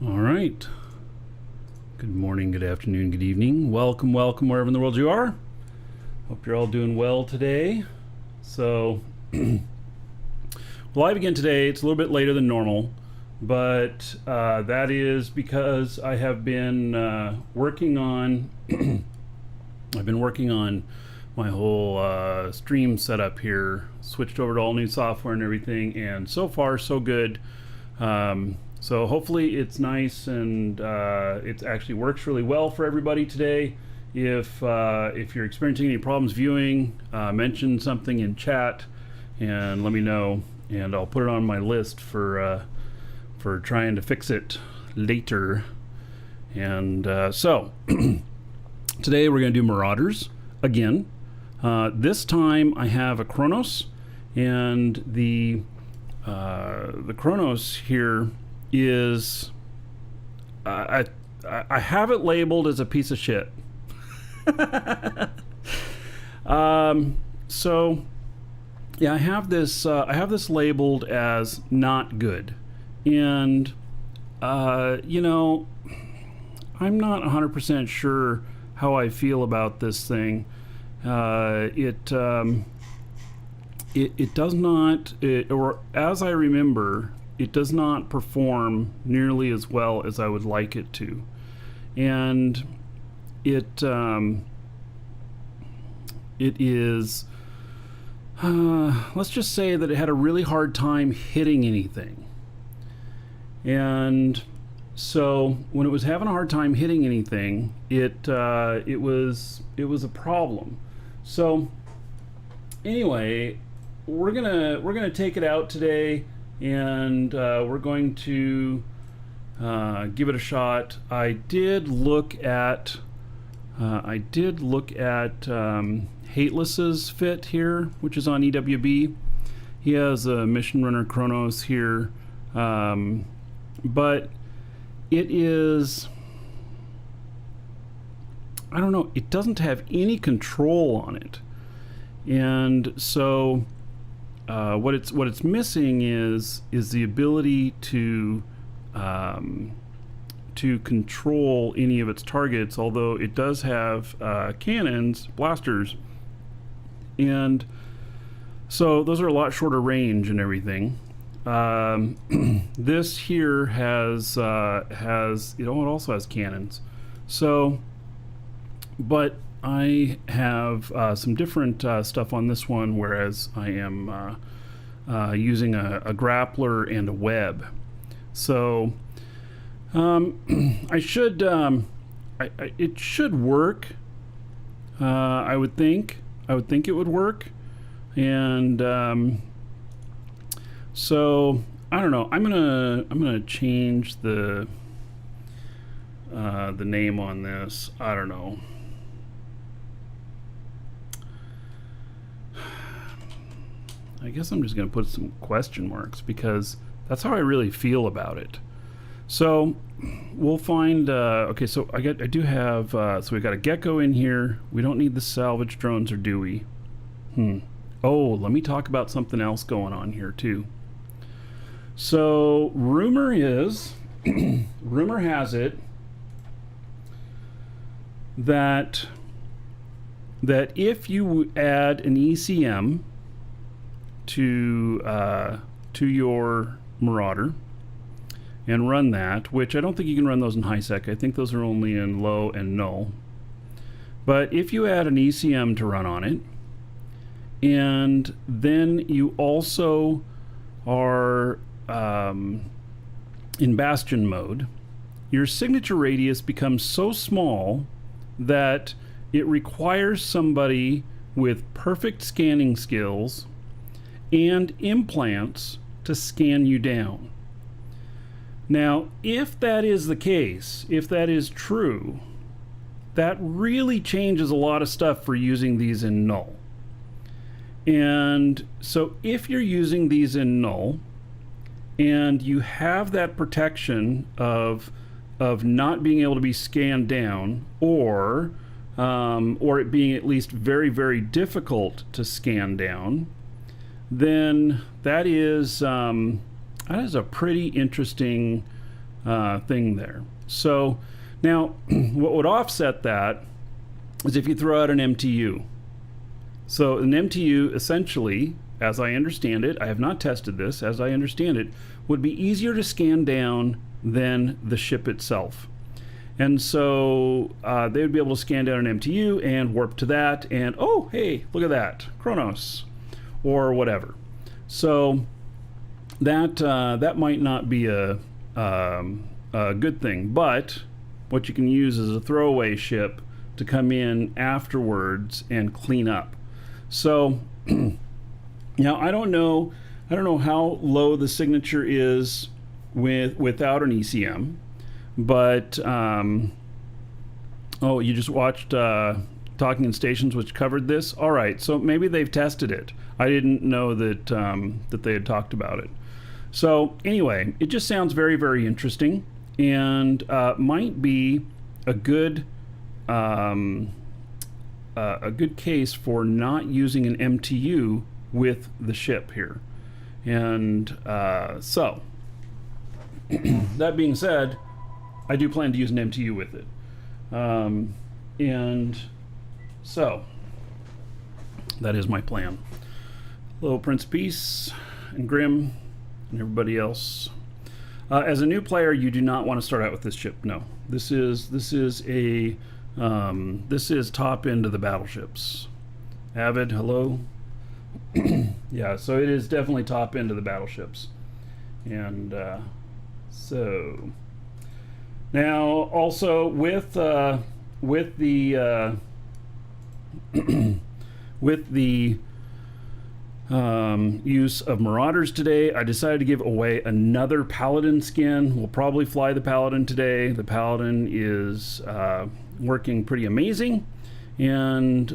All right. Good morning, good afternoon, good evening. Welcome wherever in the world you are. Hope you're all doing well today. So, live again today. It's a little bit later than normal, but that is because I have been working on. I've been working on my whole stream setup here. Switched over to all new software and everything, and so far so good. So hopefully it's nice and it actually works really well for everybody today. If you're experiencing any problems viewing, mention something in chat and let me know, and I'll put it on my list for trying to fix it later. And so today we're going to do Marauders again. This time I have a Chronos, and the Chronos here is I have it labeled as a piece of shit. So yeah, I have this labeled as not good, and you know, I'm not 100% sure how I feel about this thing. It does not, or as I remember, it does not perform nearly as well as I would like it to. And it is, let's just say that it had a really hard time hitting anything. And so when it was having a hard time hitting anything, it was a problem. So anyway, we're gonna take it out today, and we're going to give it a shot. I did look at Hateless's fit here, which is on EWB. He has a Mission Runner Chronos here, but it is, I don't know, it doesn't have any control on it. And so what it's missing is the ability to control any of its targets, although it does have cannons, blasters, and so those are a lot shorter range and everything. This here has it also has cannons. So, but I have some different stuff on this one, whereas I am using a grappler and a web. So I should it should work. I would think it would work, and so I don't know. I'm gonna change the name on this. I don't know. I guess I'm just going to put some question marks because that's how I really feel about it. So we'll find, okay, so I do have, so we got a gecko in here. We don't need the salvage drones, or do we? Oh, let me talk about something else going on here too. So rumor has it that if you add an ECM to your Marauder and run that, which I don't think you can run those in high sec. I think those are only in low and null. But if you add an ECM to run on it, and then you also are in Bastion mode, your signature radius becomes so small that it requires somebody with perfect scanning skills and implants to scan you down. Now, if that is the case, if that is true, that really changes a lot of stuff for using these in null. And so if you're using these in null and you have that protection of not being able to be scanned down, or it being at least very, very difficult to scan down, then that is a pretty interesting thing there. So now what would offset that is if you throw out an MTU. So an MTU essentially, as I understand it, I have not tested this, as I understand it, would be easier to scan down than the ship itself. And so they would be able to scan down an MTU and warp to that, and oh, hey, look at that, Kronos, or whatever. So that might not be a good thing, but what you can use is a throwaway ship to come in afterwards and clean up. So now I don't know how low the signature is without an ECM, but oh, you just watched Talking in Stations, which covered this. All right, so maybe they've tested it. I didn't know that that they had talked about it. So anyway, it just sounds very, very interesting, and might be a good case for not using an MTU with the ship here. And so that being said, I do plan to use an MTU with it. And so that is my plan. Little Prince of Peace and Grim and everybody else. As a new player, you do not want to start out with this ship. No, this is top end of the battleships. Avid, hello. Yeah, so it is definitely top end of the battleships. And so now also with the with the use of Marauders today, I decided to give away another Paladin skin. We'll probably fly the Paladin today. The Paladin is working pretty amazing, and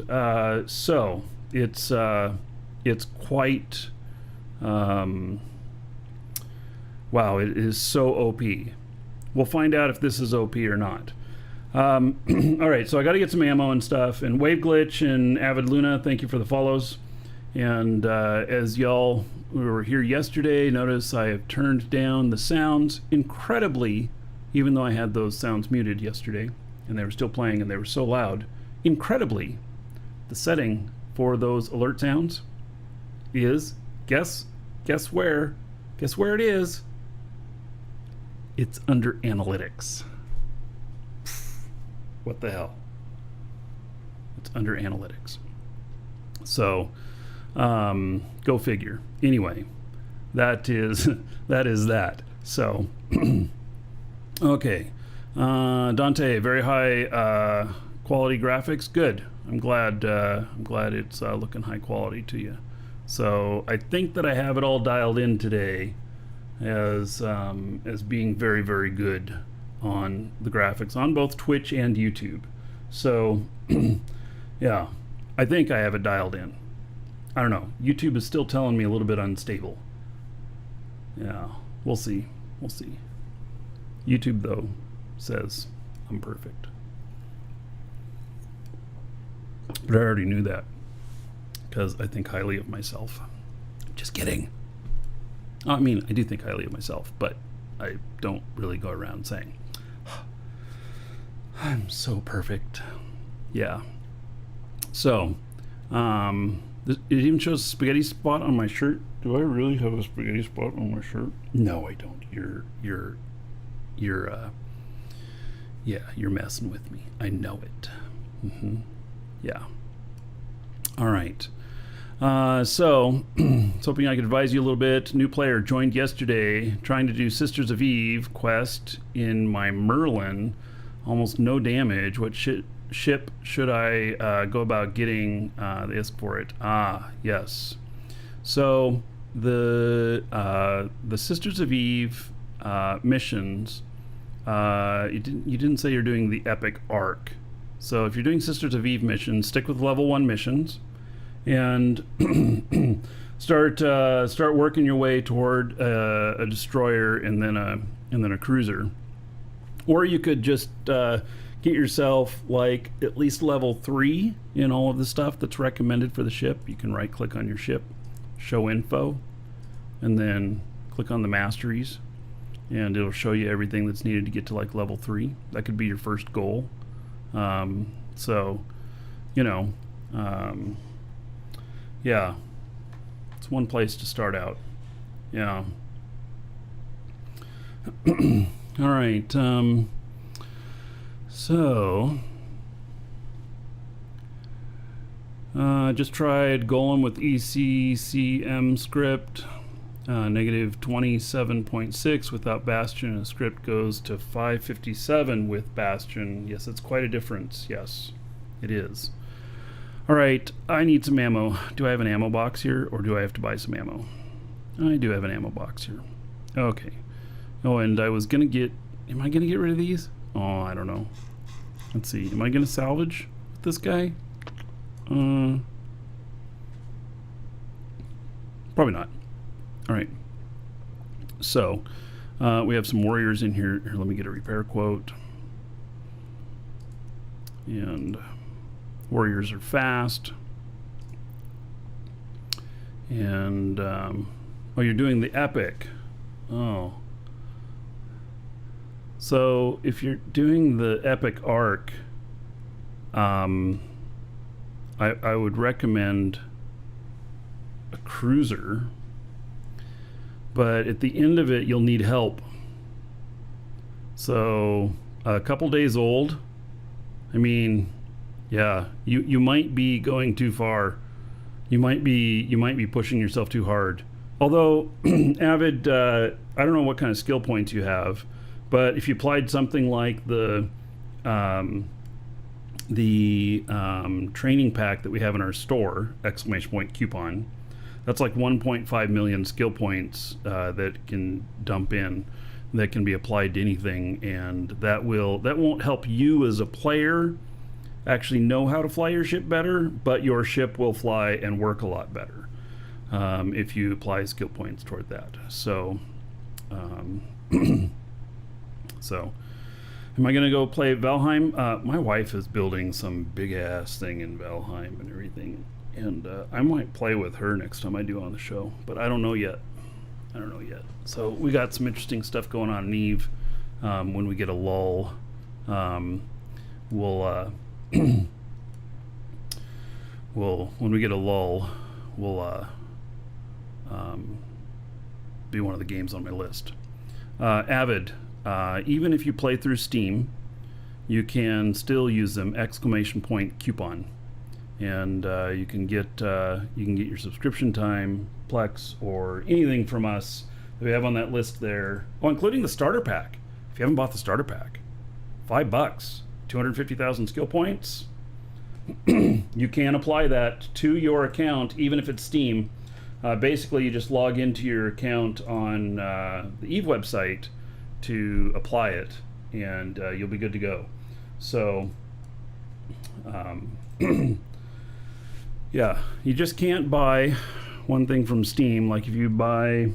so it's quite wow, it is so OP. We'll find out if this is OP or not. All right, so I got to get some ammo and stuff. And Wave Glitch and Avid Luna, thank you for the follows. And as y'all who were here yesterday, notice I have turned down the sounds incredibly, even though I had those sounds muted yesterday and they were still playing and they were so loud. Incredibly, the setting for those alert sounds is, guess where it is? It's under analytics. What the hell? It's under analytics. So go figure. Anyway, that is that. So okay, Dante, very high quality graphics. Good. I'm glad it's looking high quality to you. So I think that I have it all dialed in today as being very, very good on the graphics on both Twitch and YouTube. So yeah, I think I have it dialed in. I don't know. YouTube is still telling me a little bit unstable. Yeah, we'll see. YouTube though says I'm perfect. But I already knew that because I think highly of myself. Just kidding. I mean, I do think highly of myself, but I don't really go around saying I'm so perfect. Yeah. So, it even shows a spaghetti spot on my shirt. Do I really have a spaghetti spot on my shirt? No, I don't. You're messing with me. I know it. Yeah. All right. So, hoping I could advise you a little bit. New player joined yesterday, trying to do Sisters of Eve quest in my Merlin. Almost no damage. What ship should I go about getting the ISK for it? Ah, yes. So the Sisters of Eve missions. You didn't say you're doing the epic arc. So if you're doing Sisters of Eve missions, stick with level 1 missions, and start working your way toward a destroyer and then a cruiser. Or you could just get yourself like at least level 3 in all of the stuff that's recommended for the ship. You can right click on your ship, show info, and then click on the masteries. and it'll show you everything that's needed to get to like level 3. That could be your first goal. So, you know, yeah, it's one place to start out. Yeah. All right. So, just tried Golem with ECCM script. Negative 27.6 without Bastion, and the script goes to 557 with Bastion. Yes, it's quite a difference. Yes, it is. All right, I need some ammo. Do I have an ammo box here, or do I have to buy some ammo? I do have an ammo box here. Okay. Oh, and I was gonna get, am I gonna get rid of these? Oh, I don't know. Let's see, am I gonna salvage with this guy? Probably not. All right, so we have some warriors in here. Here, let me get a repair quote. And warriors are fast. And oh, you're doing the epic. Oh, so if you're doing the epic arc, I would recommend a cruiser. But at the end of it, you'll need help. So a couple days old. I mean, yeah, you might be going too far. You might be pushing yourself too hard. Although, Avid, I don't know what kind of skill points you have, but if you applied something like the training pack that we have in our store, exclamation point coupon. That's like 1.5 million skill points that can dump in, that can be applied to anything, and that won't help you as a player actually know how to fly your ship better, but your ship will fly and work a lot better if you apply skill points toward that. So, so am I gonna go play Valheim? My wife is building some big ass thing in Valheim and everything. And I might play with her next time I do on the show, but I don't know yet. So we got some interesting stuff going on in Eve. When we get a lull, when we get a lull, we'll be one of the games on my list. Avid, even if you play through Steam, you can still use them, exclamation point coupon. And you can get your subscription time, Plex, or anything from us that we have on that list there. Oh, including the starter pack. If you haven't bought the starter pack, $5, 250,000 skill points. You can apply that to your account, even if it's Steam. Basically, you just log into your account on the Eve website to apply it, and you'll be good to go. So. Yeah, you just can't buy one thing from Steam. Like if you buy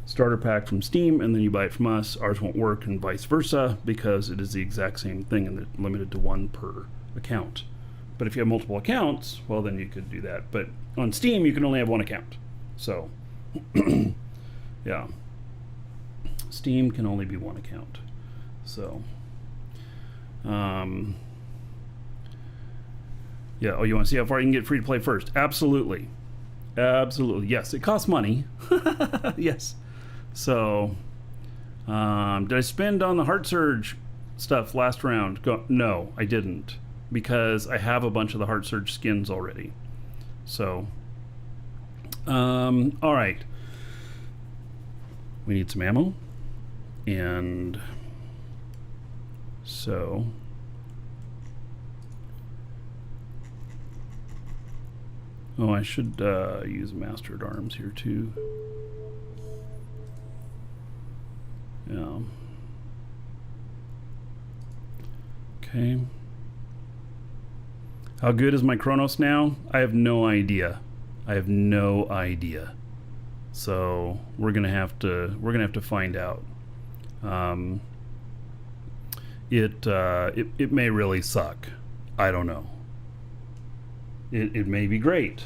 starter pack from Steam and then you buy it from us, ours won't work, and vice versa, because it is the exact same thing and it's limited to one per account. But if you have multiple accounts, well, then you could do that. But on Steam, you can only have one account. So, yeah, Steam can only be one account. So, yeah, oh, you want to see how far you can get free to play first? Absolutely. Absolutely. Yes, it costs money. Yes. So, did I spend on the Heart Surge stuff last round? No, I didn't. Because I have a bunch of the Heart Surge skins already. So, all right. We need some ammo. And so... Oh, I should use Master at Arms here too. Yeah. Okay. How good is my Chronos now? I have no idea. So we're gonna have to find out. It may really suck. I don't know. It may be great.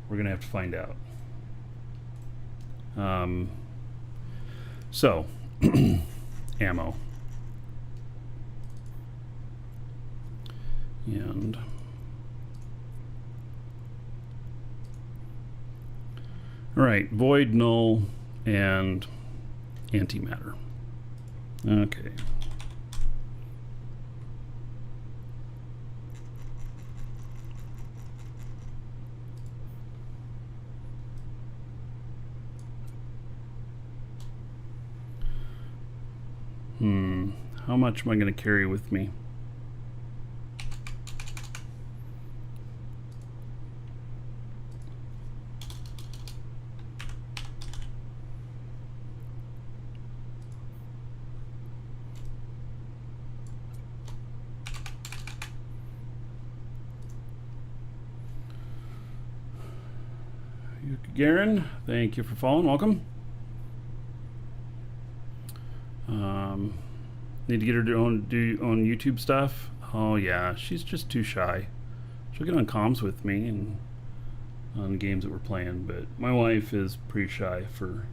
We're gonna have to find out. So, ammo. And all right, void, null, and antimatter. Okay. How much am I going to carry with me? Garen, thank you for following. Welcome. Need to get her to do on YouTube stuff. Oh yeah, she's just too shy. She'll get on comms with me and on games that we're playing, but my wife is pretty shy for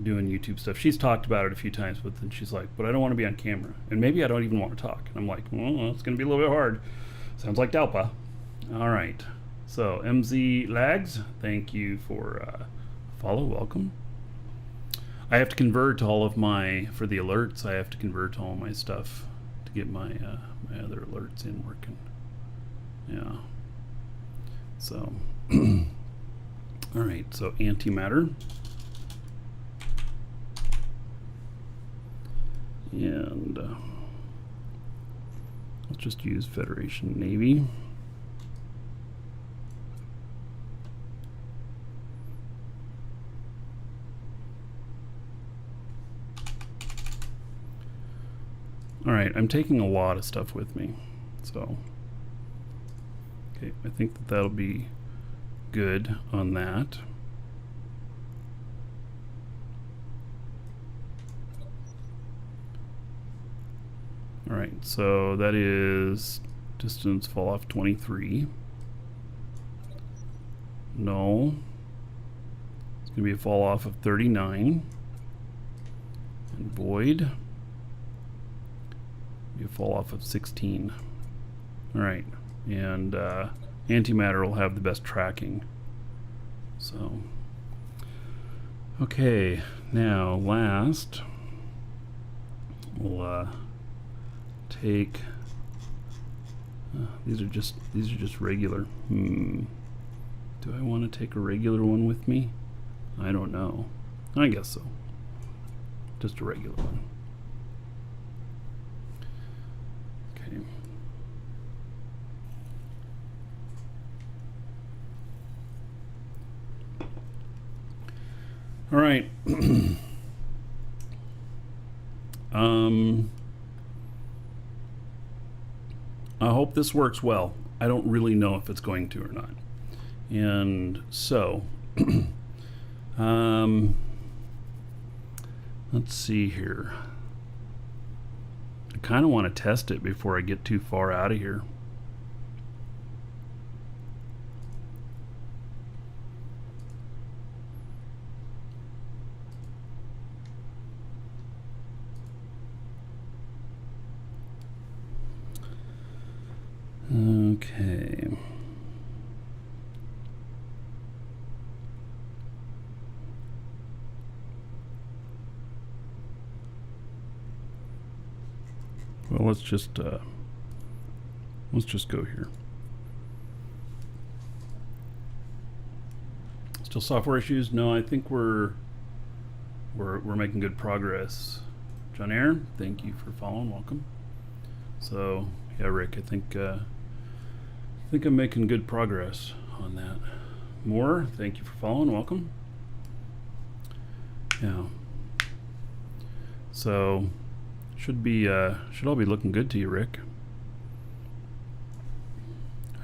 doing YouTube stuff. She's talked about it a few times, but then she's like, "But I don't want to be on camera, and maybe I don't even want to talk." And I'm like, "Well, it's going to be a little bit hard." Sounds like Dalpa. All right. So MZ Lags, thank you for follow. Welcome. I have to convert all of my, for the alerts, I have to convert all my stuff to get my my other alerts in working. Yeah. So, all right, so antimatter. And let's just use Federation Navy. All right, I'm taking a lot of stuff with me, so okay, I think that that'll be good on that. All right, so that is distance fall off 23. Null. It's gonna be a fall off of 39. And void. You fall off of 16. All right, and antimatter will have the best tracking. So, okay, now last, we'll take. These are just regular. Do I want to take a regular one with me? I don't know. I guess so. Just a regular one. Okay. All right. I hope this works well. I don't really know if it's going to or not. And so, let's see here. I kind of want to test it before I get too far out of here. Okay. Well, let's just go here. Still software issues? No, I think we're making good progress. John Aaron, thank you for following. Welcome. So yeah, Rick, I think I'm making good progress on that. Moore, thank you for following. Welcome. Yeah. So should all be looking good to you, Rick.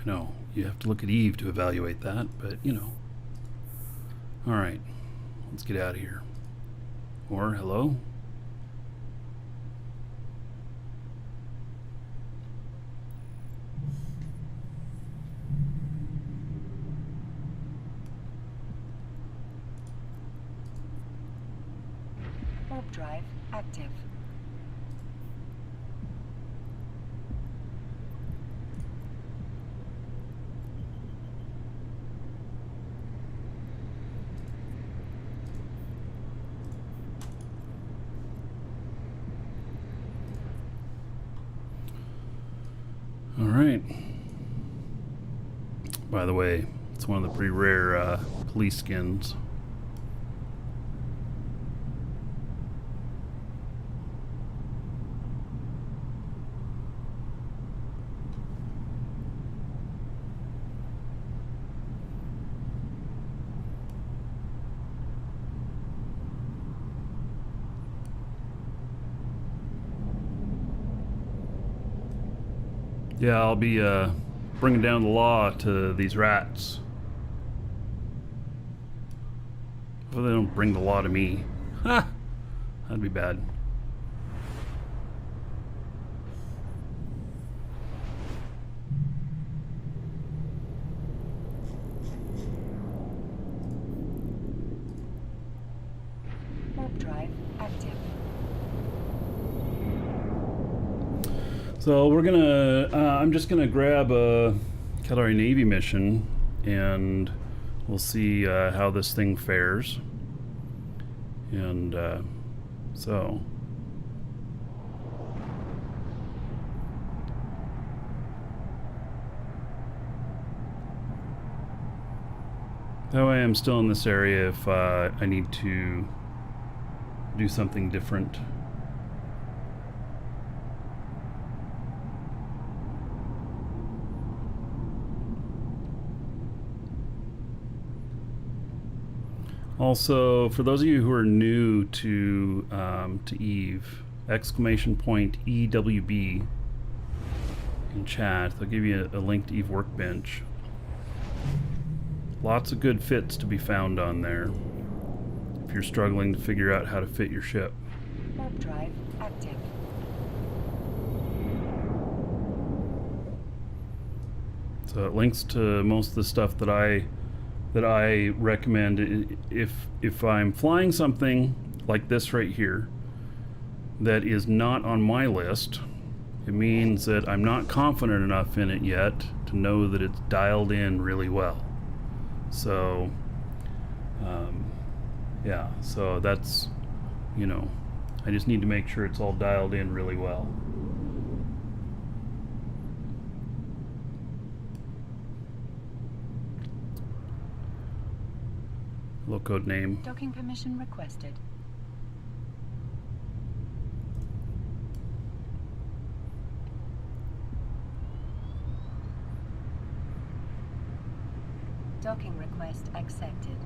I know you have to look at Eve to evaluate that, but you know. All right, let's get out of here. Or hello. Warp drive active. All right. By the way, it's one of the pretty rare police skins. Yeah, I'll be bringing down the law to these rats. Well, they don't bring the law to me. Ha! That'd be bad. Warp drive active. So we're gonna, I'm just gonna grab a Calorie Navy mission and we'll see how this thing fares. And so. That way I'm still in this area if I need to do something different. Also, for those of you who are new to Eve, !EWB in chat, they'll give you a link to Eve Workbench. Lots of good fits to be found on there if you're struggling to figure out how to fit your ship. Warp drive active. So it links to most of the stuff that I recommend. If I'm flying something like this right here that is not on my list, it means that I'm not confident enough in it yet to know that it's dialed in really well. So yeah, so that's, you know, I just need to make sure it's all dialed in really well. Low code name. Docking permission requested. Docking request accepted.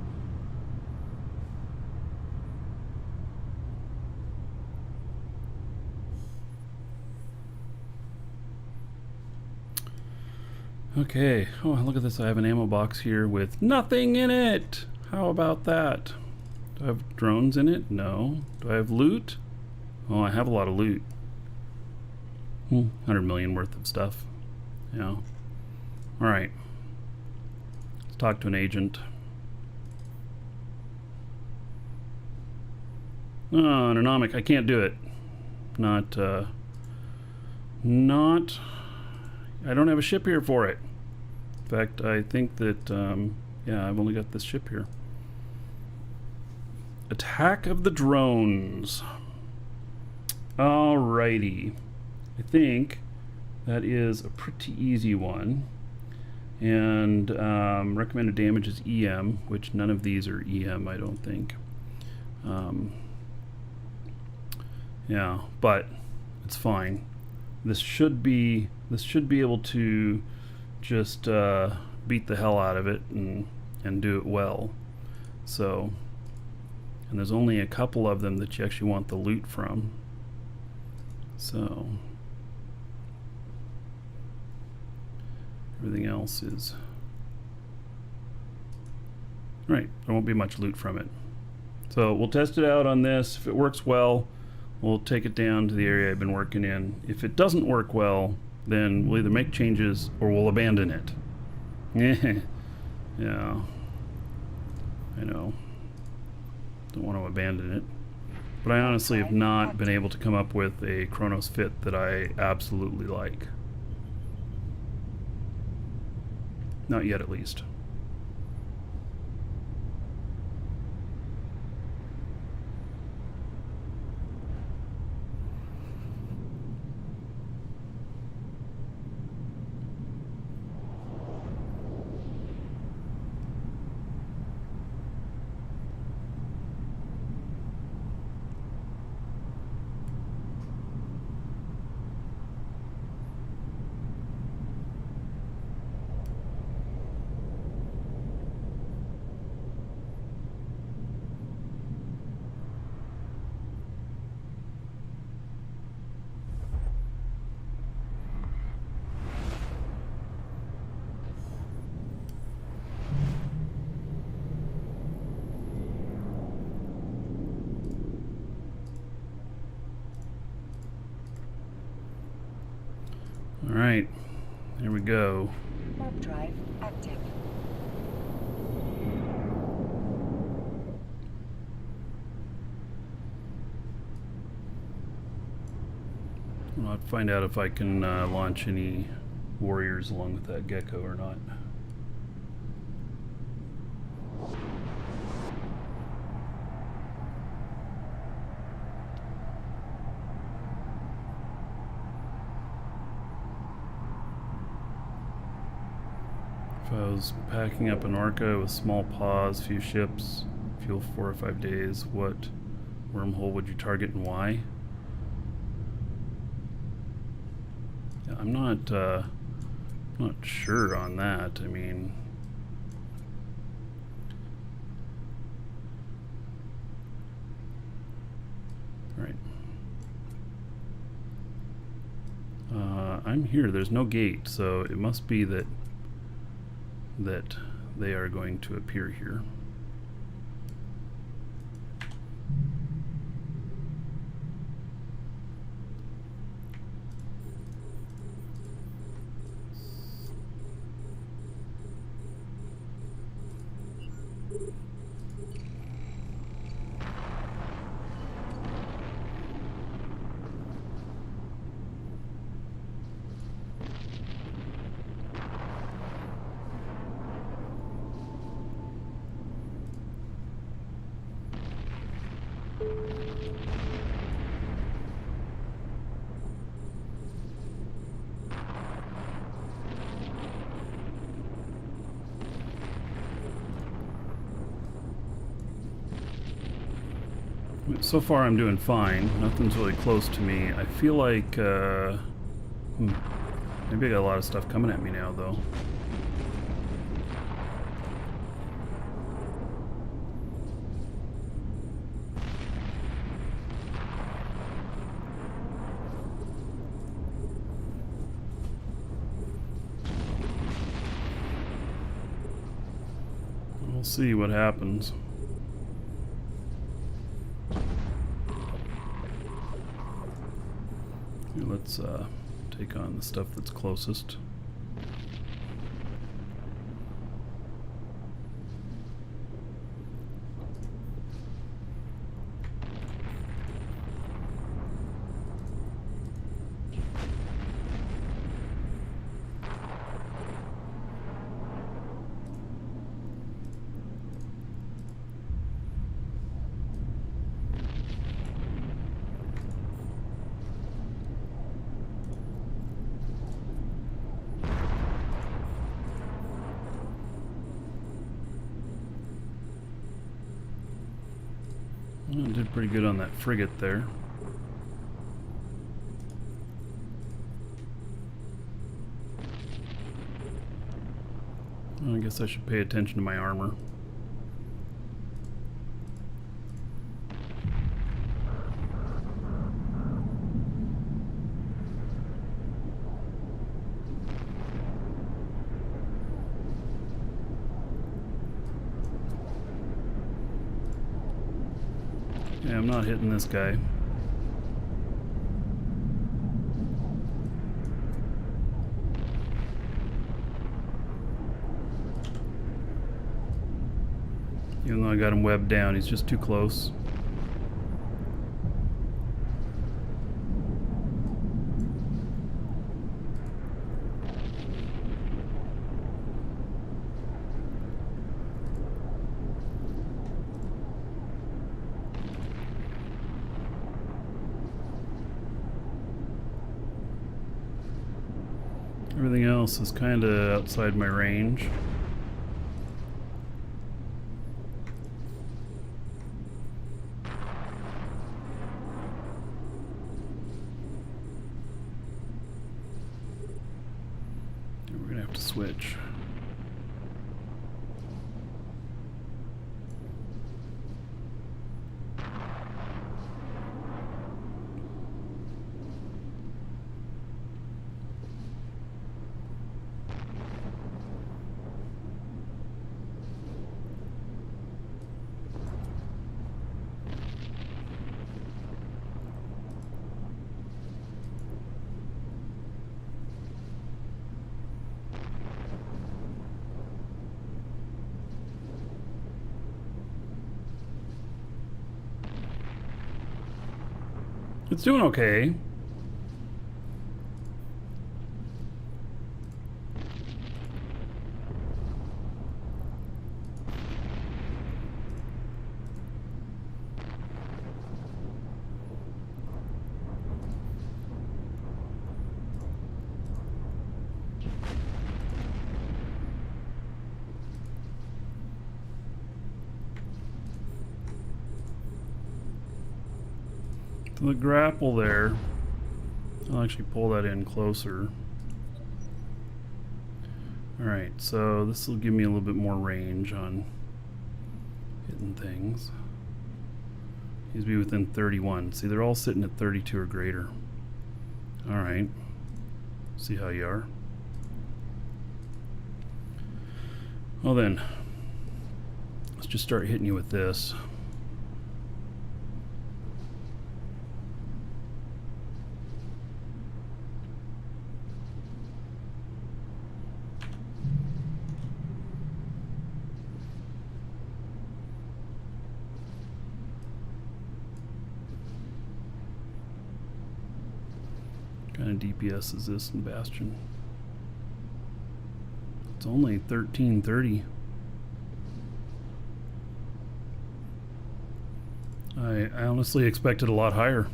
Okay. Oh, look at this. I have an ammo box here with nothing in it. How about that? Do I have drones in it? No. Do I have loot? Oh, I have a lot of loot. 100 million worth of stuff. Yeah. All right. Let's talk to an agent. Oh, anomic. I can't do it. Not. I don't have a ship here for it. In fact, I think that, yeah, I've only got this ship here. Attack of the drones. Alrighty. I think that is a pretty easy one. And recommended damage is EM, which none of these are EM, I don't think. Yeah, but it's fine. This should be able to just beat the hell out of it and do it well. So, and there's only a couple of them that you actually want the loot from. So everything else is right. There won't be much loot from it. So we'll test it out on this. If it works well, we'll take it down to the area I've been working in. If it doesn't work well, then we'll either make changes or we'll abandon it. Yeah, I know. Don't want to abandon it. But I honestly have not been able to come up with a Chronos fit that I absolutely like. Not yet, at least. All right, here we go. Warp drive active. I'll have to find out if I can launch any warriors along with that gecko or not. If I was packing up an orca with small paws, few ships, fuel 4 or 5 days, what wormhole would you target and why? Yeah, I'm not sure on that. I mean, right. I'm here. There's no gate, so it must be that they are going to appear here. So far I'm doing fine. Nothing's really close to me. I feel like, maybe I got a lot of stuff coming at me now, though. We'll see what happens. Let's take on the stuff that's closest. I did pretty good on that frigate there. I guess I should pay attention to my armor. Yeah, I'm not hitting this guy. Even though I got him webbed down, he's just too close. Everything else is kind of outside my range. And we're gonna have to switch. It's doing okay. The grapple there, I'll actually pull that in closer. Alright, so this will give me a little bit more range on hitting things. Needs to be within 31. See, they're all sitting at 32 or greater. Alright, see how you are. Well then, let's just start hitting you with this. What kind of DPS is this in Bastion? It's only 1330. I honestly expected a lot higher.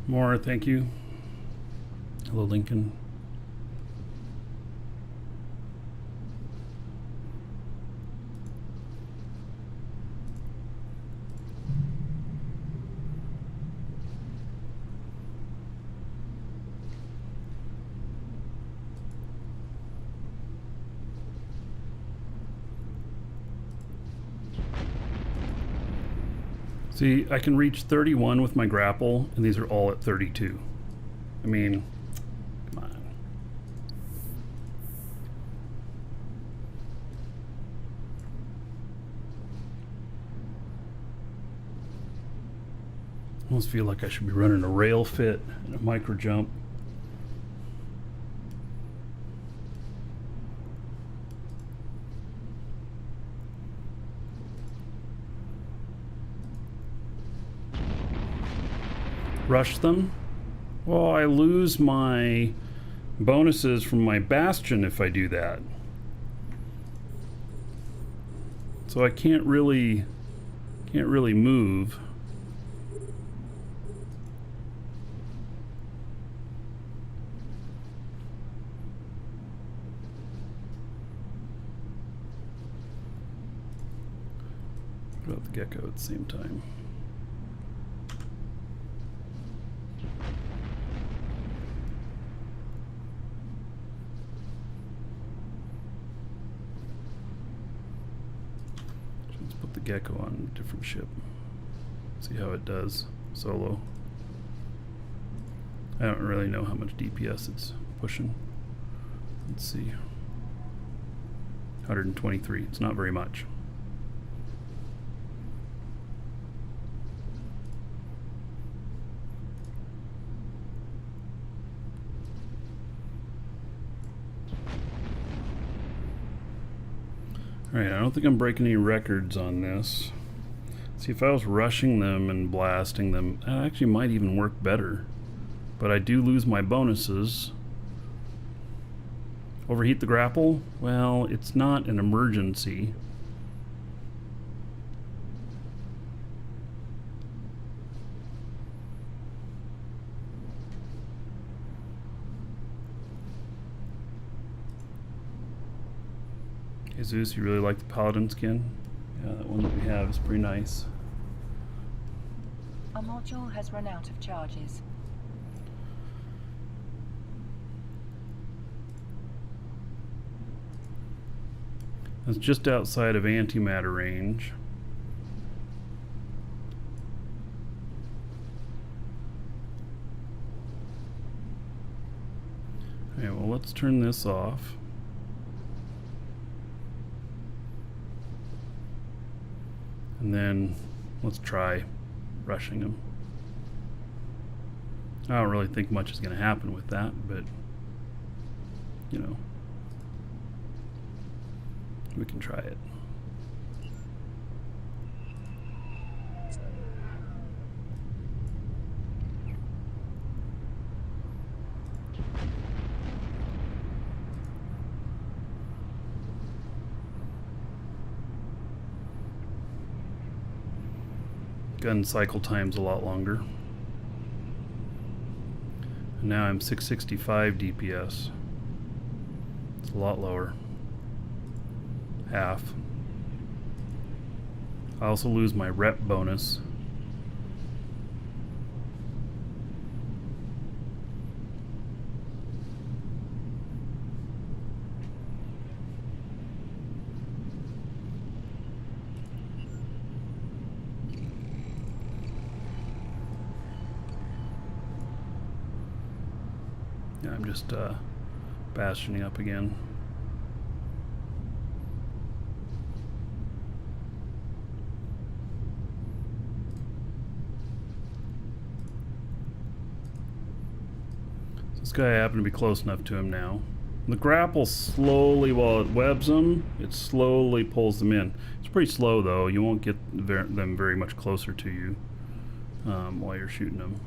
More, thank you. Hello, Lincoln. See, I can reach 31 with my grapple, and these are all at 32. I mean, come on. I almost feel like I should be running a rail fit and a micro jump. Rush them? Well, I lose my bonuses from my Bastion if I do that. So I can't really move. Put out the gecko at the same time. Gecko on a different ship. See how it does solo. I don't really know how much DPS it's pushing. Let's see. 123. It's not very much. Alright, I don't think I'm breaking any records on this. See, if I was rushing them and blasting them, that actually might even work better. But I do lose my bonuses. Overheat the grapple? Well, it's not an emergency. Jesus, you really like the paladin skin? Yeah, that one that we have is pretty nice. A module has run out of charges. It's just outside of antimatter range. Okay, well, let's turn this off. And then let's try rushing him. I don't really think much is going to happen with that, but you know, we can try it. Gun cycle time's a lot longer. And now I'm 665 DPS. It's a lot lower. Half. I also lose my rep bonus. Yeah, I'm just bastioning up again. This guy happened to be close enough to him now. The grapple slowly, while it webs them, it slowly pulls them in. It's pretty slow though. You won't get them very much closer to you while you're shooting them.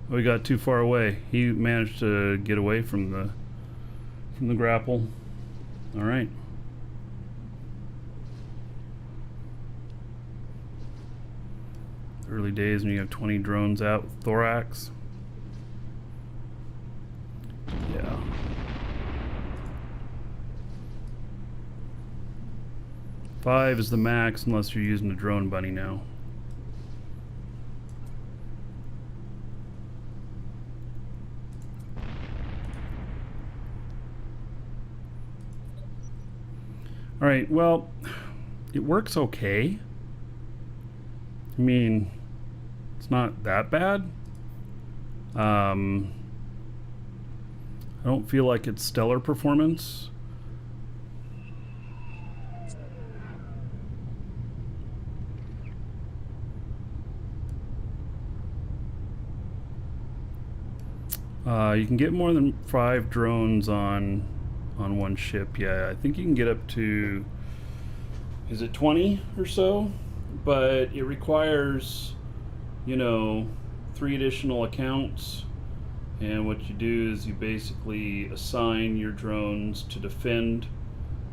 We got too far away. He managed to get away from the grapple. All right. Early days when you have 20 drones out with thorax. Yeah. Five is the max unless you're using a drone bunny now. All right, well, it works okay. I mean, it's not that bad. I don't feel like it's stellar performance. You can get more than 5 drones on one ship. Yeah, I think you can get up to, is it 20 or so? But it requires, you know, 3 additional accounts. And what you do is you basically assign your drones to defend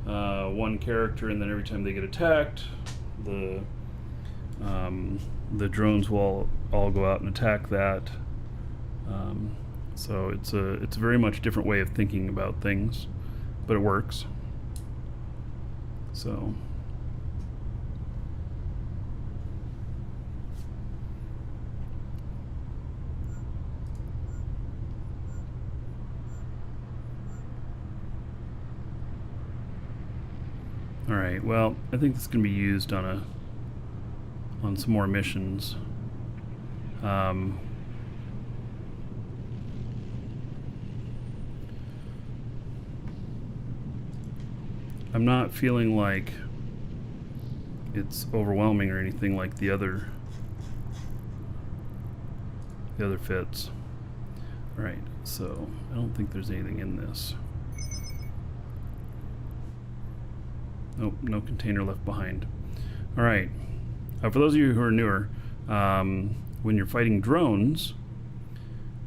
one character, and then every time they get attacked, the drones will all go out and attack that. So it's a very much different way of thinking about things, but it works. So. All right. Well, I think this can be used on some more missions. I'm not feeling like it's overwhelming or anything like the other fits. All right. So I don't think there's anything in this. Nope, no container left behind. All right. For those of you who are newer, when you're fighting drones,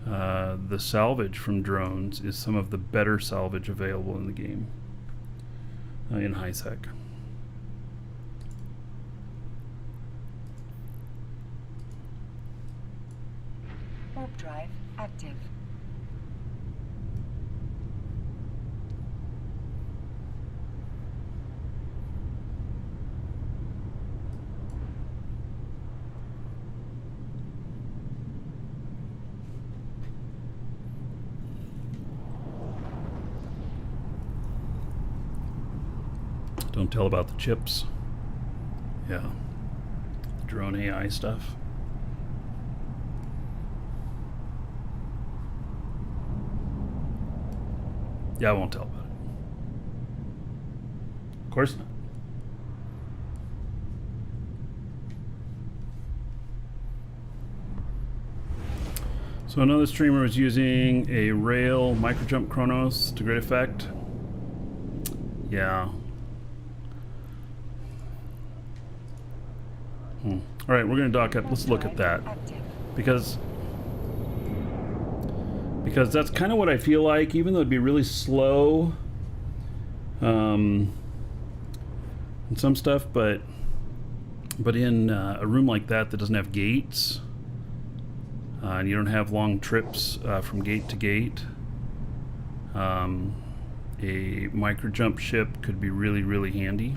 The salvage from drones is some of the better salvage available in the game in high sec. Warp drive active. Don't tell about the chips. Yeah. The drone AI stuff. Yeah, I won't tell about it. Of course not. So another streamer was using a rail microjump chronos to great effect. Yeah. All right, we're going to dock up. Let's look at that because that's kind of what I feel like, even though it'd be really slow in some stuff, but in a room like that doesn't have gates and you don't have long trips from gate to gate, a micro jump ship could be really, really handy.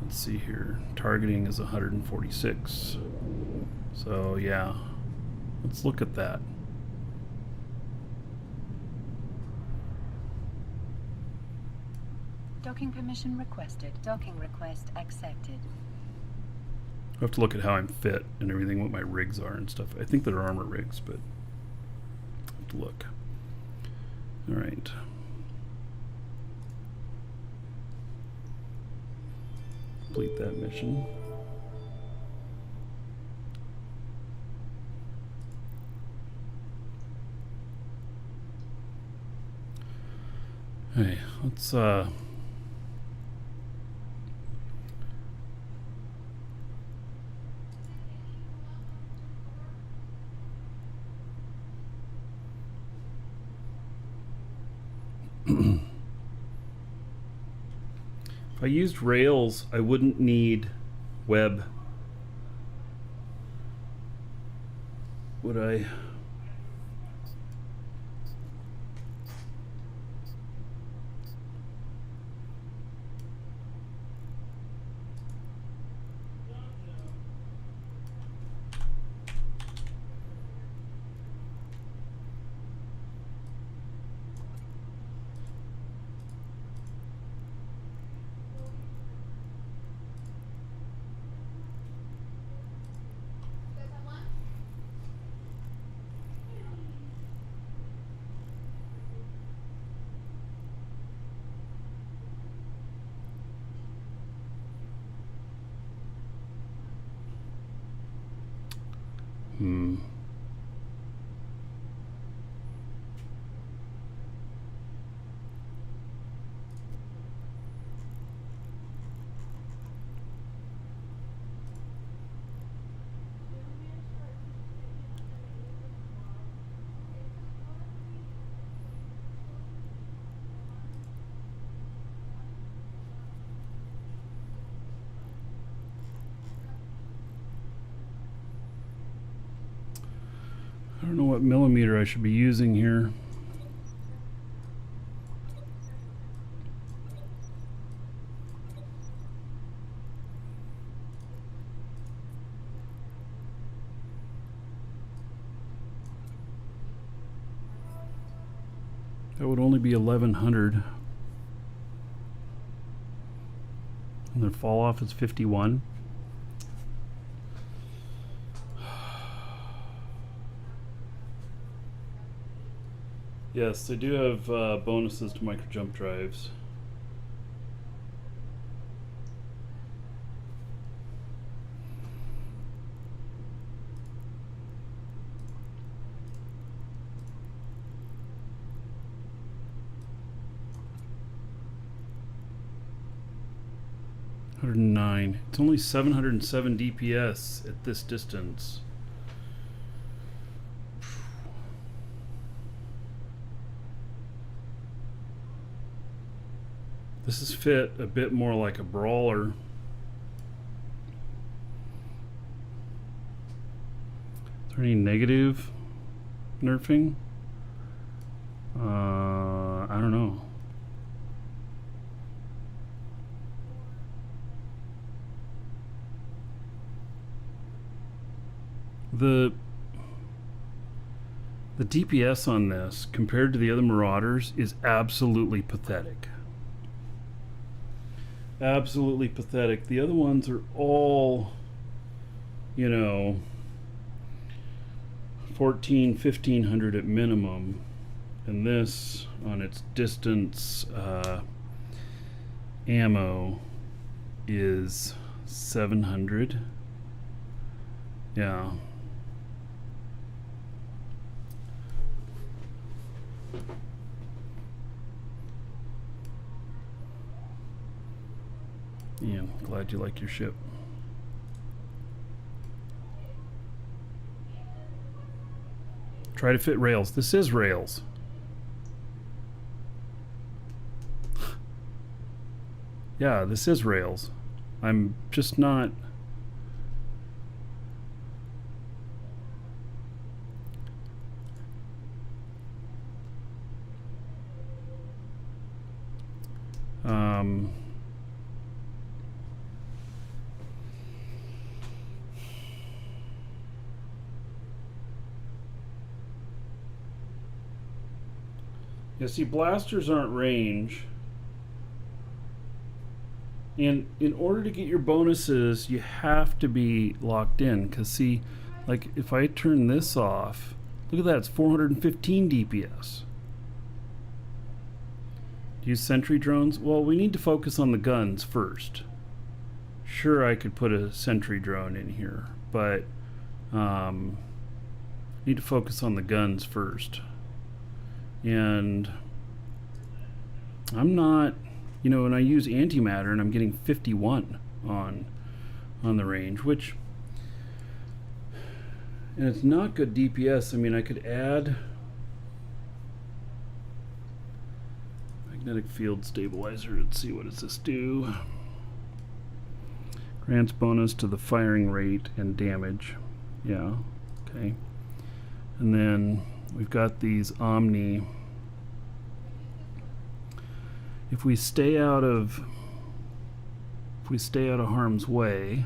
Let's see here. Targeting is 146. So yeah, let's look at that. Docking permission requested. Docking request accepted. I have to look at how I'm fit and everything, what my rigs are and stuff. I think they're armor rigs, but I have to look. All right. Complete that mission. Hey, let's if I used rails, I wouldn't need web. Would I? I don't know what millimeter I should be using here. That would only be 1100. And the fall off is 51. Yes, they do have bonuses to micro jump drives. It's only 707 DPS at this distance. This is fit a bit more like a brawler. Is there any negative nerfing? I don't know. The DPS on this compared to the other Marauders is absolutely pathetic. Absolutely pathetic. The other ones are all, you know, 1500 at minimum, and this on its distance ammo is 700. Yeah. Yeah, glad you like your ship. Try to fit rails. This is rails. Yeah, this is rails. I'm just not... Yeah, see, blasters aren't range. And in order to get your bonuses, you have to be locked in. Because, see, like, if I turn this off, look at that, it's 415 DPS. Use sentry drones? Well, we need to focus on the guns first. Sure, I could put a sentry drone in here, but need to focus on the guns first. And I'm not, you know, when I use antimatter and I'm getting 51 on the range, which, and it's not good DPS. I mean, I could add magnetic field stabilizer. Let's see, what does this do? Grants bonus to the firing rate and damage. Yeah, okay. And then we've got these Omni. If we stay out of harm's way,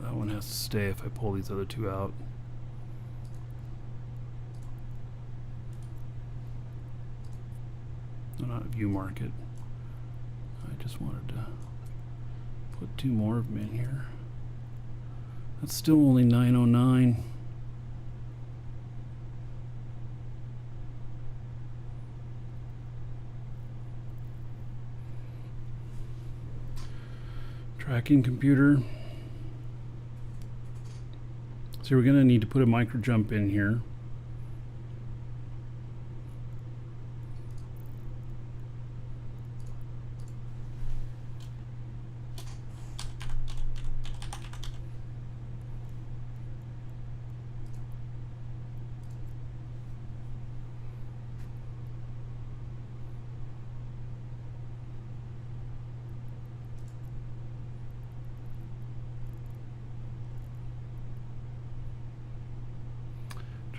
that one has to stay if I pull these other two out. No, not view market. I just wanted to put two more of them in here. That's still only 909. Tracking computer. So we're going to need to put a micro jump in here.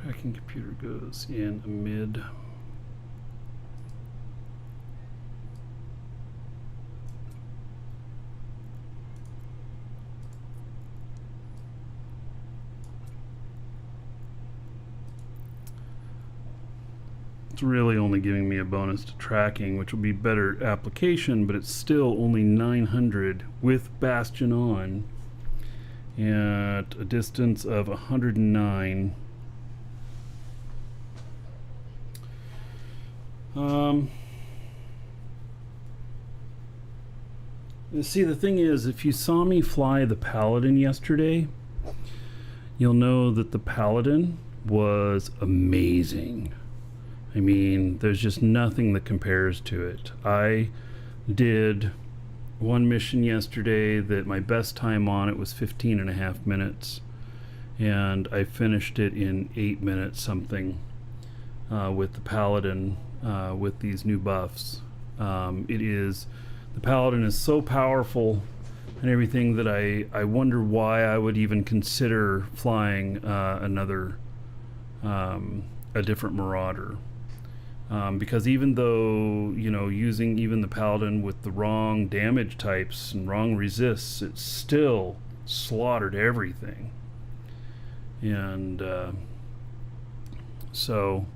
Tracking computer goes in mid. It's really only giving me a bonus to tracking, which will be better application, but it's still only 900 with Bastion on at a distance of 109. See, the thing is, if you saw me fly the Paladin yesterday, you'll know that the Paladin was amazing. I mean, there's just nothing that compares to it. I did one mission yesterday that my best time on it was 15.5 minutes, and I finished it in 8 minutes something with the Paladin with these new buffs. The Paladin is so powerful and everything that I wonder why I would even consider flying a different Marauder. Because even though, using even the Paladin with the wrong damage types and wrong resists, it still slaughtered everything. And so,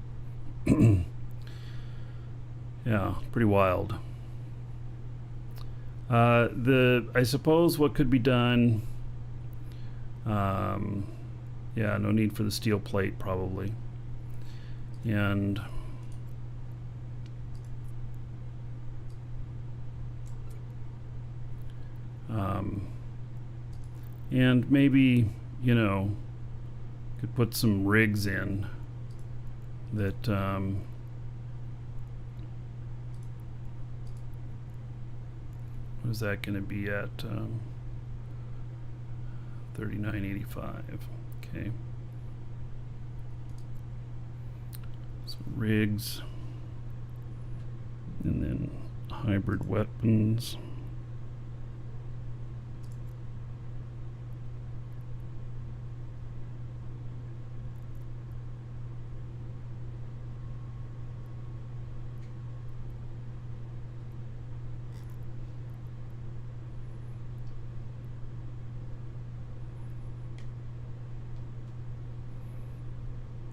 yeah, pretty wild. I suppose what could be done, yeah, no need for the steel plate probably. And maybe, could put some rigs in that, what is that going to be at? 39.85. Okay. Some rigs. And then hybrid weapons.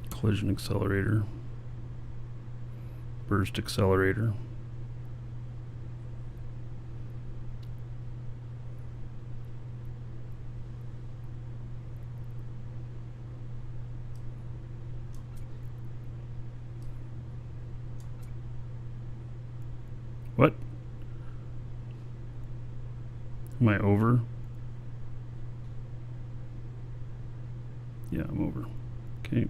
Collision accelerator, burst accelerator, what? Am I over? Yeah, I'm over. Okay.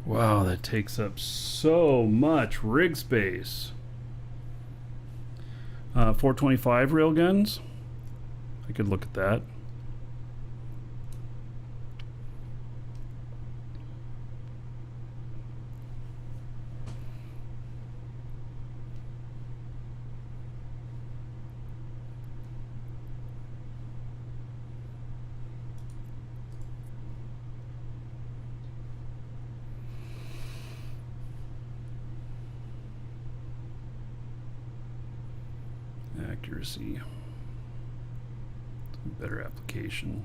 Wow, that takes up so much rig space. 425 railguns. I could look at that. Accuracy, better application.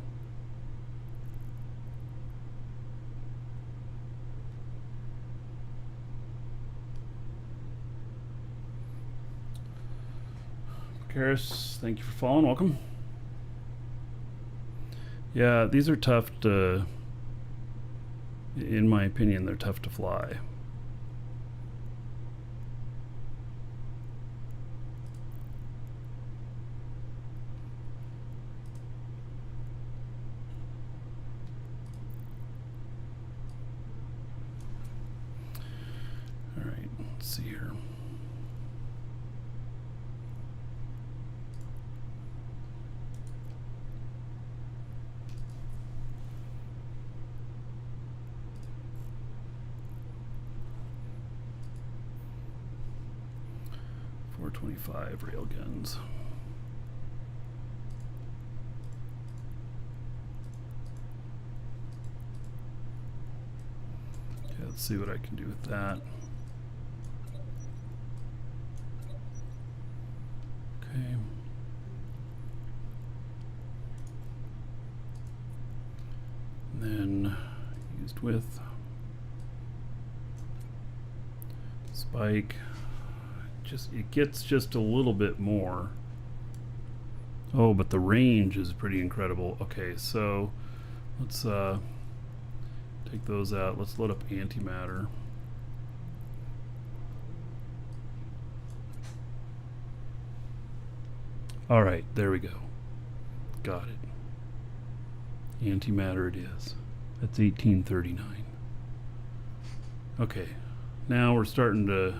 Karis, thank you for following. Welcome. Yeah, these are tough to, in my opinion, they're tough to fly. Let's see here. .425 railguns. Okay, let's see what I can do with that. Okay. And then used with spike. It gets just a little bit more. Oh, but the range is pretty incredible. Okay, so let's Take those out. Let's load up antimatter. All right, there we go. Got it. Antimatter it is. That's 1839. Okay, now we're starting to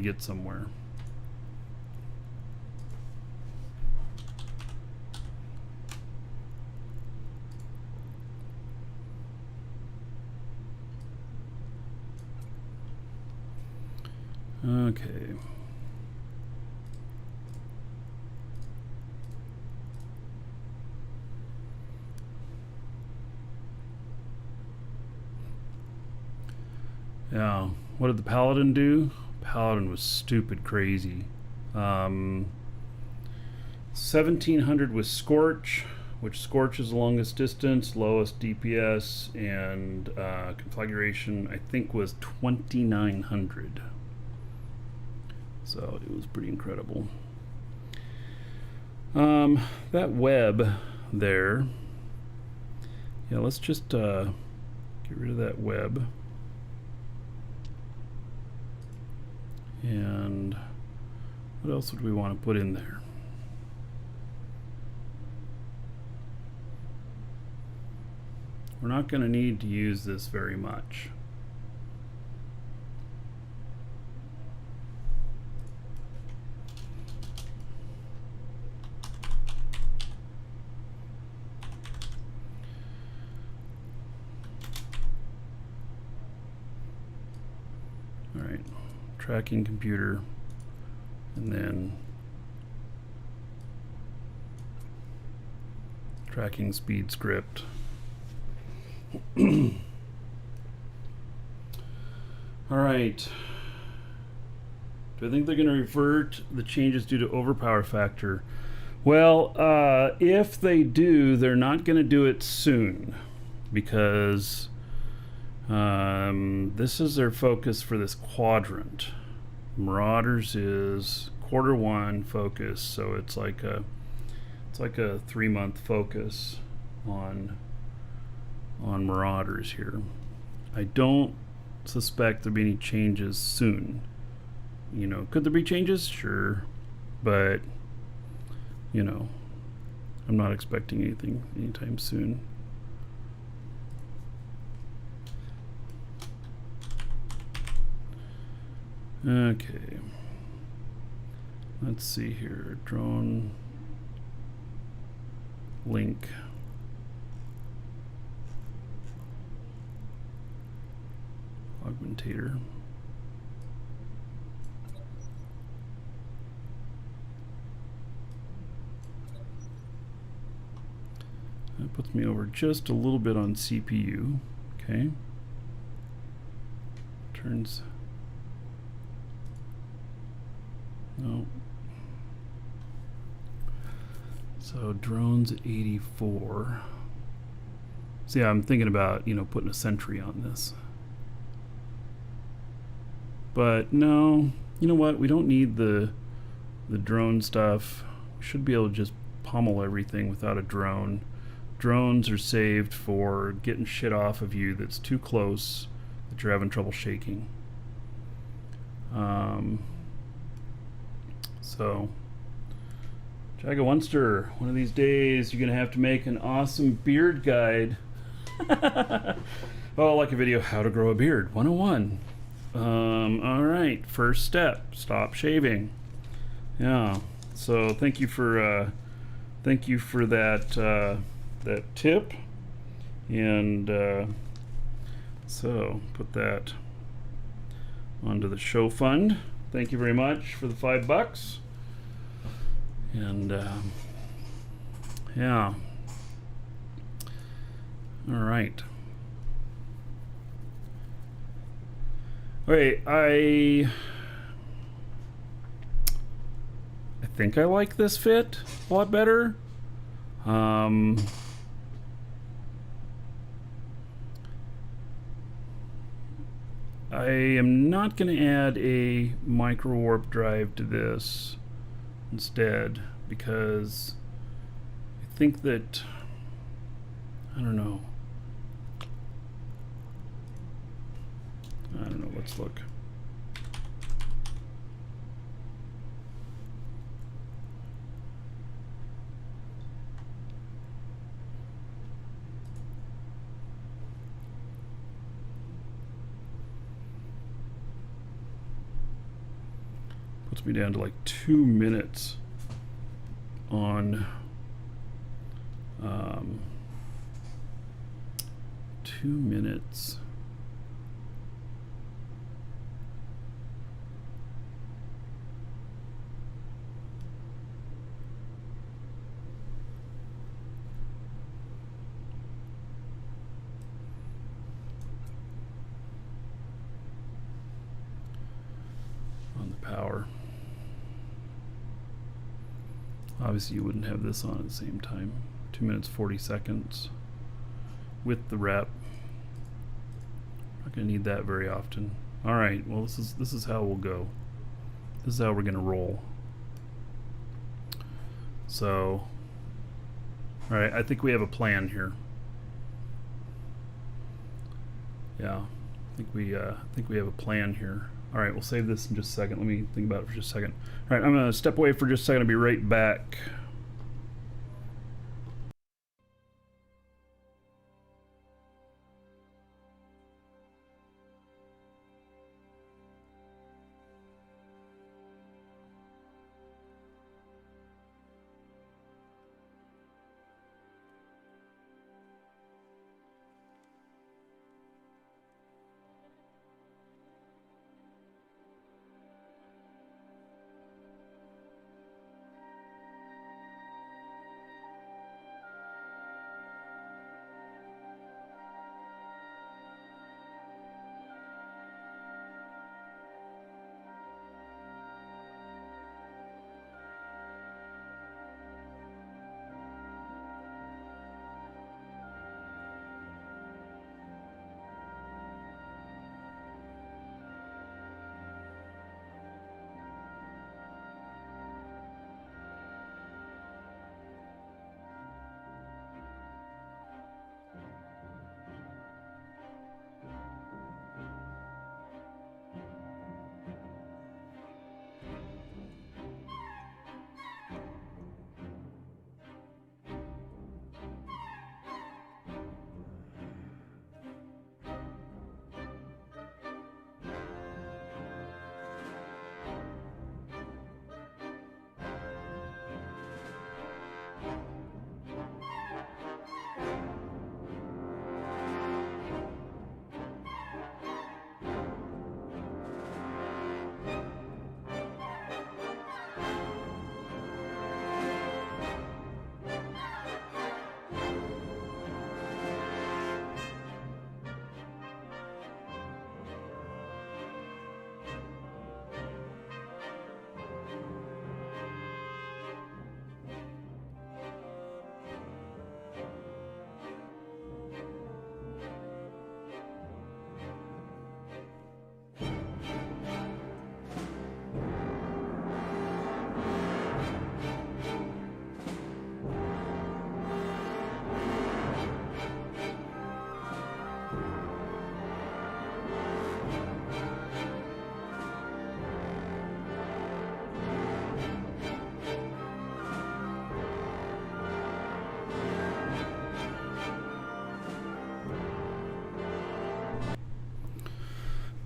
get somewhere. Okay. Yeah, what did the Paladin do? Paladin was stupid crazy. 1700 was Scorch, which Scorch is the longest distance, lowest DPS, and configuration I think was 2900. So it was pretty incredible. That web there. Yeah, let's just get rid of that web. And what else would we want to put in there? We're not going to need to use this very much. All right. Tracking computer, and then tracking speed script. All right. Do I think they're going to revert the changes due to overpower factor? Well, if they do, they're not going to do it soon, because this is their focus for this quadrant. Marauders is Q1 focus, so it's like a 3-month focus on Marauders here. I don't suspect there'll be any changes soon. You know, could there be changes? Sure, but you know, I'm not expecting anything anytime soon. Okay, let's see here. Drone link. Augmentator. That puts me over just a little bit on CPU. Okay. Turns. No. So drones at 84. So yeah, I'm thinking about, you know, putting a sentry on this. But no, you know what? We don't need the drone stuff. We should be able to just pummel everything without a drone. Drones are saved for getting shit off of you that's too close, that you're having trouble shaking. So, Jaga Wunster, one of these days you're gonna have to make an awesome beard guide. Oh, like a video, how to grow a beard 101. All right, first step, stop shaving. Yeah. So thank you for that that tip, and so put that onto the show fund. Thank you very much for the $5. And yeah. All right. Okay, I think I like this fit a lot better. I am not going to add a micro warp drive to this instead, because I think that, I don't know, Let's look. Puts me down to like 2 minutes on 2 minutes. On the power. Obviously you wouldn't have this on at the same time. 2 minutes 40 seconds with the rep. Not gonna need that very often. All right, well this is how we'll go. This is how we're gonna roll. So, all right, I think we have a plan here. Yeah, I think we have a plan here. All right, we'll save this in just a second. Let me think about it for just a second. All right, I'm gonna step away for just a second. I'll be right back.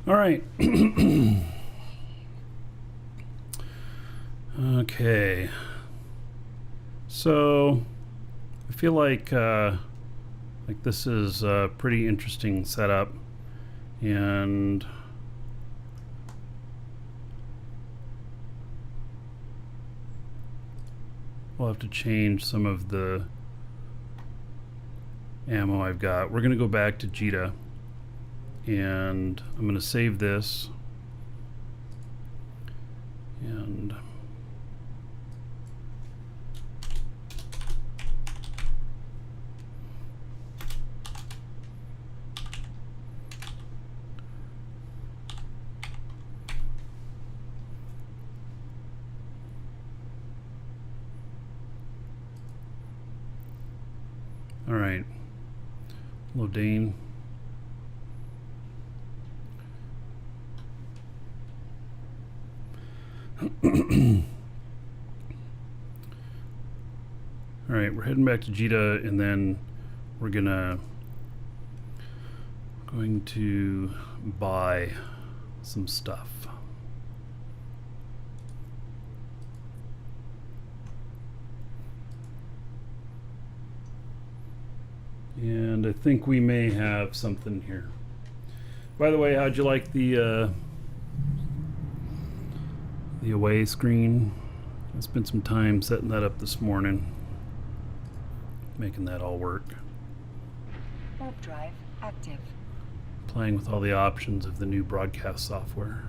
All right. Okay. So I feel like this is a pretty interesting setup, and we'll have to change some of the ammo I've got. We're going to go back to Jita, and I'm going to save this, and all right, Lodane. All right, we're heading back to Jita, and then we're going to buy some stuff. And I think we may have something here. By the way, how'd you like the away screen? I spent some time setting that up this morning, making that all work. Warp drive active. Playing with all the options of the new broadcast software.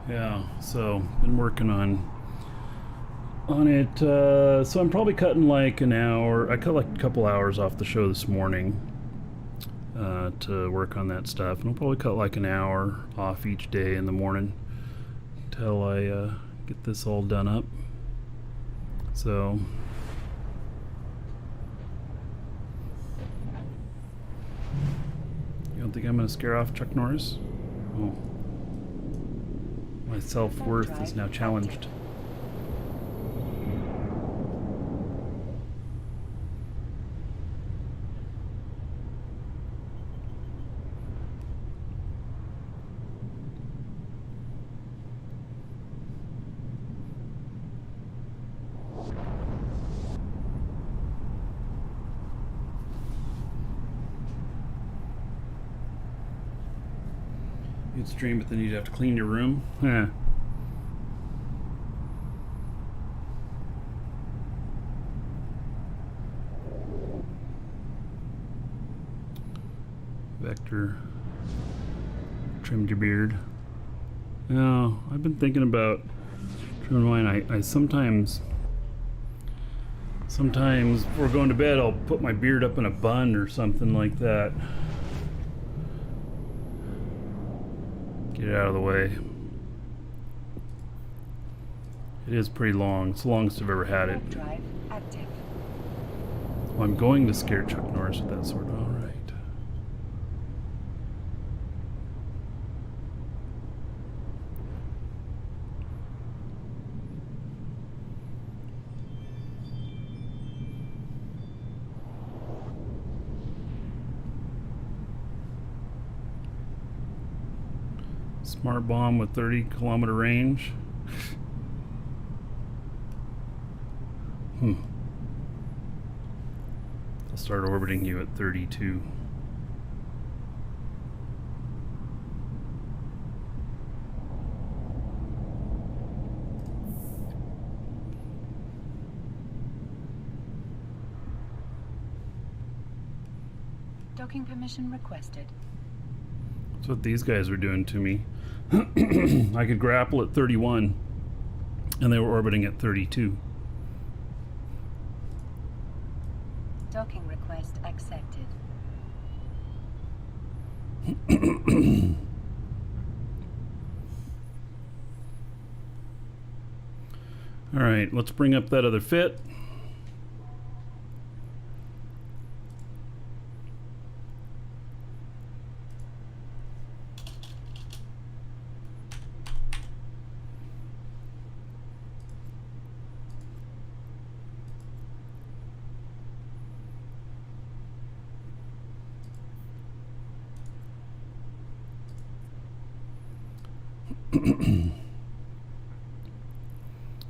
Yeah, so been working on it. So I'm probably cutting like an hour. I cut like a couple hours off the show this morning to work on that stuff, and I'll probably cut like an hour off each day in the morning until I get this all done up. So you don't think I'm gonna scare off Chuck Norris? Oh. My self-worth is now challenged. You'd stream, but then you'd have to clean your room. Yeah. Vector trimmed your beard. No, I've been thinking about trimming mine. I sometimes before going to bed, I'll put my beard up in a bun or something like that. Get it out of the way. It is pretty long. It's the longest I've ever had it. Drive active. Well, I'm going to scare Chuck Norris with that sword. All right. Smart bomb with 30-kilometer range. I'll start orbiting you at 32. Docking permission requested. That's what these guys were doing to me. I could grapple at 31, and they were orbiting at 32. Docking request accepted. All right, let's bring up that other fit.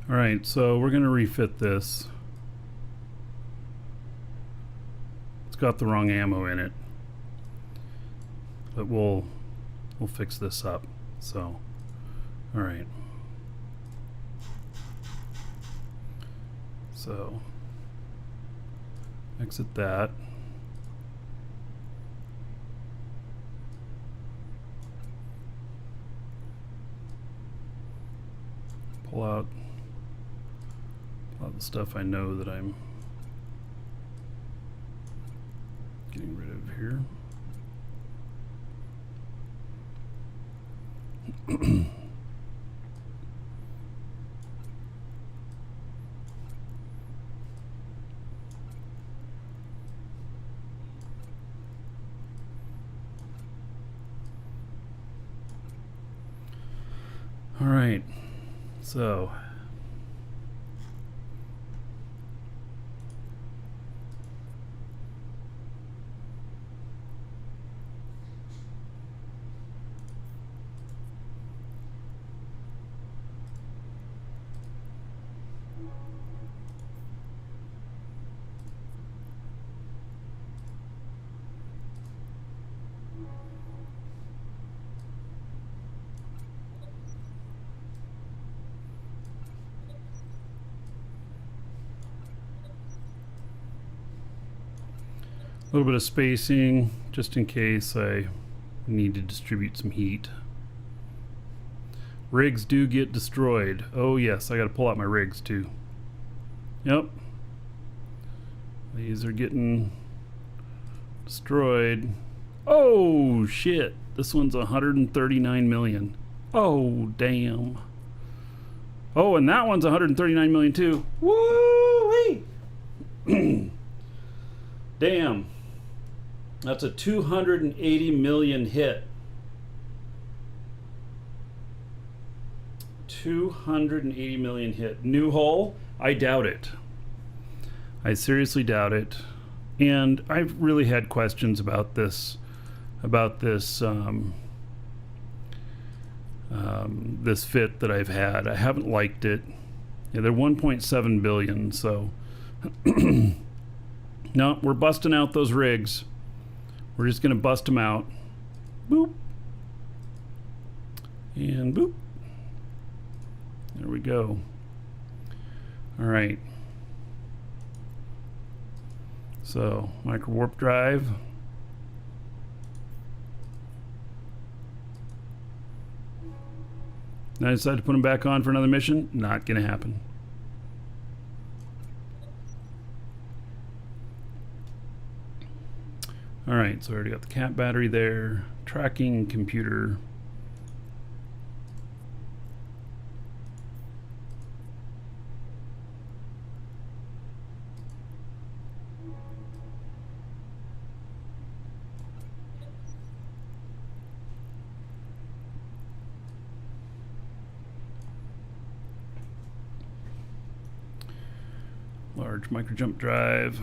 All right, so we're going to refit this. It's got the wrong ammo in it, but we'll fix this up. So, all right. So, exit that. Pull out the stuff I know that I'm getting rid of here. All right, so a little bit of spacing just in case I need to distribute some heat. Rigs do get destroyed. Oh yes, I gotta pull out my rigs too. Yep. These are getting destroyed. Oh shit, this one's 139 million. Oh damn. Oh, and that one's 139 million too. Woo-wee! Damn. That's a 280 million hit. 280 million hit. New hull? I doubt it. I seriously doubt it. And I've really had questions about this this fit that I've had. I haven't liked it. Yeah, they're 1.7 billion, so no, we're busting out those rigs. We're just gonna bust them out. Boop. And boop. There we go. All right. So, micro warp drive. Now I decided to put them back on for another mission. Not gonna happen. All right, so I already got the cat battery there. Tracking computer. Large micro jump drive.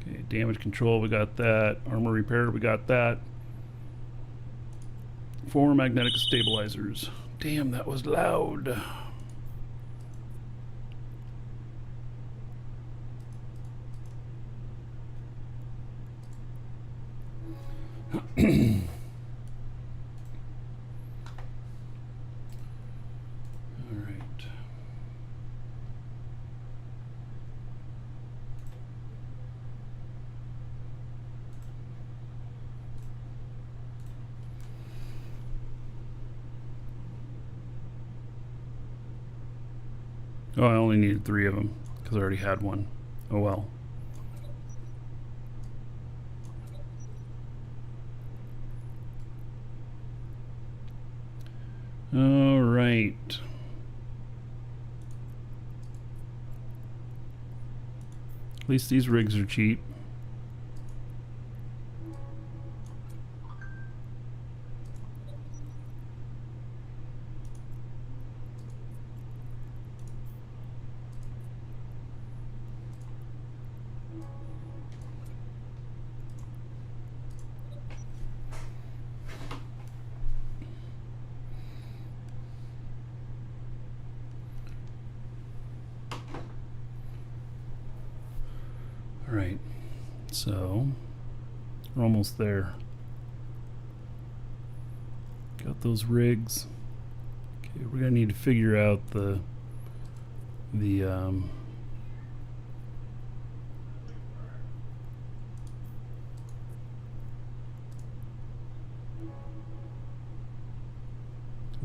Okay, damage control, we got that. Armor repair, we got that. 4 magnetic stabilizers. Damn, that was loud. Oh, I only needed 3 of them because I already had one. Oh well. All right. At least these rigs are cheap. All right, so we're almost there. Got those rigs. Okay, we're gonna need to figure out the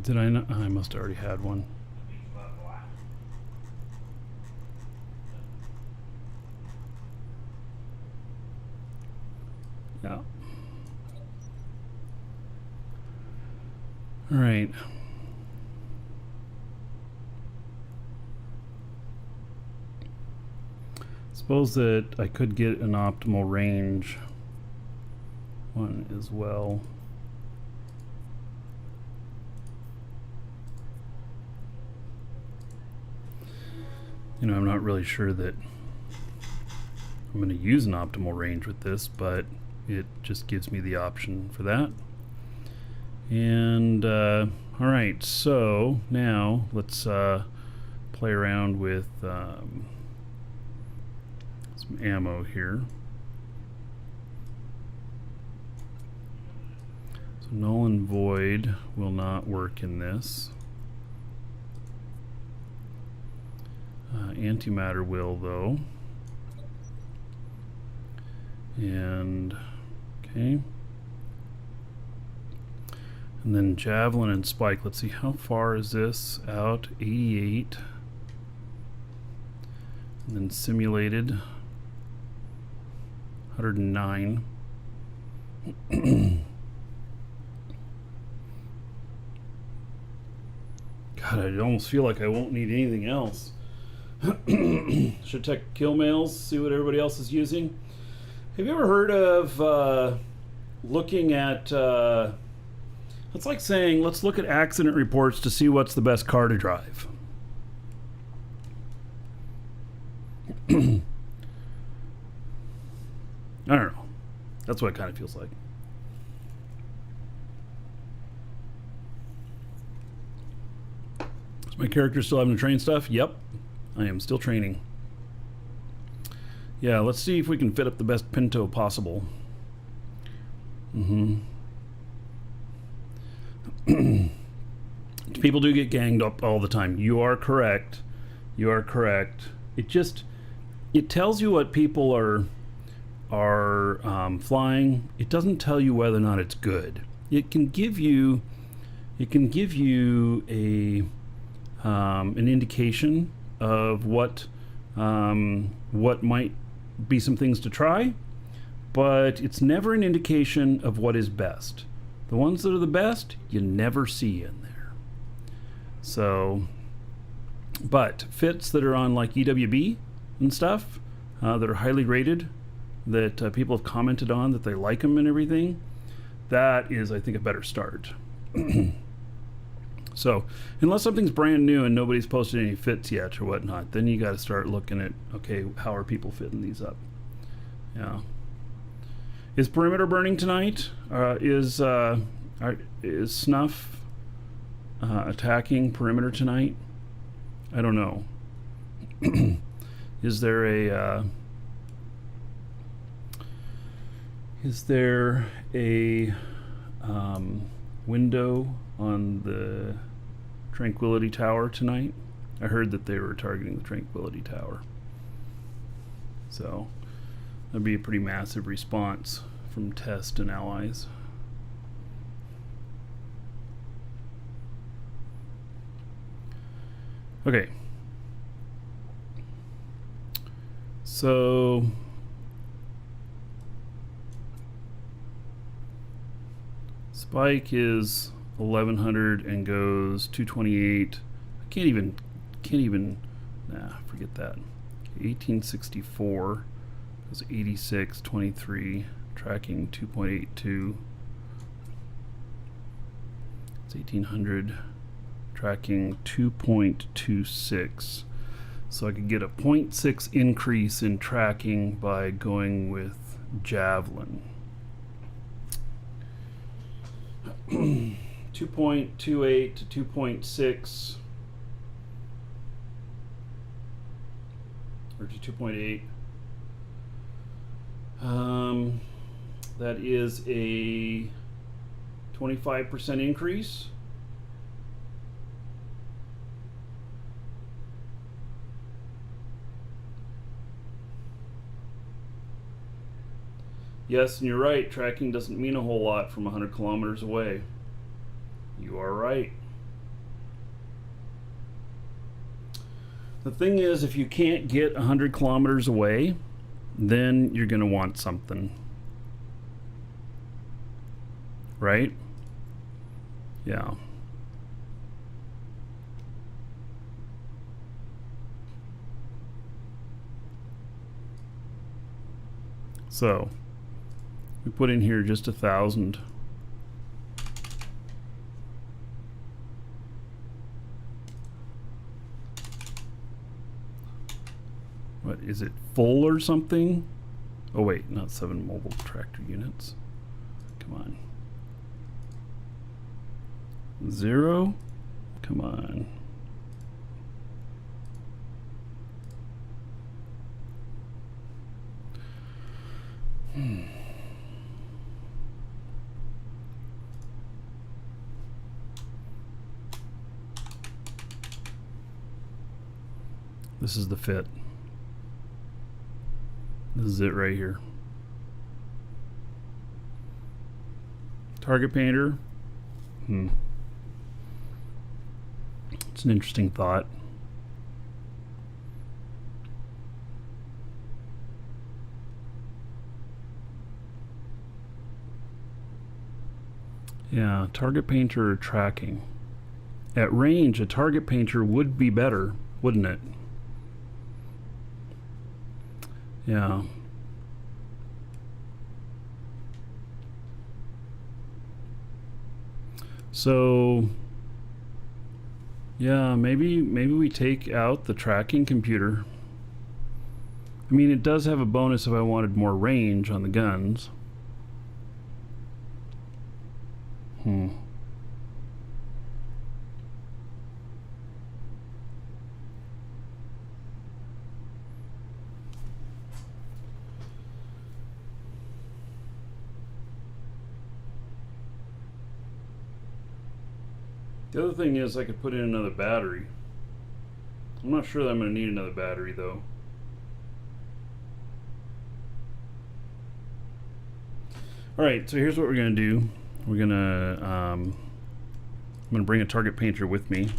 Did I not? I must have already had one. Yeah. All right. Suppose that I could get an optimal range one as well. You know, I'm not really sure that I'm going to use an optimal range with this, but it just gives me the option for that. And all right, so now let's play around with some ammo here. So null and void will not work in this. Antimatter will, though. And okay. And then javelin and spike. Let's see, how far is this out? 88. And then simulated 109. God, I almost feel like I won't need anything else. Should check kill mails, see what everybody else is using. Have you ever heard of looking at it's like saying, let's look at accident reports to see what's the best car to drive. I don't know. That's what it kind of feels like. Is my character still having to train stuff? Yep. I am still training. Yeah, let's see if we can fit up the best Pinto possible. People do get ganged up all the time. You are correct. You are correct. It tells you what people are flying. It doesn't tell you whether or not it's good. It can give you a an indication of what might be some things to try, but it's never an indication of what is best. The ones that are the best, you never see in there. So, but fits that are on like EWB and stuff that are highly rated, that people have commented on that they like them and everything, that is, I think, a better start. So, unless something's brand new and nobody's posted any fits yet or whatnot, then you got to start looking at, okay, how are people fitting these up? Yeah. Is perimeter burning tonight? Is Snuff attacking perimeter tonight? I don't know. Is there a window on the Tranquility Tower tonight? I heard that they were targeting the Tranquility Tower. So that'd be a pretty massive response from Test and allies. Okay. So Spike is 1100 and goes 228. I can't even forget that. 1864 goes 86, 23, tracking 2.82. It's 1800, tracking 2.26. So I could get a 0.6 increase in tracking by going with Javelin. 2.28 to 2.6 or to 2.8. That is a 25% increase. Yes, and you're right, tracking doesn't mean a whole lot from 100 kilometers away. You are right. The thing is, if you can't get 100 kilometers away, then you're going to want something. Right? Yeah. So, we put in here just 1,000. What is it, full or something? Oh wait, not 7 mobile tractor units. Come on. 0? Come on. This is the fit. This is it right here. Target painter. It's an interesting thought. Yeah, target painter or tracking. At range, a target painter would be better, wouldn't it? Yeah. So, yeah, maybe we take out the tracking computer. I mean, it does have a bonus if I wanted more range on the guns. The other thing is I could put in another battery. I'm not sure that I'm going to need another battery though. Alright, so here's what we're going to do. We're going to, I'm going to bring a target painter with me.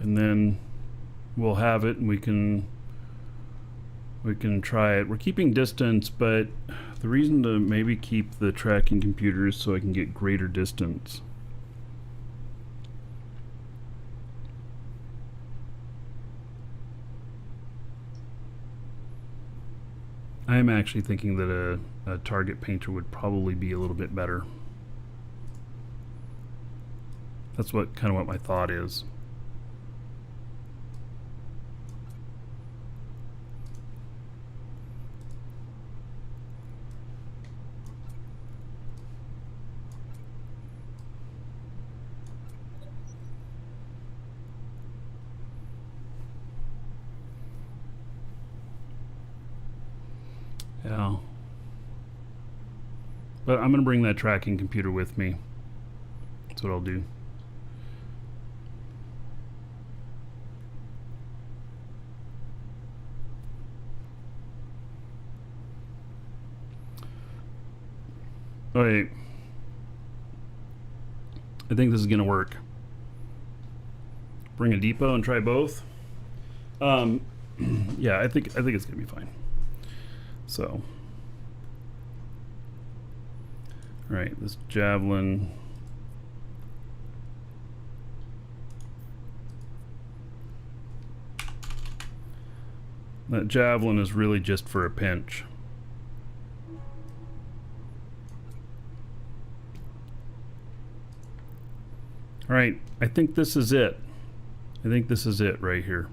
And then we'll have it and we can try it. We're keeping distance, but the reason to maybe keep the tracking computer is so I can get greater distance. I am actually thinking that a target painter would probably be a little bit better. That's kind of what my thought is. Yeah. But I'm going to bring that tracking computer with me. That's what I'll do. Alright. I think this is going to work. Bring a depot and try both. Yeah, I think it's going to be fine. So, all right, this javelin. That javelin is really just for a pinch. All right, I think this is it. I think this is it right here.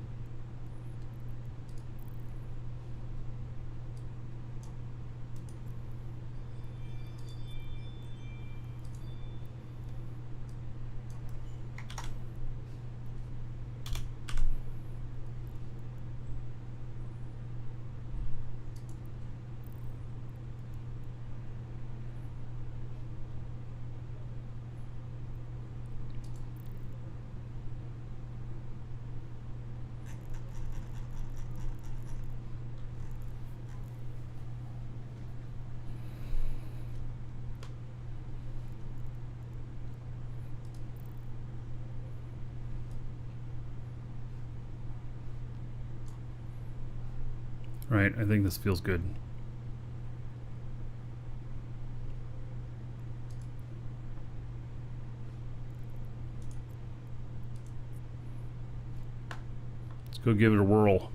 Right, I think this feels good. Let's go give it a whirl.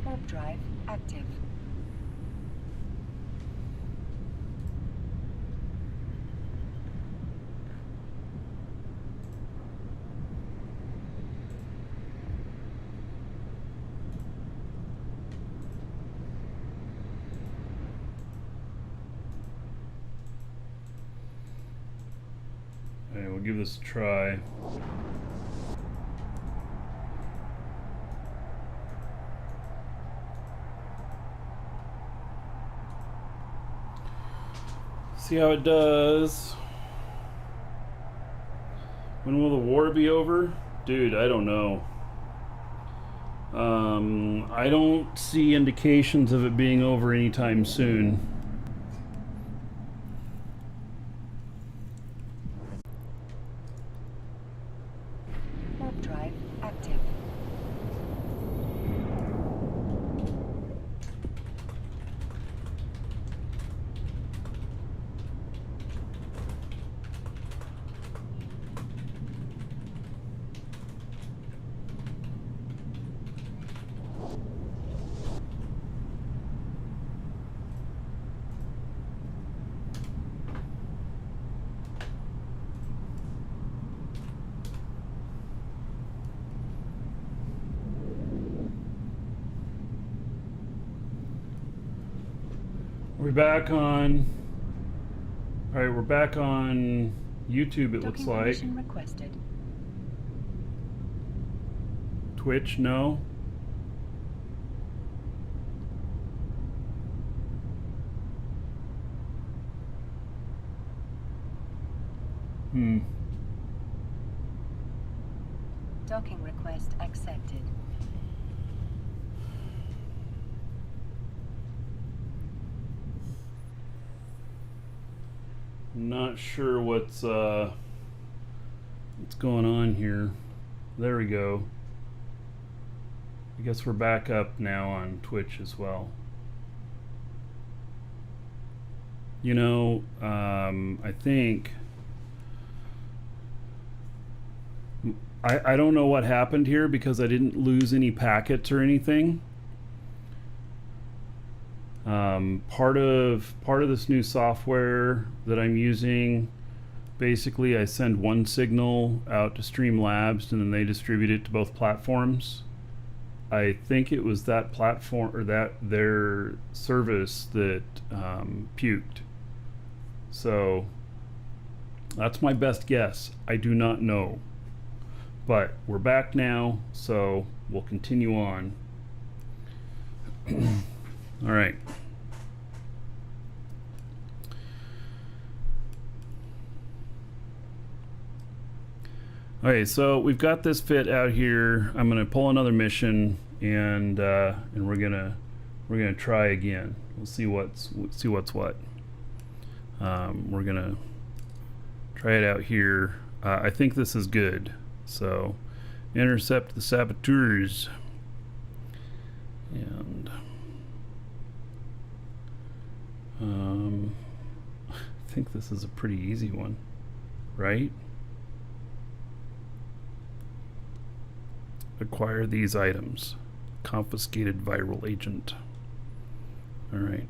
Warp drive active. Alright, we'll give this a try. See how it does. When will the war be over? Dude, I don't know. I don't see indications of it being over anytime soon. Warp drive active. We're back on. All right, we're back on YouTube. It looks Docking like permission requested. Twitch. No. Docking request accepted. Not sure what's going on here. There we go. I guess we're back up now on Twitch as well. You know, I think I don't know what happened here because I didn't lose any packets or anything. Part of this new software that I'm using, basically I send one signal out to Streamlabs and then they distribute it to both platforms. I think it was that platform or that their service that puked. So that's my best guess. I do not know. But we're back now, so we'll continue on. All right. Okay, so we've got this fit out here. I'm gonna pull another mission, and we're gonna try again. We'll see what's what. We're gonna try it out here. I think this is good. So, intercept the saboteurs, and I think this is a pretty easy one, right? Acquire these items. Confiscated viral agent. All right.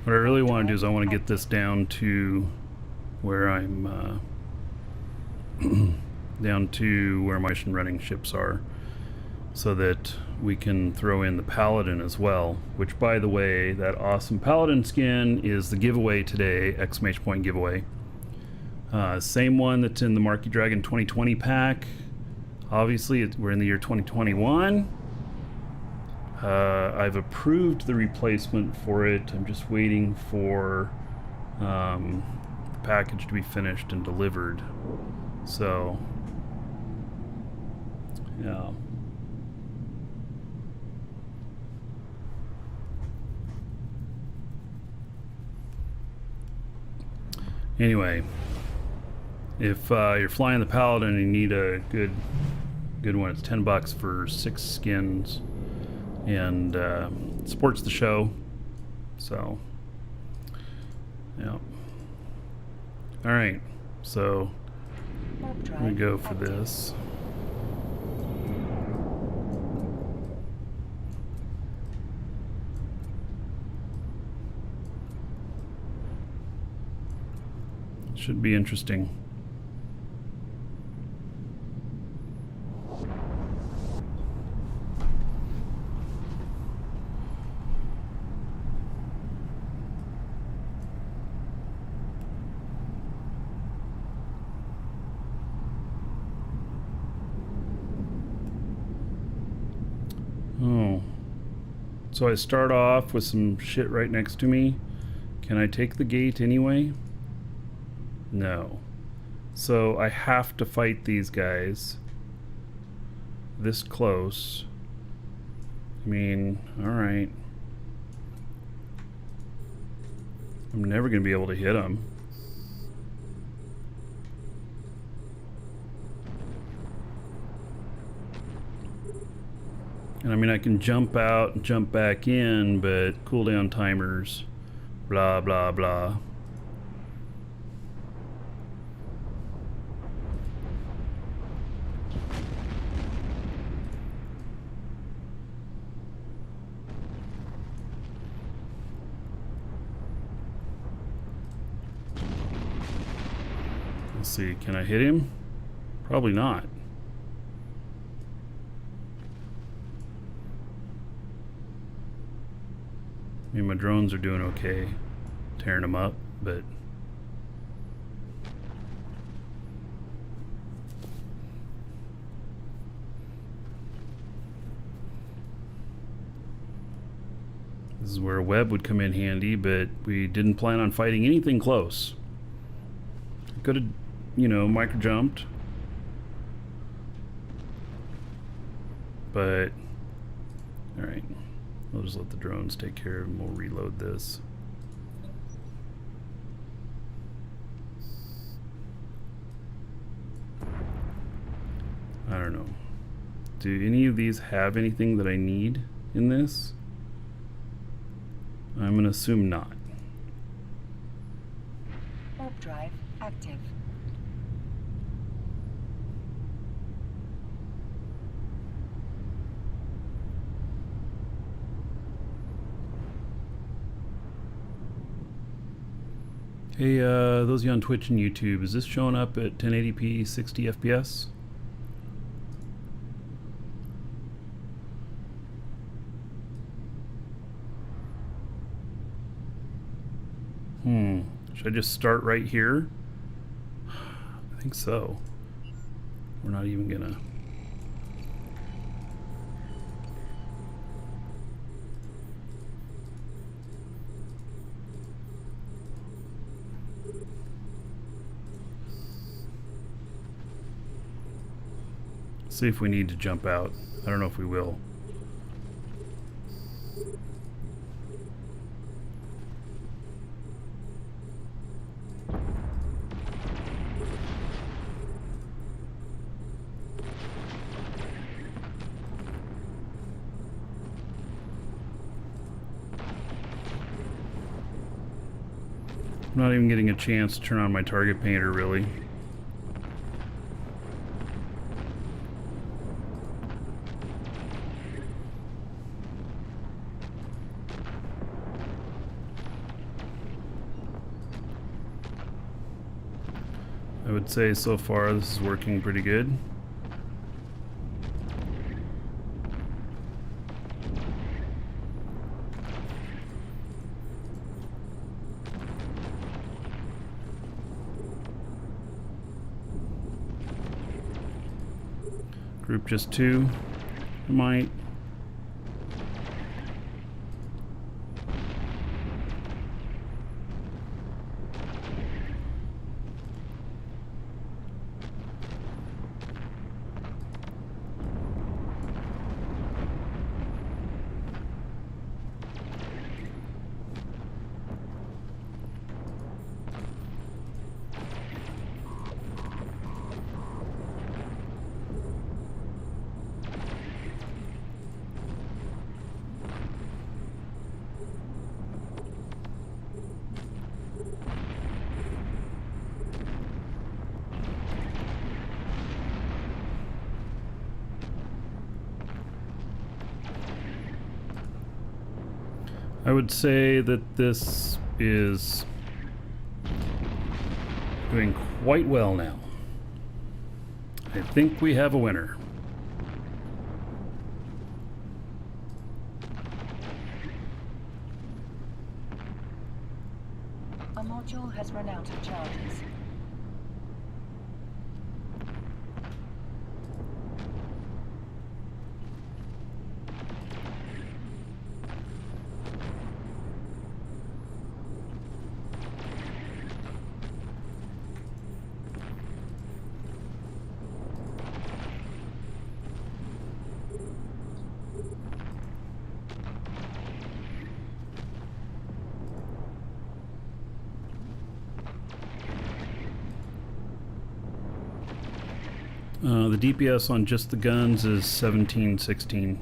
What I really want to do is I want to get this down to where I'm down to where my running ships are. so that we can throw in the Paladin as well, which, by the way, that awesome Paladin skin is the giveaway today, exclamation point giveaway. Same one that's in the Markee Dragon 2020 pack. Obviously, we're in the year 2021. I've approved the replacement for it. I'm just waiting for the package to be finished and delivered. So, yeah. Anyway, if you're flying the Paladin and you need a good one, it's $10 for 6 skins, and it supports the show. So, yeah. All right, so I'm gonna go for this. Should be interesting. Oh. So I start off with some shit right next to me. Can I take the gate anyway? No. So I have to fight these guys this close. I mean, alright. I'm never going to be able to hit them. And I mean, I can jump out and jump back in, but cooldown timers, blah, blah, blah. Let's see, can I hit him? Probably not. I mean, my drones are doing okay, tearing them up, but this is where a web would come in handy, but we didn't plan on fighting anything close. Could have, you know, micro jumped, but all right. We'll just let the drones take care of it and we'll reload this. I don't know. Do any of these have anything that I need in this? I'm gonna assume not. Warp drive active. Hey, those of you on Twitch and YouTube, is this showing up at 1080p 60 FPS? Should I just start right here? I think so. We're not even gonna... See if we need to jump out. I don't know if we will. I'm not even getting a chance to turn on my target painter, really. I would say so far this is working pretty good. Group just 2. Might. I would say that this is doing quite well now. I think we have a winner. A module has run out of charges. The DPS on just the guns is 1716.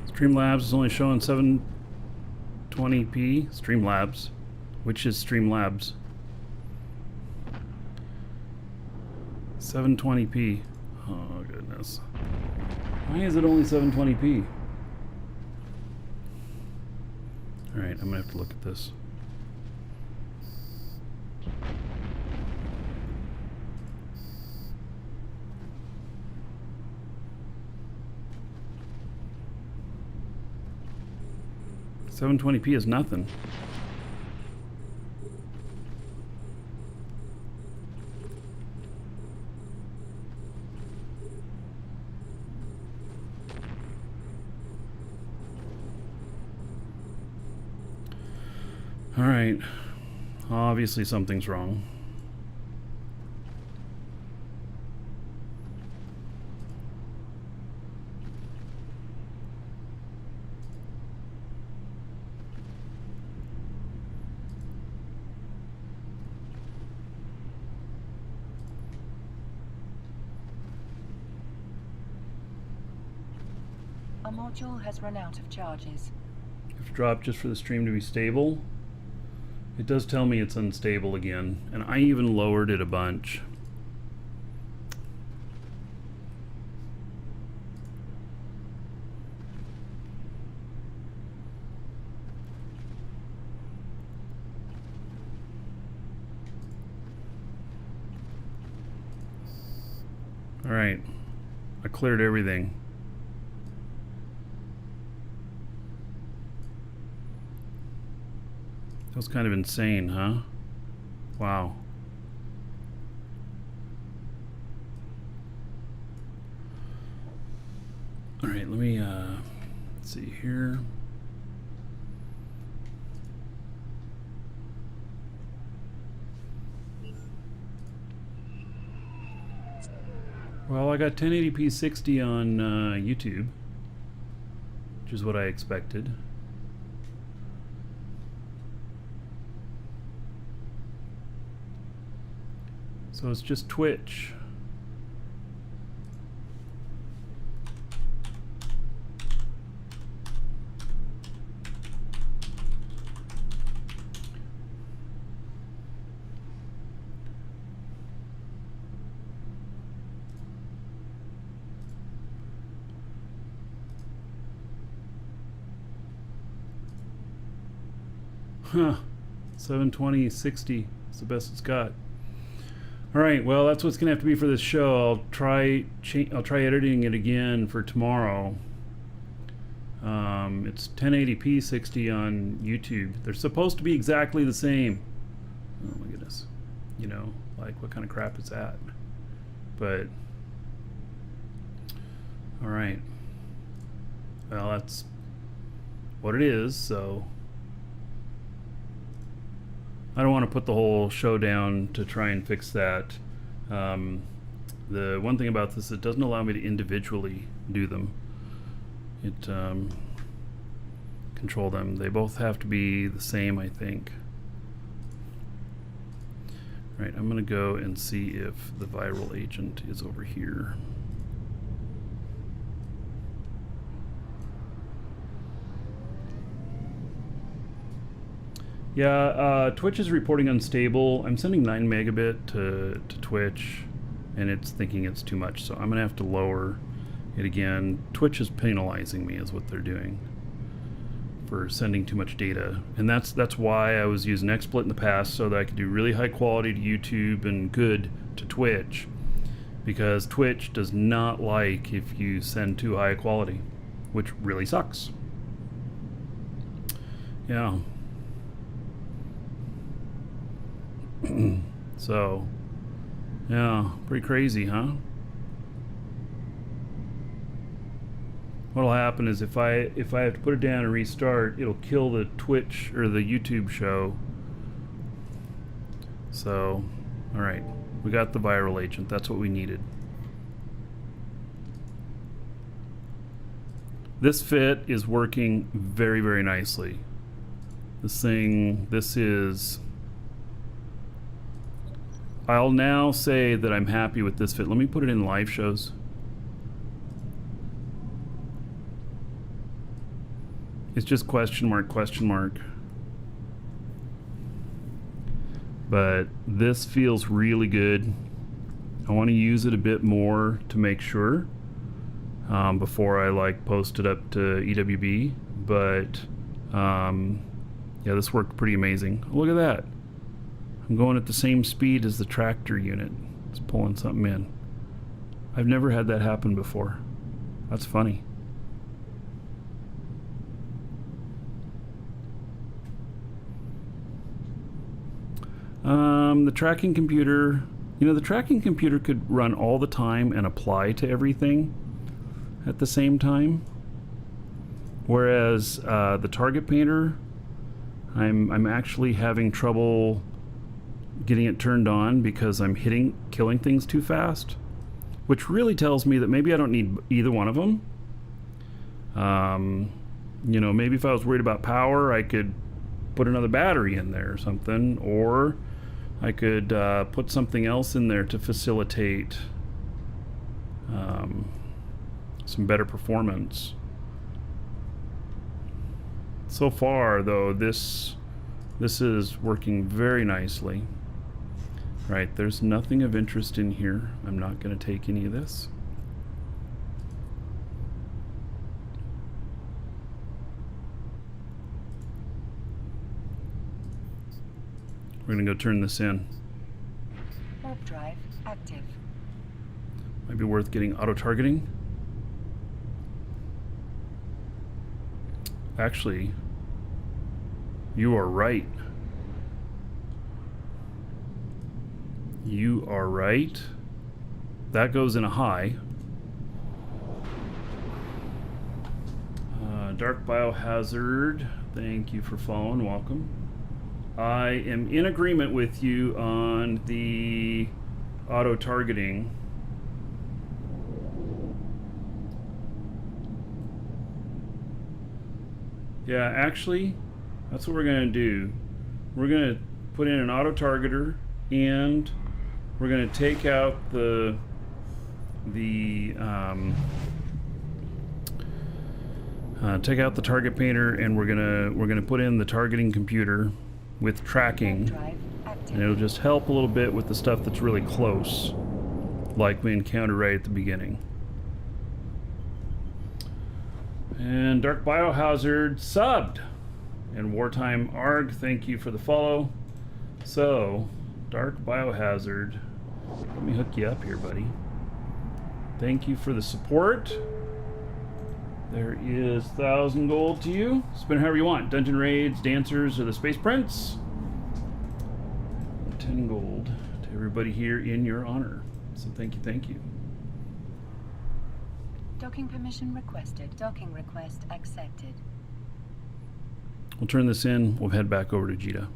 Streamlabs is only showing 720p. Streamlabs. Which is Streamlabs? 720p. Oh goodness. Why is it only 720p? Alright, I'm gonna have to look at this. $720p is nothing. Alright, obviously something's wrong. A module has run out of charges. You have to drop just for the stream to be stable. It does tell me it's unstable again, and I even lowered it a bunch. All right, I cleared everything. That was kind of insane, huh? Wow. All right, let me let's see here. Well, I got 1080p 60 on YouTube, which is what I expected. So it's just Twitch. Huh. 720, 60 is the best it's got. All right, well, that's what's gonna have to be for this show. I'll try editing it again for tomorrow. It's 1080p 60 on YouTube. They're supposed to be exactly the same. Oh my goodness. You know, like what kind of crap is that? But all right. Well, that's what it is, so I don't want to put the whole show down to try and fix that. The one thing about this, it doesn't allow me to individually do them. It control them. They both have to be the same, I think. Right, I'm gonna go and see if the viral agent is over here. Yeah, Twitch is reporting unstable. I'm sending 9 megabit to Twitch, and it's thinking it's too much, so I'm gonna have to lower it again. Twitch is penalizing me, is what they're doing, for sending too much data, and that's why I was using XSplit in the past, so that I could do really high quality to YouTube and good to Twitch, because Twitch does not like if you send too high quality, which really sucks. Yeah. So, yeah, pretty crazy, huh? What'll happen is if I have to put it down and restart, it'll kill the Twitch or the YouTube show. So, all right, we got the viral agent. That's what we needed. This fit is working very, very nicely. This is. I'll now say that I'm happy with this fit. Let me put it in live shows. It's just question mark, question mark. But this feels really good. I want to use it a bit more to make sure before I like post it up to EWB. But yeah, this worked pretty amazing. Look at that. I'm going at the same speed as the tractor unit. It's pulling something in. I've never had that happen before. That's funny. The tracking computer, you know, the tracking computer could run all the time and apply to everything at the same time. Whereas the target painter, I'm actually having trouble getting it turned on because I'm killing things too fast, which really tells me that maybe I don't need either one of them. You know, maybe if I was worried about power, I could put another battery in there or something, or I could put something else in there to facilitate some better performance. So far, though, this is working very nicely. Right, there's nothing of interest in here. I'm not going to take any of this. We're going to go turn this in. Warp drive active. Might be worth getting auto-targeting. Actually, you are right. You are right. That goes in a high. Dark Biohazard, thank you for following. Welcome. I am in agreement with you on the auto-targeting. Yeah, actually, that's what we're going to do. We're going to put in an auto-targeter, and we're going to take out take out the target painter, and we're gonna put in the targeting computer with tracking, and it'll just help a little bit with the stuff that's really close, like we encountered right at the beginning. And Dark Biohazard subbed, and Wartime Arg, thank you for the follow. So Dark Biohazard, Let me hook you up here, buddy. Thank you for the support. There is 1,000 gold to you. Spend however you want. Dungeon raids, dancers, or the Space Prince. 10 gold to everybody here in your honor. So thank you, thank you. Docking permission requested. Docking request accepted. We'll turn this in. We'll head back over to Jita.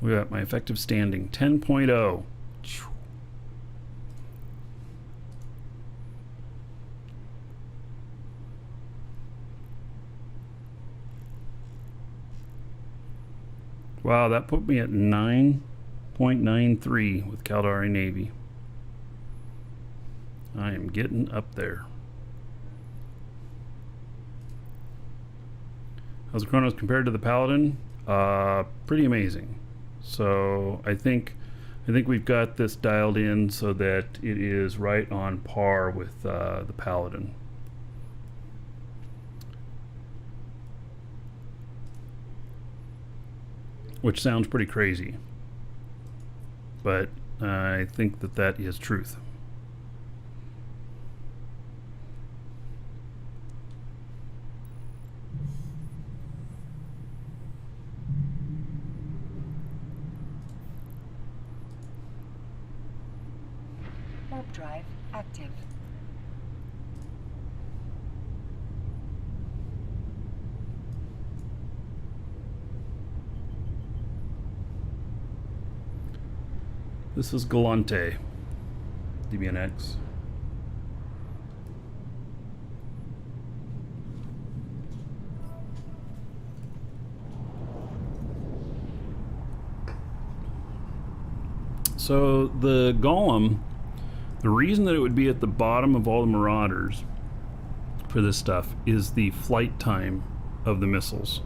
We got my effective standing 10.0. Wow, that put me at 9.93 with Caldari Navy. I am getting up there. How's the Chronos compared to the Paladin? Pretty amazing. So I think we've got this dialed in so that it is right on par with the Paladin. Which sounds pretty crazy, but I think that that is truth. Warp drive active. This is Galante, DBNX. So the Golem, the reason that it would be at the bottom of all the Marauders for this stuff is the flight time of the missiles.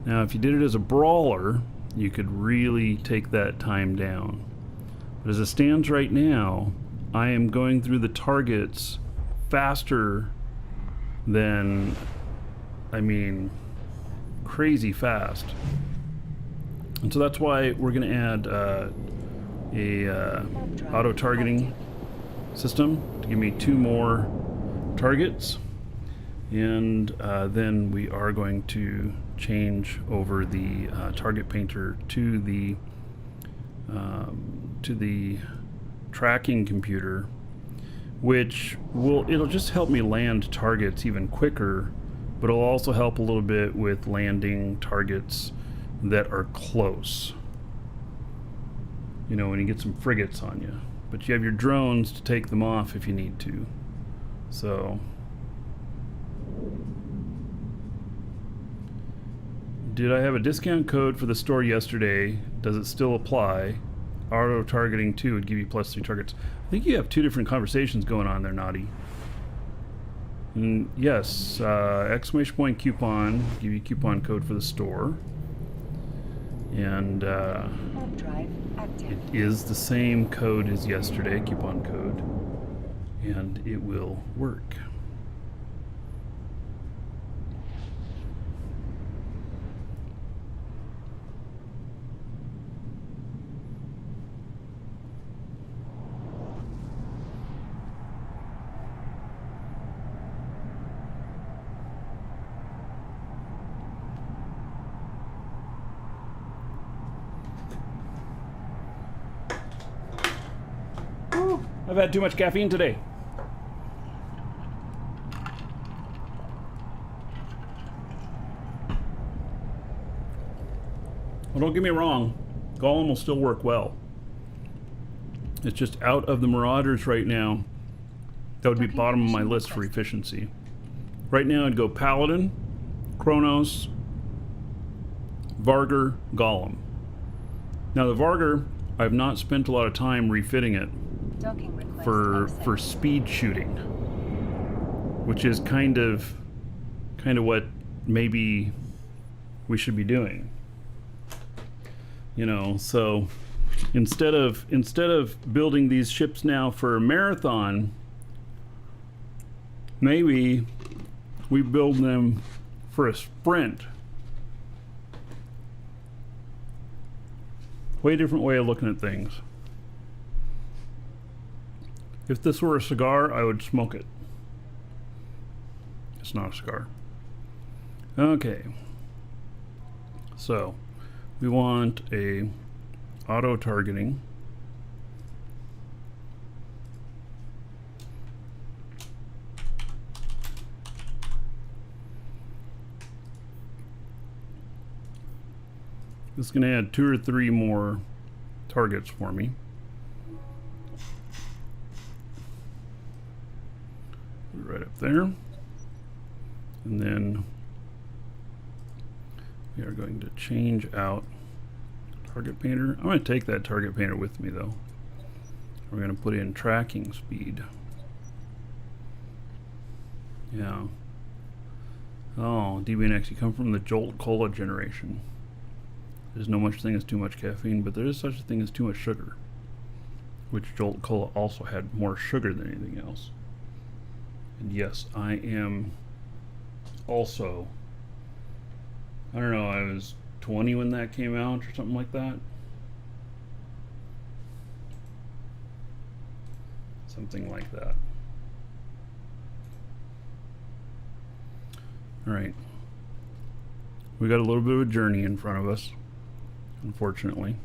Now if you did it as a brawler, you could really take that time down. But as it stands right now, I am going through the targets faster than, I mean, crazy fast. And so that's why we're going to add a auto-targeting system to give me 2 more targets. And then we are going to change over the target painter to the tracking computer, which it'll just help me land targets even quicker, but it'll also help a little bit with landing targets that are close. You know, when you get some frigates on you, but you have your drones to take them off if you need to. So did I have a discount code for the store yesterday? Does it still apply? Auto targeting 2 would give you +3 targets. I think you have 2 different conversations going on there, Naughty. And yes, exclamation point coupon, give you a coupon code for the store. And drive active. it is the same code as yesterday, coupon code, and it will work. I've had too much caffeine today. Well, don't get me wrong, Golem will still work well. It's just out of the Marauders right now. That would be bottom of my list for efficiency. Right now I'd go Paladin, Chronos, Vargur, Golem. Now the Vargur, I've not spent a lot of time refitting it for speed shooting, which is kind of what maybe we should be doing. You know, so instead of building these ships now for a marathon, maybe we build them for a sprint. Way different way of looking at things. If this were a cigar, I would smoke it. It's not a cigar. Okay. So, we want a auto targeting. This is going to add 2 or 3 more targets for me. Right up there. And then we are going to change out target painter. I'm going to take that target painter with me though. We're going to put in tracking speed. Yeah. Oh, DBNX, you come from the Jolt Cola generation. There's no much thing as too much caffeine, but there is such a thing as too much sugar. Which Jolt Cola also had more sugar than anything else. And yes, I am also, I don't know, I was 20 when that came out or something like that. Something like that. All right. We got a little bit of a journey in front of us, unfortunately.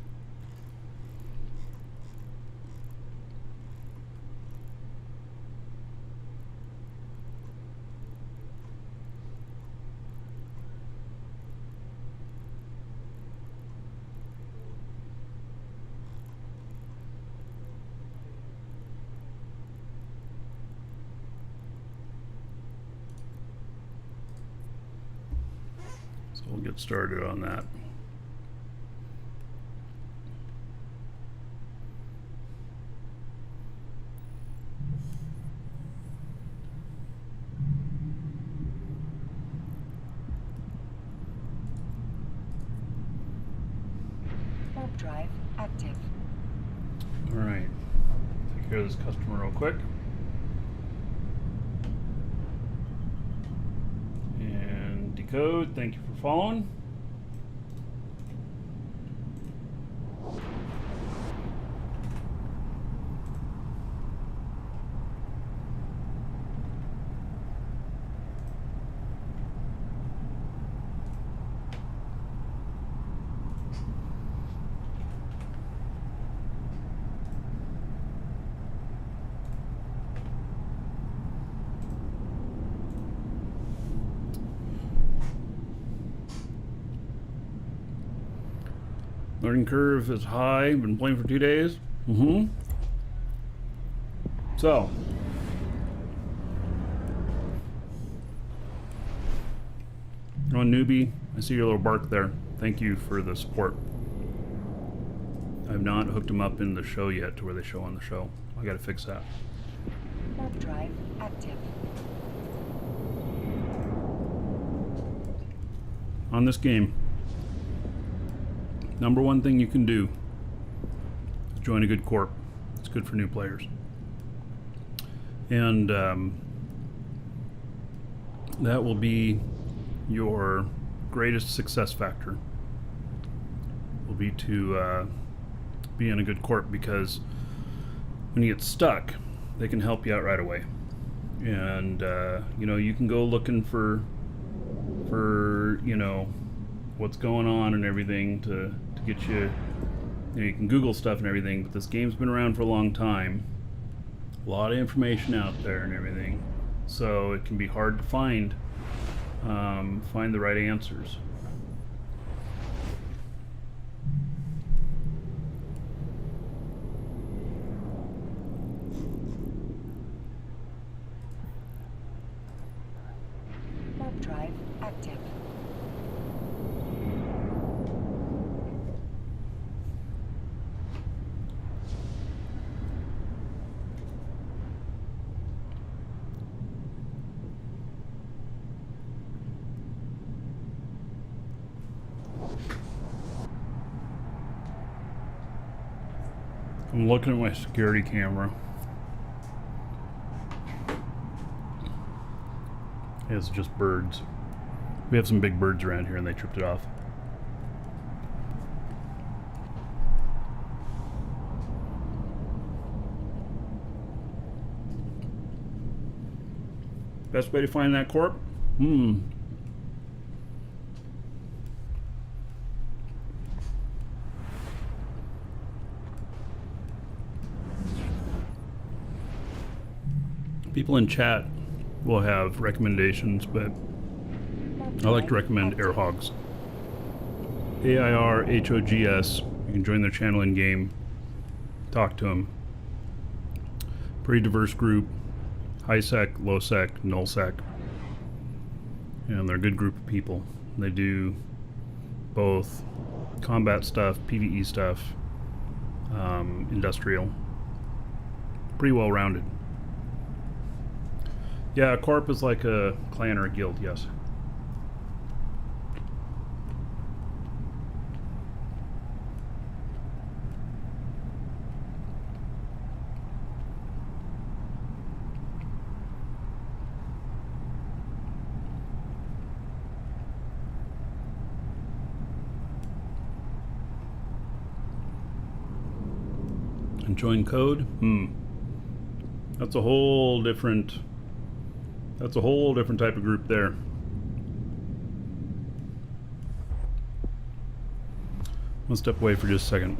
So we'll get started on that. Warp drive active. All right, take care of this customer real quick. And decode, thank you for following. Learning curve is high. Been playing for 2 days. So, oh, newbie, I see your little bark there. Thank you for the support. I've not hooked them up in the show yet to where they show on the show. I got to fix that. Warp drive active. On this game, number one thing you can do is join a good corp. It's good for new players. And that will be your greatest success factor. Will be to be in a good corp, because when you get stuck, they can help you out right away. And you know, you can go looking for you know, what's going on and everything to get you, you know, you can Google stuff and everything, but this game's been around for a long time. A lot of information out there and everything, so it can be hard to find the right answers. Warp drive active. I'm looking at my security camera. It's just birds. We have some big birds around here and they tripped it off. Best way to find that corp? People in chat will have recommendations, but I like to recommend Airhogs. AIRHOGS. You can join their channel in game. Talk to them. Pretty diverse group. High sec, low sec, null sec. And they're a good group of people. They do both combat stuff, PvE stuff, industrial. Pretty well rounded. Yeah, a corp is like a clan or a guild, yes. And join code? That's a whole different type of group there. I'll step away for just a second.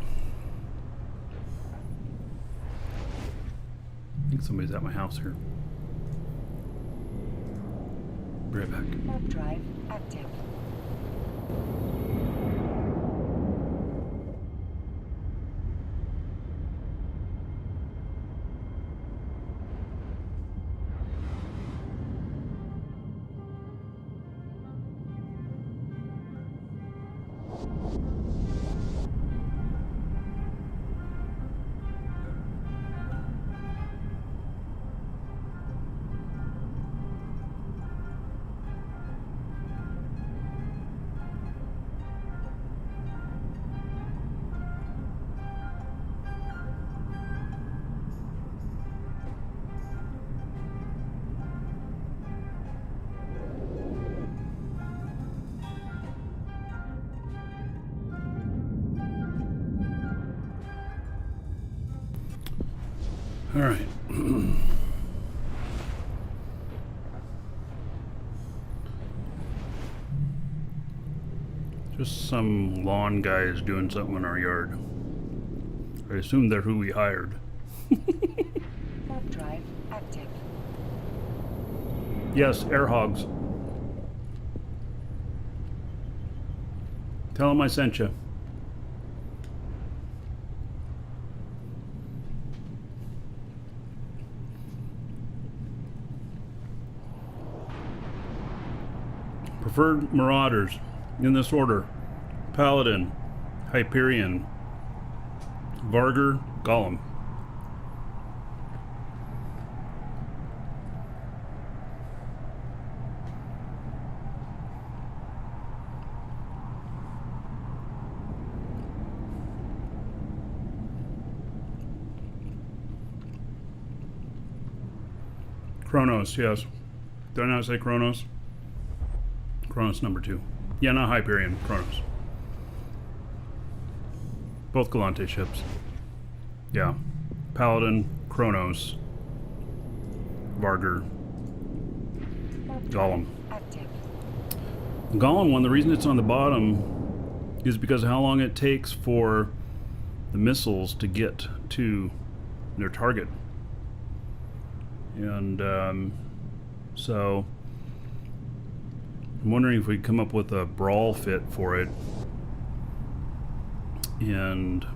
I think somebody's at my house here. Be right back. Warp drive active. All right. Just some lawn guys doing something in our yard. I assume they're who we hired. Warp drive active. Yes, air hogs. Tell them I sent you. Preferred Marauders, in this order: Paladin, Hyperion, Vargur, Golem. Kronos, yes. Did I not say Kronos? Kronos number 2. Yeah, not Hyperion, Kronos. Both Galante ships. Yeah. Paladin, Kronos, Vargur, Golem. Active. The Golem one, the reason it's on the bottom is because of how long it takes for the missiles to get to their target. And so I'm wondering if we come up with a brawl fit for it. And it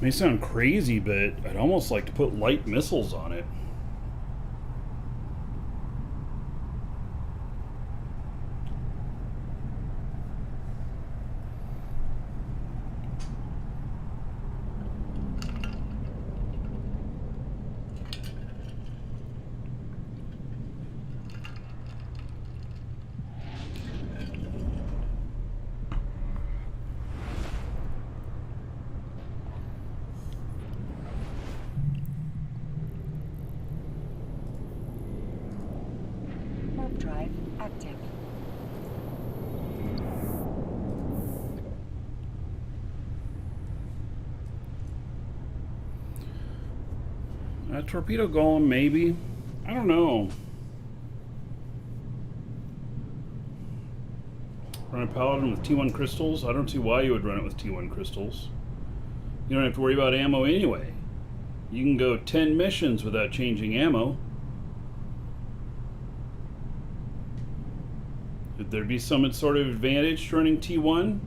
may sound crazy, but I'd almost like to put light missiles on it. drive active. A torpedo golem, maybe. I don't know. Run a paladin with T1 crystals? I don't see why you would run it with T1 crystals. You don't have to worry about ammo anyway. You can go 10 missions without changing ammo. Could there be some sort of advantage to running T1?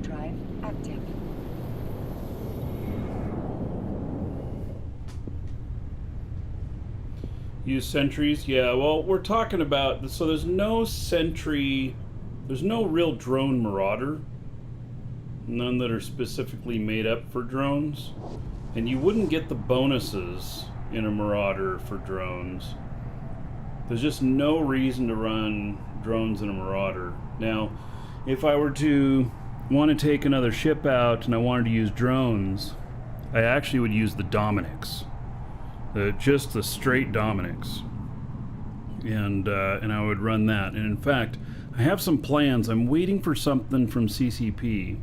Drive active. Use sentries? Yeah, well, we're talking about... So there's no sentry... There's no real drone marauder. None that are specifically made up for drones. And you wouldn't get the bonuses in a marauder for drones. There's just no reason to run drones in a marauder. Now, if I were to want to take another ship out and I wanted to use drones, I actually would use the Dominics. Just the straight Dominics. And I would run that. And in fact, I have some plans. I'm waiting for something from CCP,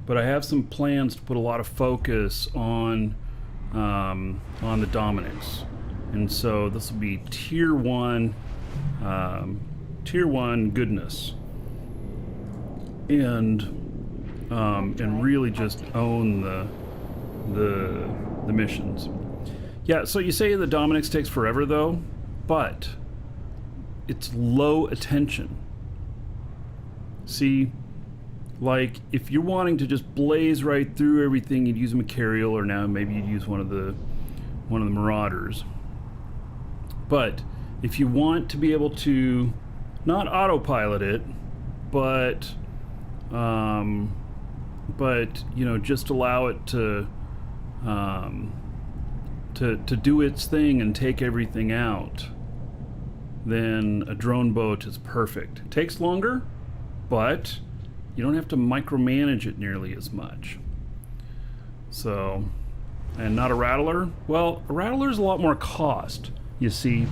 but I have some plans to put a lot of focus on the Dominics. And so this will be tier 1 goodness. And really just own the missions. Yeah, so you say the Dominics takes forever though, but it's low attention. See, like if you're wanting to just blaze right through everything, you'd use a Macarial, or now maybe you'd use one of the Marauders. But if you want to be able to not autopilot it, but you know, just allow it to do its thing and take everything out, then a drone boat is perfect. It takes longer, but you don't have to micromanage it nearly as much. So, and not a Rattler? Well, a Rattler is a lot more cost, you see.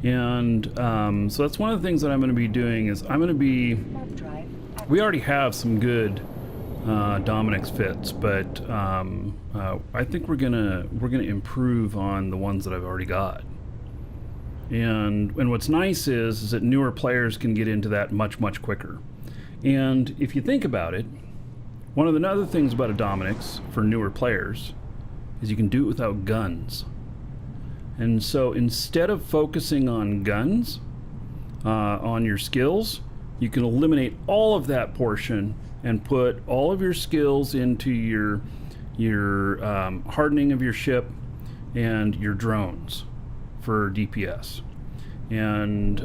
And so that's one of the things that I'm going to be doing is I'm going to be... We already have some good Dominic's fits, but I think we're gonna improve on the ones that I've already got. And what's nice is that newer players can get into that much quicker. And if you think about it, one of the other things about a Dominic's for newer players is you can do it without guns. And so instead of focusing on guns, on your skills, you can eliminate all of that portion and put all of your skills into your hardening of your ship and your drones for DPS. And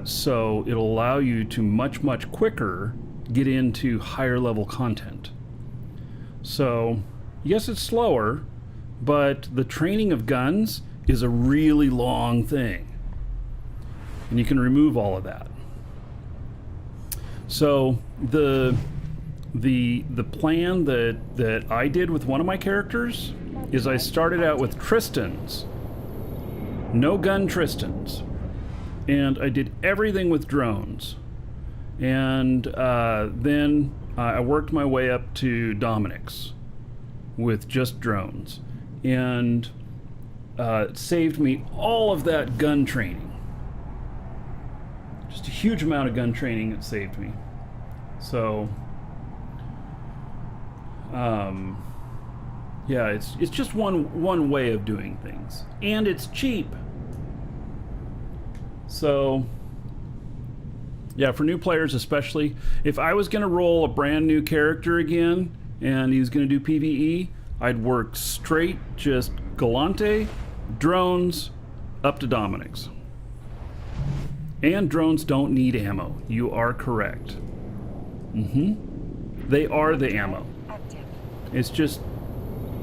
so it'll allow you to much quicker get into higher level content. So yes, it's slower, but the training of guns is a really long thing. And you can remove all of that. So the plan that I did with one of my characters is I started out with Tristans, no gun Tristans, and I did everything with drones, and then I worked my way up to Dominic's with just drones, and it saved me all of that gun training. Just a huge amount of gun training it saved me. So yeah, it's just one way of doing things, and it's cheap. So yeah, for new players especially, if I was going to roll a brand new character again and he was going to do PvE, I'd work straight just Galante, drones, up to Dominic's. And drones don't need ammo. You are correct. They are the ammo. It's just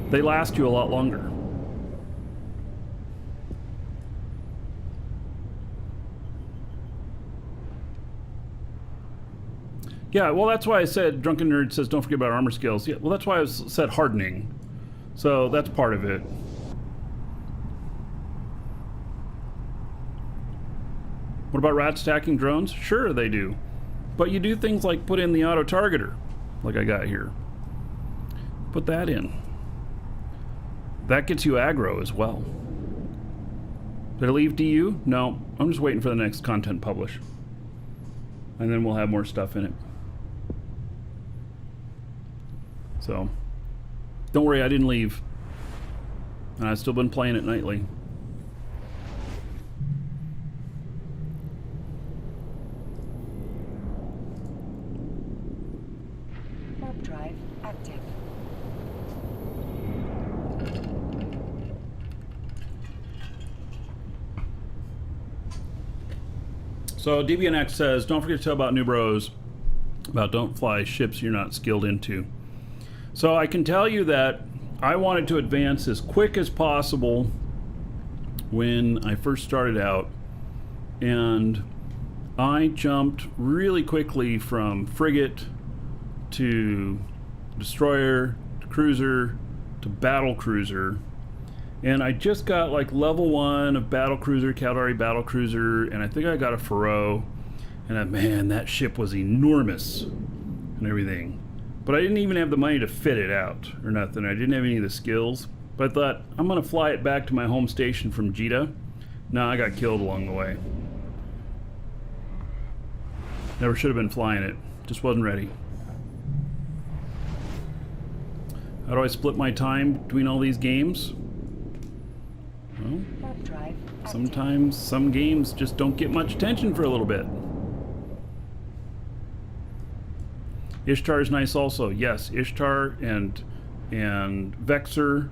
they last you a lot longer. Yeah, well, that's why I said Drunken Nerd says don't forget about armor skills. Yeah, well, that's why I said hardening. So that's part of it. What about rat stacking drones? Sure, they do. But you do things like put in the auto targeter, like I got here. Put that in. That gets you aggro as well. Did I leave DU? No, I'm just waiting for the next content publish. And then we'll have more stuff in it. So, don't worry, I didn't leave. And I've still been playing it nightly. Warp drive active. So DBNX says, don't forget to tell about New Bros about don't fly ships you're not skilled into. So I can tell you that I wanted to advance as quick as possible when I first started out, and I jumped really quickly from frigate to destroyer to cruiser to battle cruiser, and I just got like level 1 of battle cruiser, cavalry battle cruiser, and I think I got a Faro, and man, that ship was enormous and everything. But I didn't even have the money to fit it out or nothing. I didn't have any of the skills. But I thought, I'm going to fly it back to my home station from Jeddah. No, I got killed along the way. Never should have been flying it. Just wasn't ready. How do I split my time between all these games? Well, sometimes some games just don't get much attention for a little bit. Ishtar is nice also. Yes, Ishtar and Vexor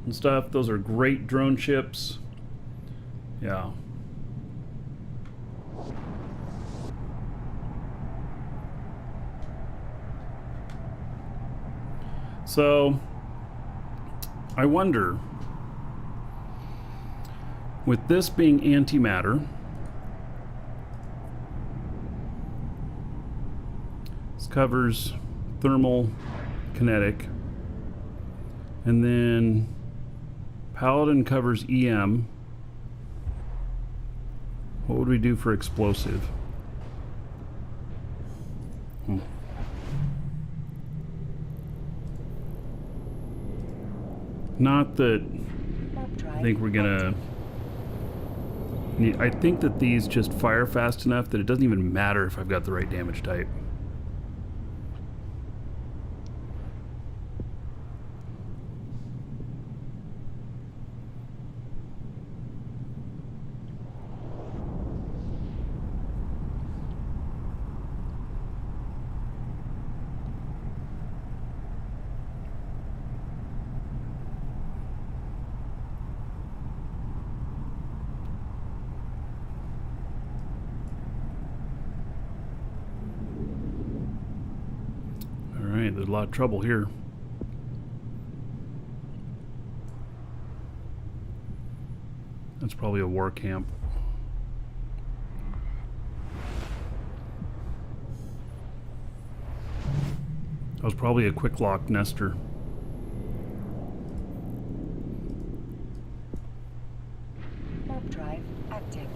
and stuff. Those are great drone ships. Yeah. So I wonder, with this being antimatter, covers thermal, kinetic, and then Paladin covers EM. What would we do for explosive? Not that I think we're gonna I think that these just fire fast enough that it doesn't even matter if I've got the right damage type. There's a lot of trouble here. That's probably a war camp. That was probably a quick lock nester. Warp drive active.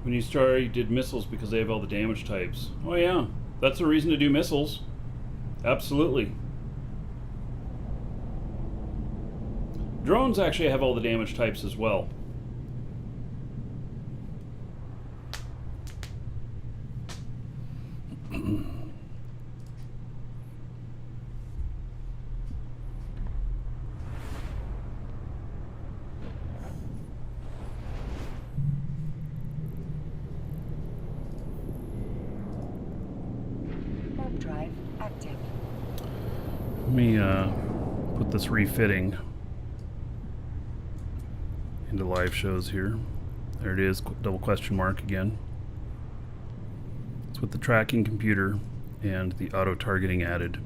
When you started, you did missiles because they have all the damage types. Oh yeah, that's a reason to do missiles. Absolutely. Drones actually have all the damage types as well. active. Let me put this refitting into live shows here. There it is, double question mark again. It's with the tracking computer and the auto targeting added.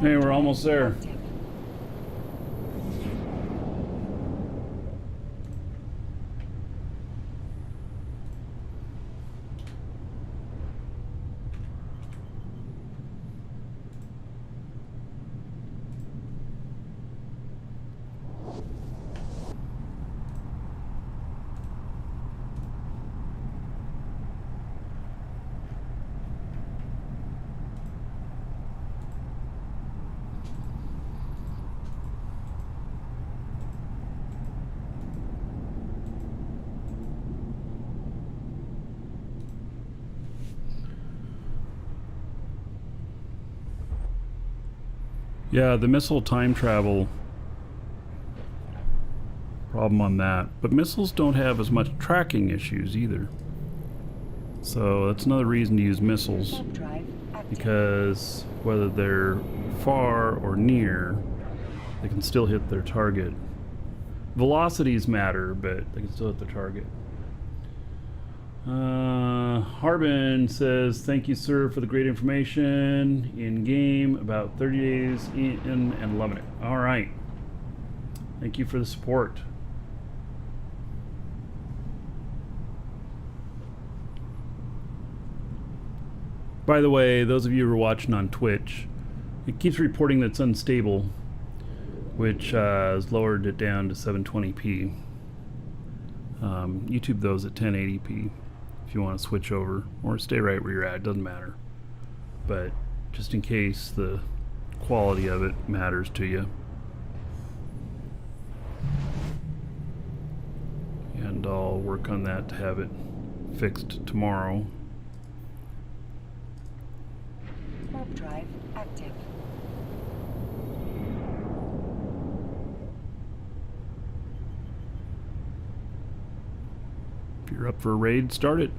Hey, we're almost there. Active. Yeah, the missile time travel problem on that. But missiles don't have as much tracking issues either. So that's another reason to use missiles, Warp drive active. because whether they're far or near, they can still hit their target. Velocities matter, but they can still hit their target. Harbin says, thank you, sir, for the great information in game. About 30 days in and loving it. All right. Thank you for the support. By the way, those of you who are watching on Twitch, it keeps reporting that it's unstable, which has lowered it down to 720p. YouTube those at 1080p if you want to switch over, or stay right where you're at, it doesn't matter. But just in case the quality of it matters to you. And I'll work on that to have it fixed tomorrow. Warp drive active. If you're up for a raid, start it.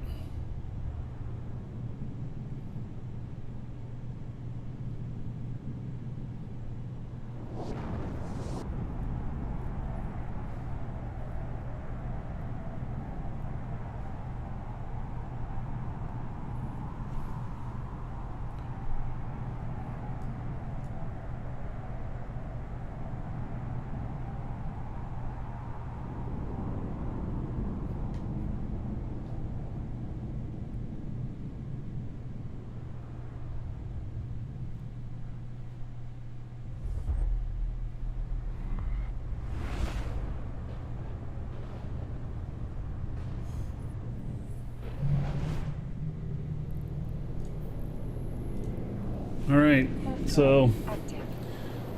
All right, so Active.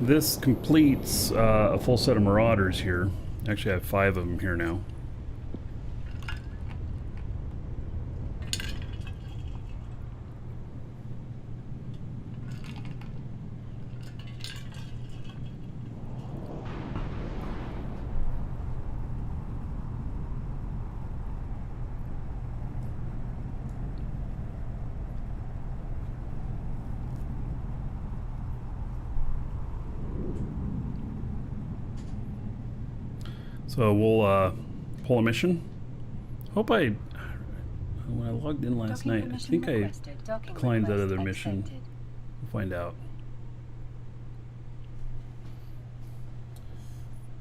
this completes a full set of Marauders here. Actually, I have 5 of them here now. So we'll pull a mission. Hope when I logged in last Docking night, I permission think I requested. Docking declined that request other mission. accepted. We'll find out.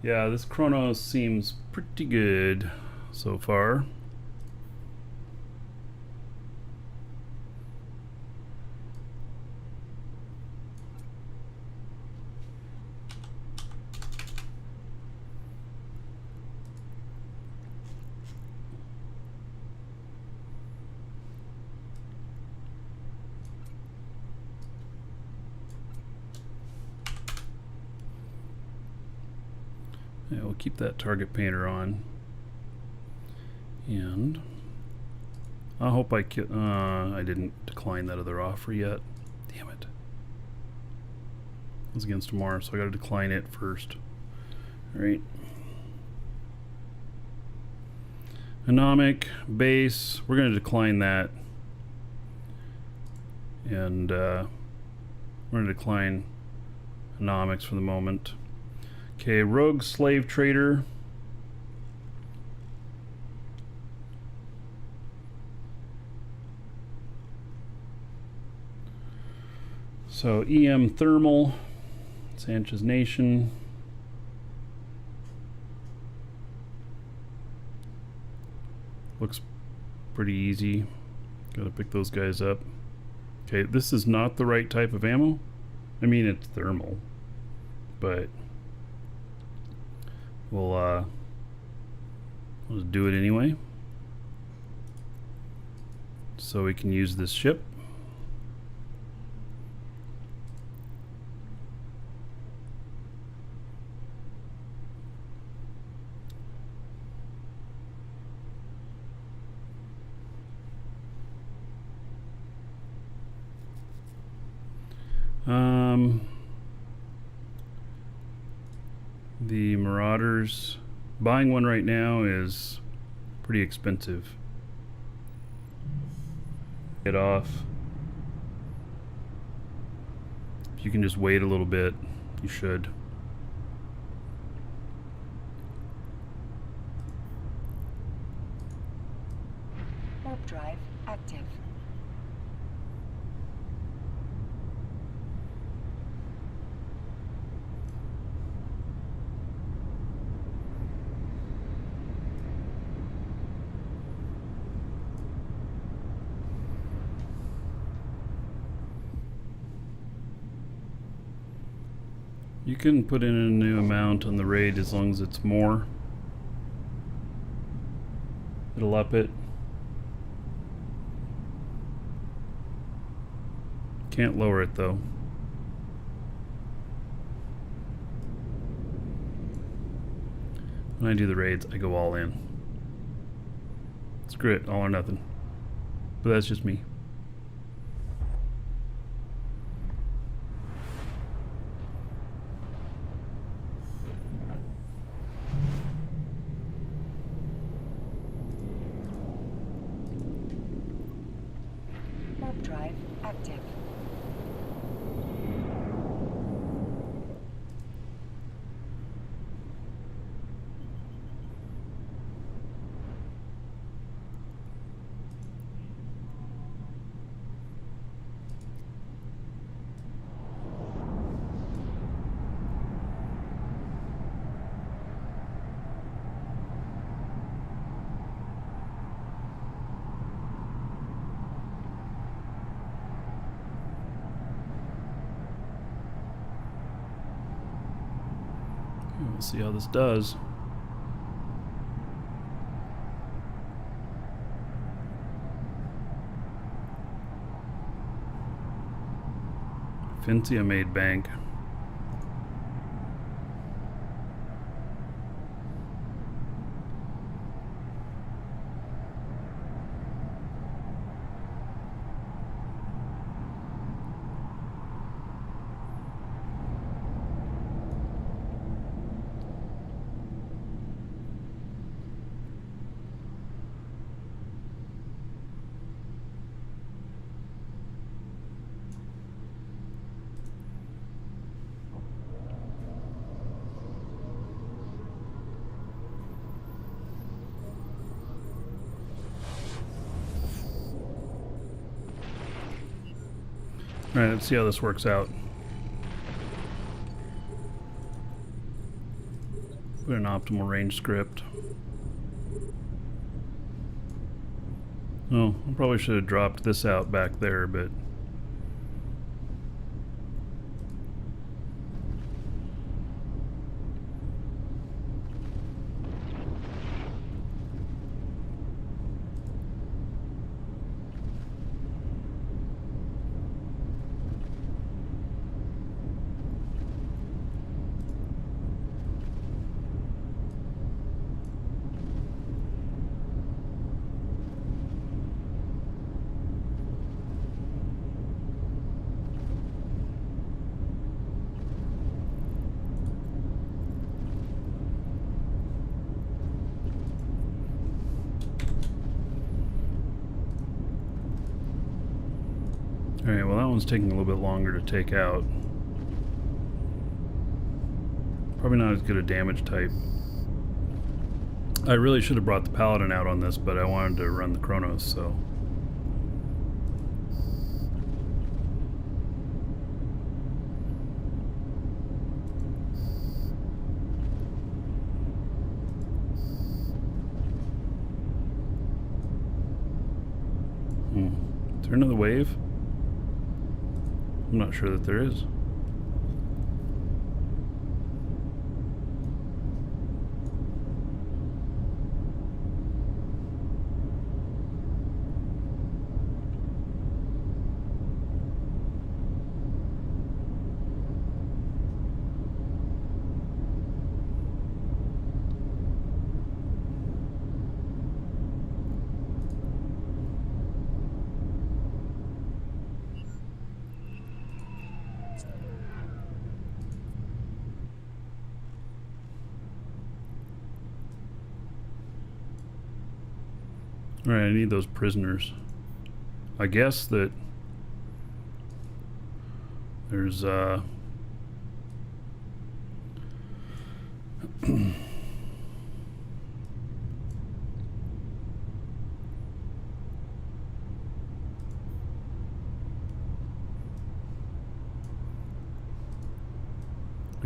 Yeah, this Chronos seems pretty good so far. Yeah, we'll keep that target painter on. And I hope I didn't decline that other offer yet. Damn it. It was against tomorrow, so I gotta decline it first. Alright. Anomic, base, we're gonna decline that. And we're gonna decline Anomics for the moment. Okay, rogue slave trader. So EM Thermal, Sanchez Nation. Looks pretty easy. Gotta pick those guys up. Okay, this is not the right type of ammo. I mean, it's thermal, but we'll just do it anyway, so we can use this ship. The Marauders, buying one right now is pretty expensive. Get off. If you can just wait a little bit, you should. Warp drive active. You can put in a new amount on the raid as long as it's more. It'll up it. Can't lower it though. When I do the raids, I go all in. Screw it, all or nothing. But that's just me. Warp drive active. We'll see how this does. Fincia made bank. Alright, let's see how this works out. Put an optimal range script. Oh, I probably should have dropped this out back there, but Alright, well that one's taking a little bit longer to take out. Probably not as good a damage type. I really should have brought the Paladin out on this, but I wanted to run the Chronos, so... Is there another wave? I'm not sure that there is. Alright, I need those prisoners. I guess that there's I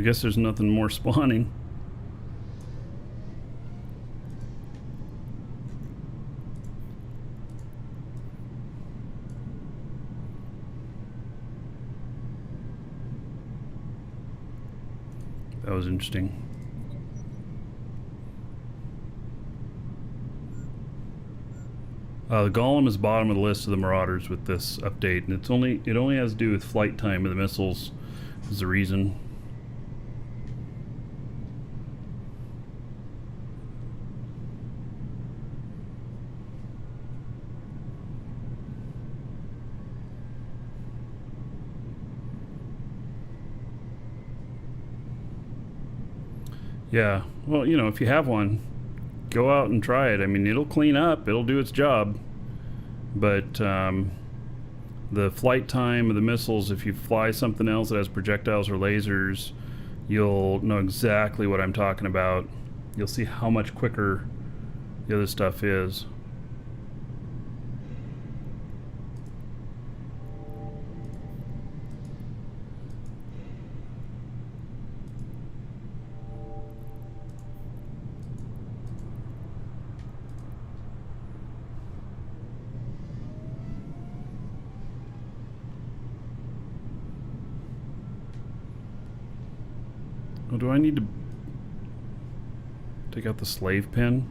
guess there's nothing more spawning. That was interesting. The Golem is bottom of the list of the Marauders with this update, and it only has to do with flight time of the missiles is the reason. Yeah, well, you know, if you have one, go out and try it. I mean, it'll clean up, it'll do its job, but the flight time of the missiles, if you fly something else that has projectiles or lasers, you'll know exactly what I'm talking about. You'll see how much quicker the other stuff is. Oh, do I need to take out the slave pen?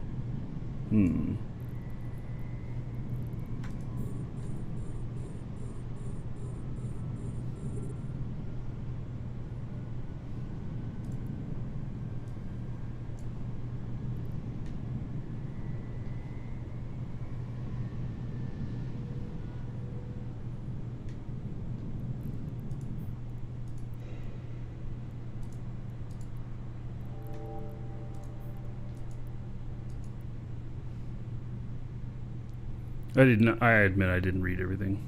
I admit I didn't read everything.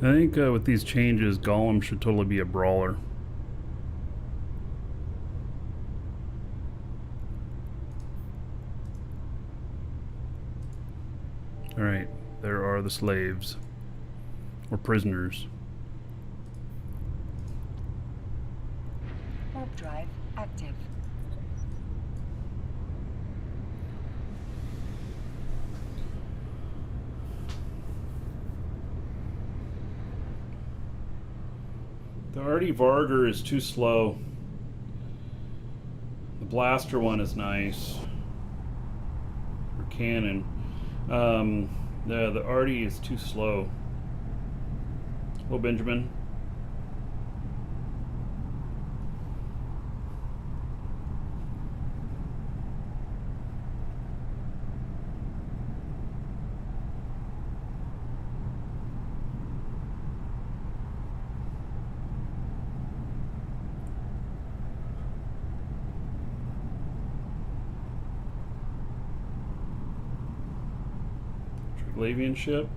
I think with these changes, Golem should totally be a brawler. Alright, there are the slaves. Or prisoners. Warp drive active. The Artie Varger is too slow. The blaster one is nice. For cannon. The Artie is too slow. Hello, Benjamin. Triglavian ship?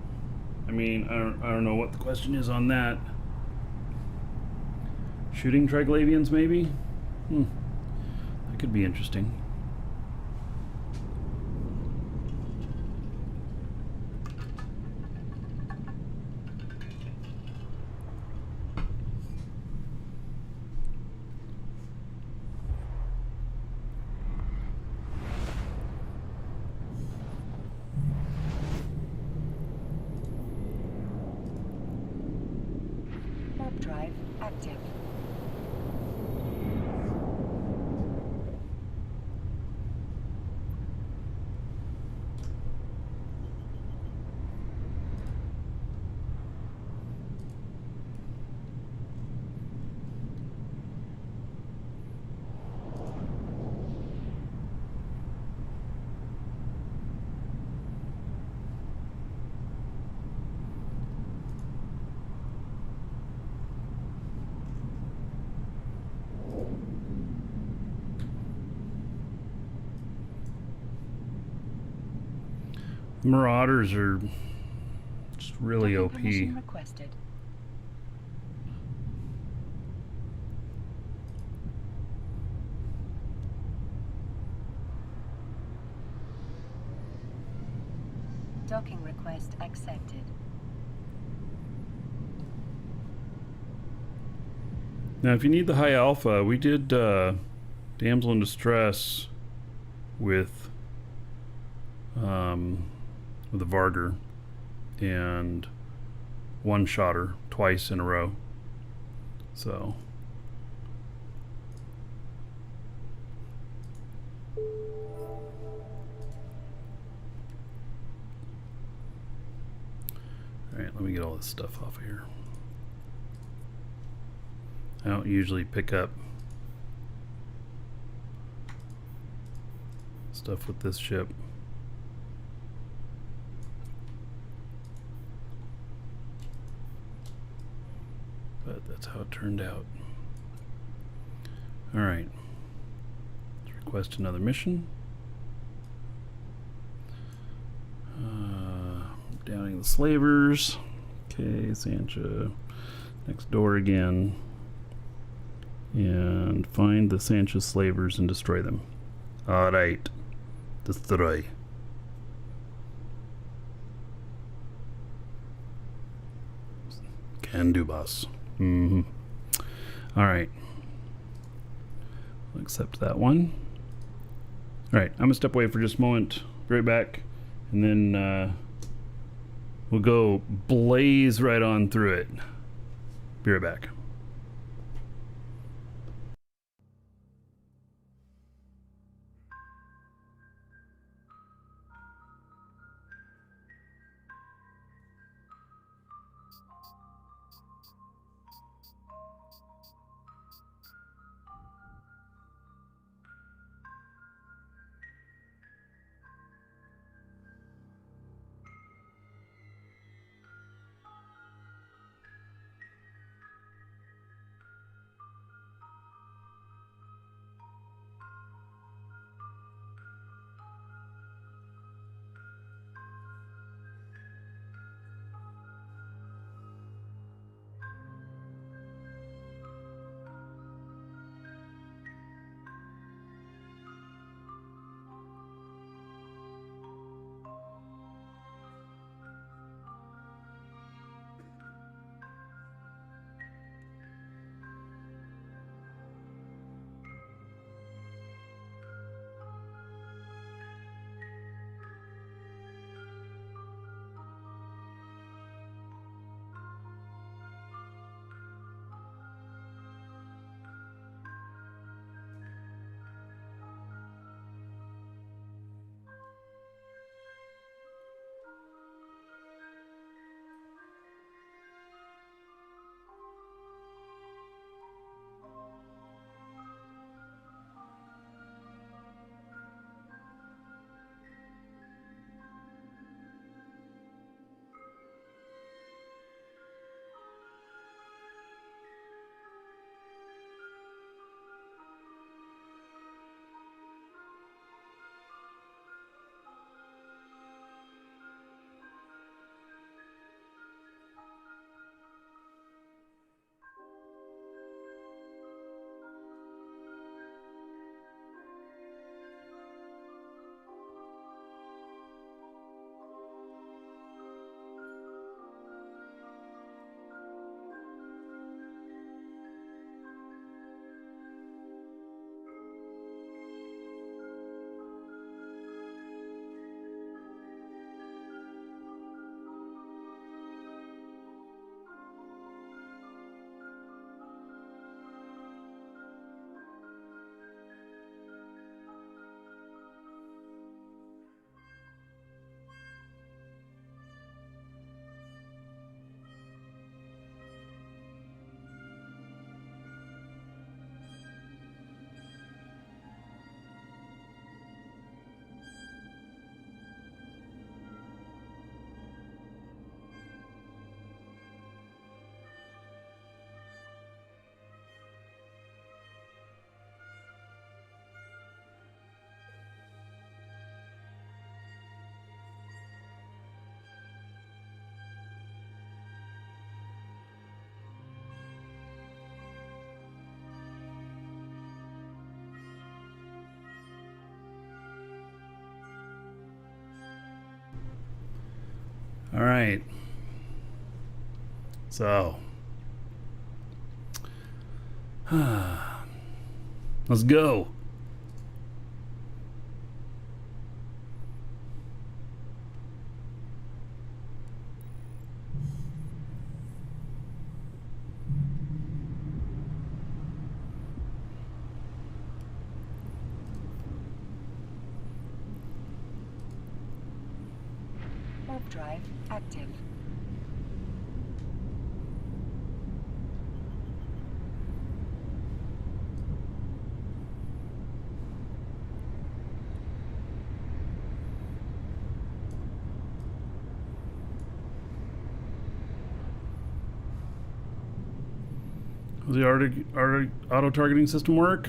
I mean, I don't know what the question is on that. Shooting Triglavians, maybe? That could be interesting. Warp drive active. Marauders are just really Docking OP. permission requested. Docking request accepted. Now, if you need the high alpha, we did Damsel in Distress with the Varger and one shot her twice in a row. So alright, let me get all this stuff off of here. I don't usually pick up stuff with this ship. But that's how it turned out. Alright. Let's request another mission. Downing the slavers. Okay, Sancha. Next door again. And find the Sancha slavers and destroy them. Alright. Destroy. Can do, boss. Alright. I'll accept that one. Alright, I'm gonna step away for just a moment. Be right back. And then we'll go blaze right on through it. Be right back. All right. So, let's go. Warp drive active. Does the auto-targeting system work?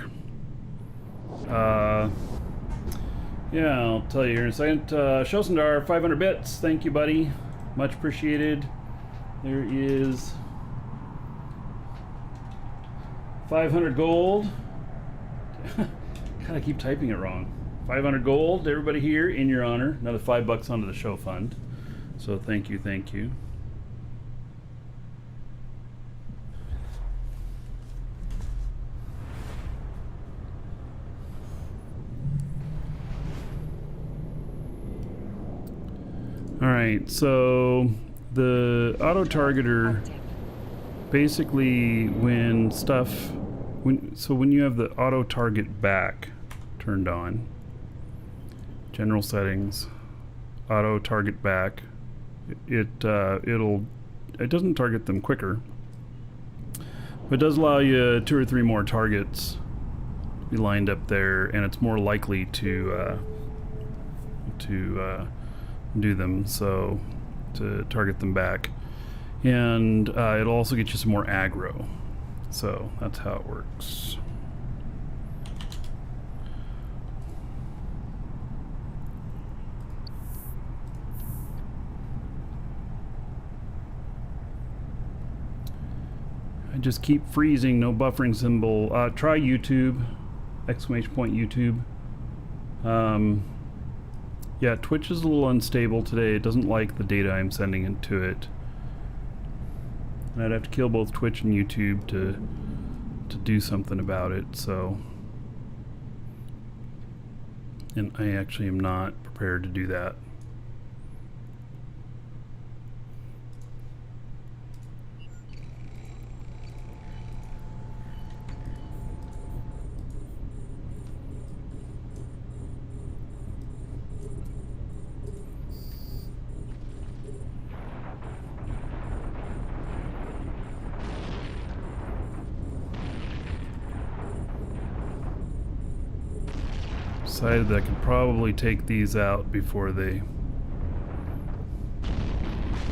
Yeah, I'll tell you here in a second. Shosendar, 500 bits. Thank you, buddy. Much appreciated. There is 500 gold. God, I keep typing it wrong. 500 gold, everybody here, in your honor. Another $5 onto the show fund. So thank you, thank you. All right, so the auto-targeter, basically when you have the auto-target back turned on, general settings, auto-target back, it doesn't target them quicker, but it does allow you 2 or 3 more targets to be lined up there, and it's more likely to do them, so to target them back, and it'll also get you some more aggro, so that's how it works. I just keep freezing, no buffering symbol. Try YouTube, !YouTube. Yeah, Twitch is a little unstable today. It doesn't like the data I'm sending into it. And I'd have to kill both Twitch and YouTube to do something about it, so. And I actually am not prepared to do that. Decided that I could probably take these out before they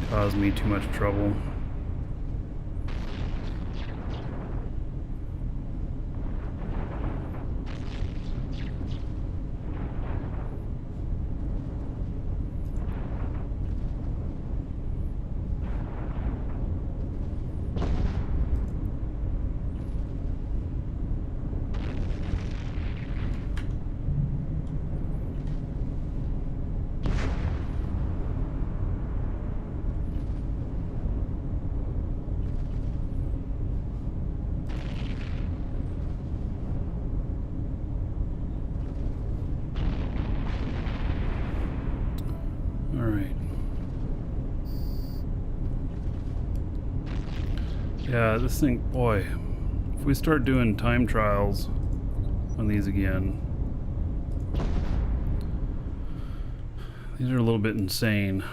cause me too much trouble. Yeah, this thing, boy, if we start doing time trials on these again, these are a little bit insane.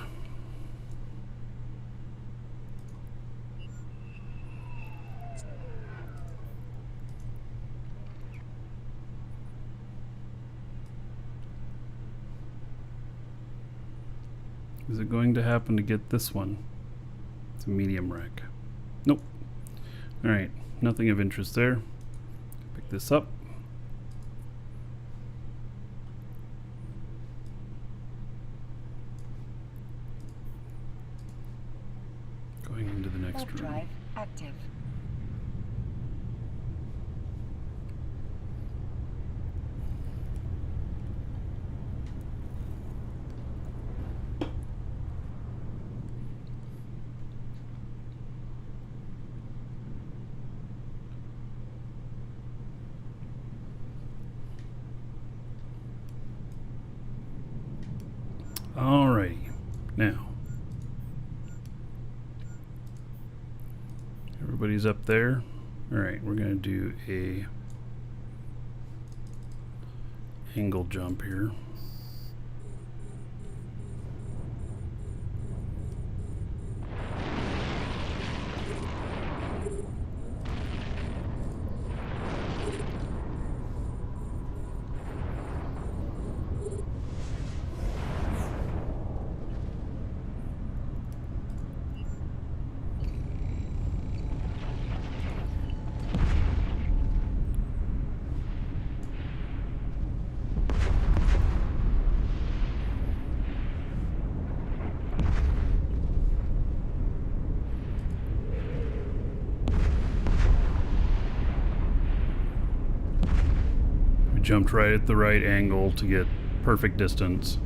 Is it going to happen to get this one? It's a medium wreck. Nope. Alright, nothing of interest there. Pick this up. Going into the next room. Drive active. Alrighty, now everybody's up there. Alright, we're gonna do a angle jump here. Jumped right at the right angle to get perfect distance.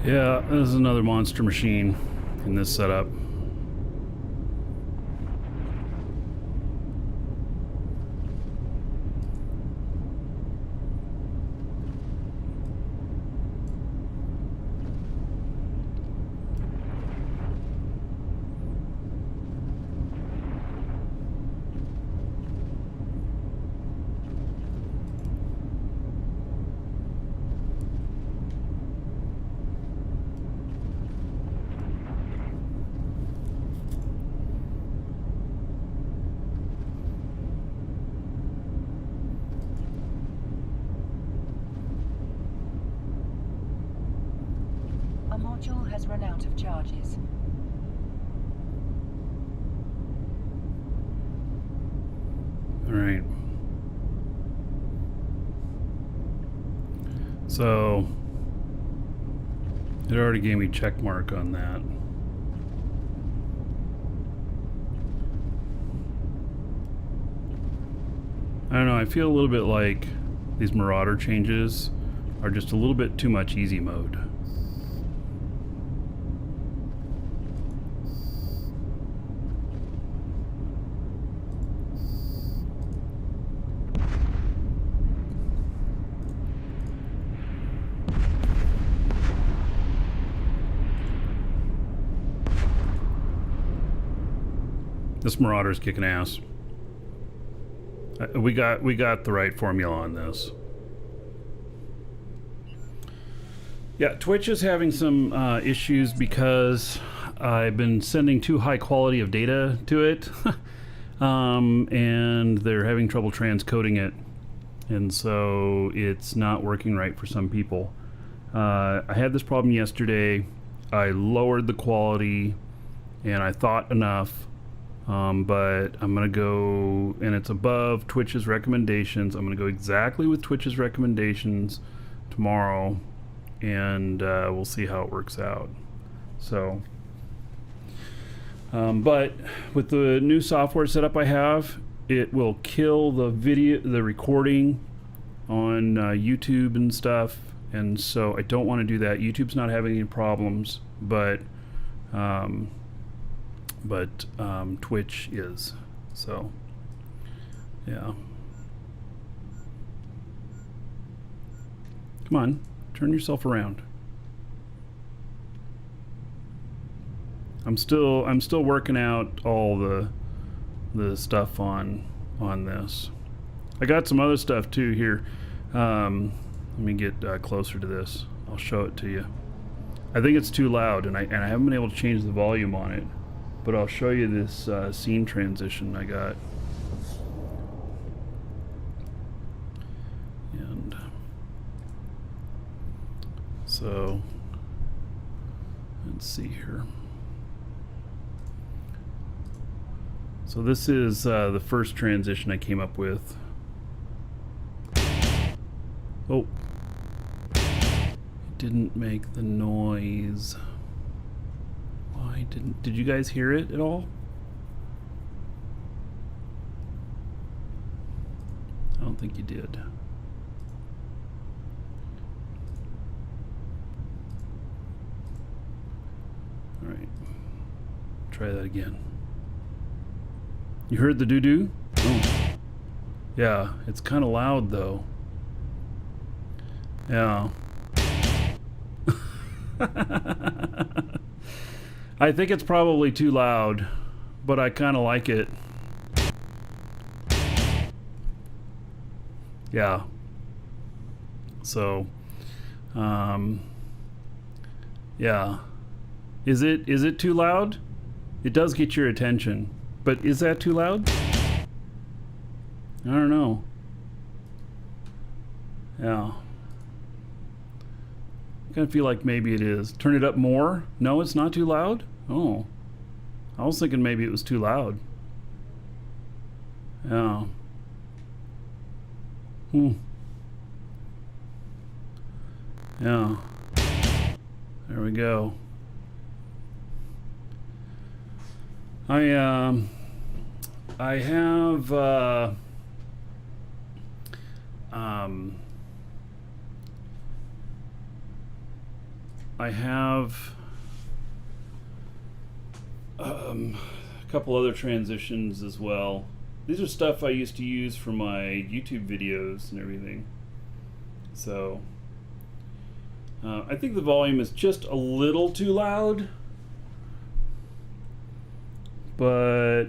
Yeah, this is another monster machine in this setup. A module has run out of charges. All right. So it already gave me check mark on that. I don't know, I feel a little bit like these Marauder changes are just a little bit too much easy mode. This Marauder's kicking ass. We got the right formula on this. Yeah, Twitch is having some issues because I've been sending too high quality of data to it, and they're having trouble transcoding it, and so it's not working right for some people. I had this problem yesterday. I lowered the quality, and I thought enough. But I'm gonna go, and it's above Twitch's recommendations. I'm gonna go exactly with Twitch's recommendations tomorrow, and we'll see how it works out. So, but with the new software setup I have, it will kill the recording on YouTube and stuff, and so I don't want to do that. YouTube's not having any problems, but Twitch is. So, yeah. Come on, turn yourself around. I'm still working out all the stuff on this. I got some other stuff too here. Let me get closer to this. I'll show it to you. I think it's too loud, and I haven't been able to change the volume on it. But I'll show you this scene transition I got. So let's see here. So this is the first transition I came up with. Oh, it didn't make the noise. Why did you guys hear it at all? I don't think you did. All right, try that again. You heard the doo-doo? Oh. Yeah, it's kind of loud though. Yeah. I think it's probably too loud, but I kind of like it. Yeah. So, yeah. Is it too loud? It does get your attention. But is that too loud? I don't know. Yeah. I kind of feel like maybe it is. Turn it up more? No, it's not too loud? Oh. I was thinking maybe it was too loud. Yeah. Yeah. There we go. I have a couple other transitions as well. These are stuff I used to use for my YouTube videos and everything. So I think the volume is just a little too loud, but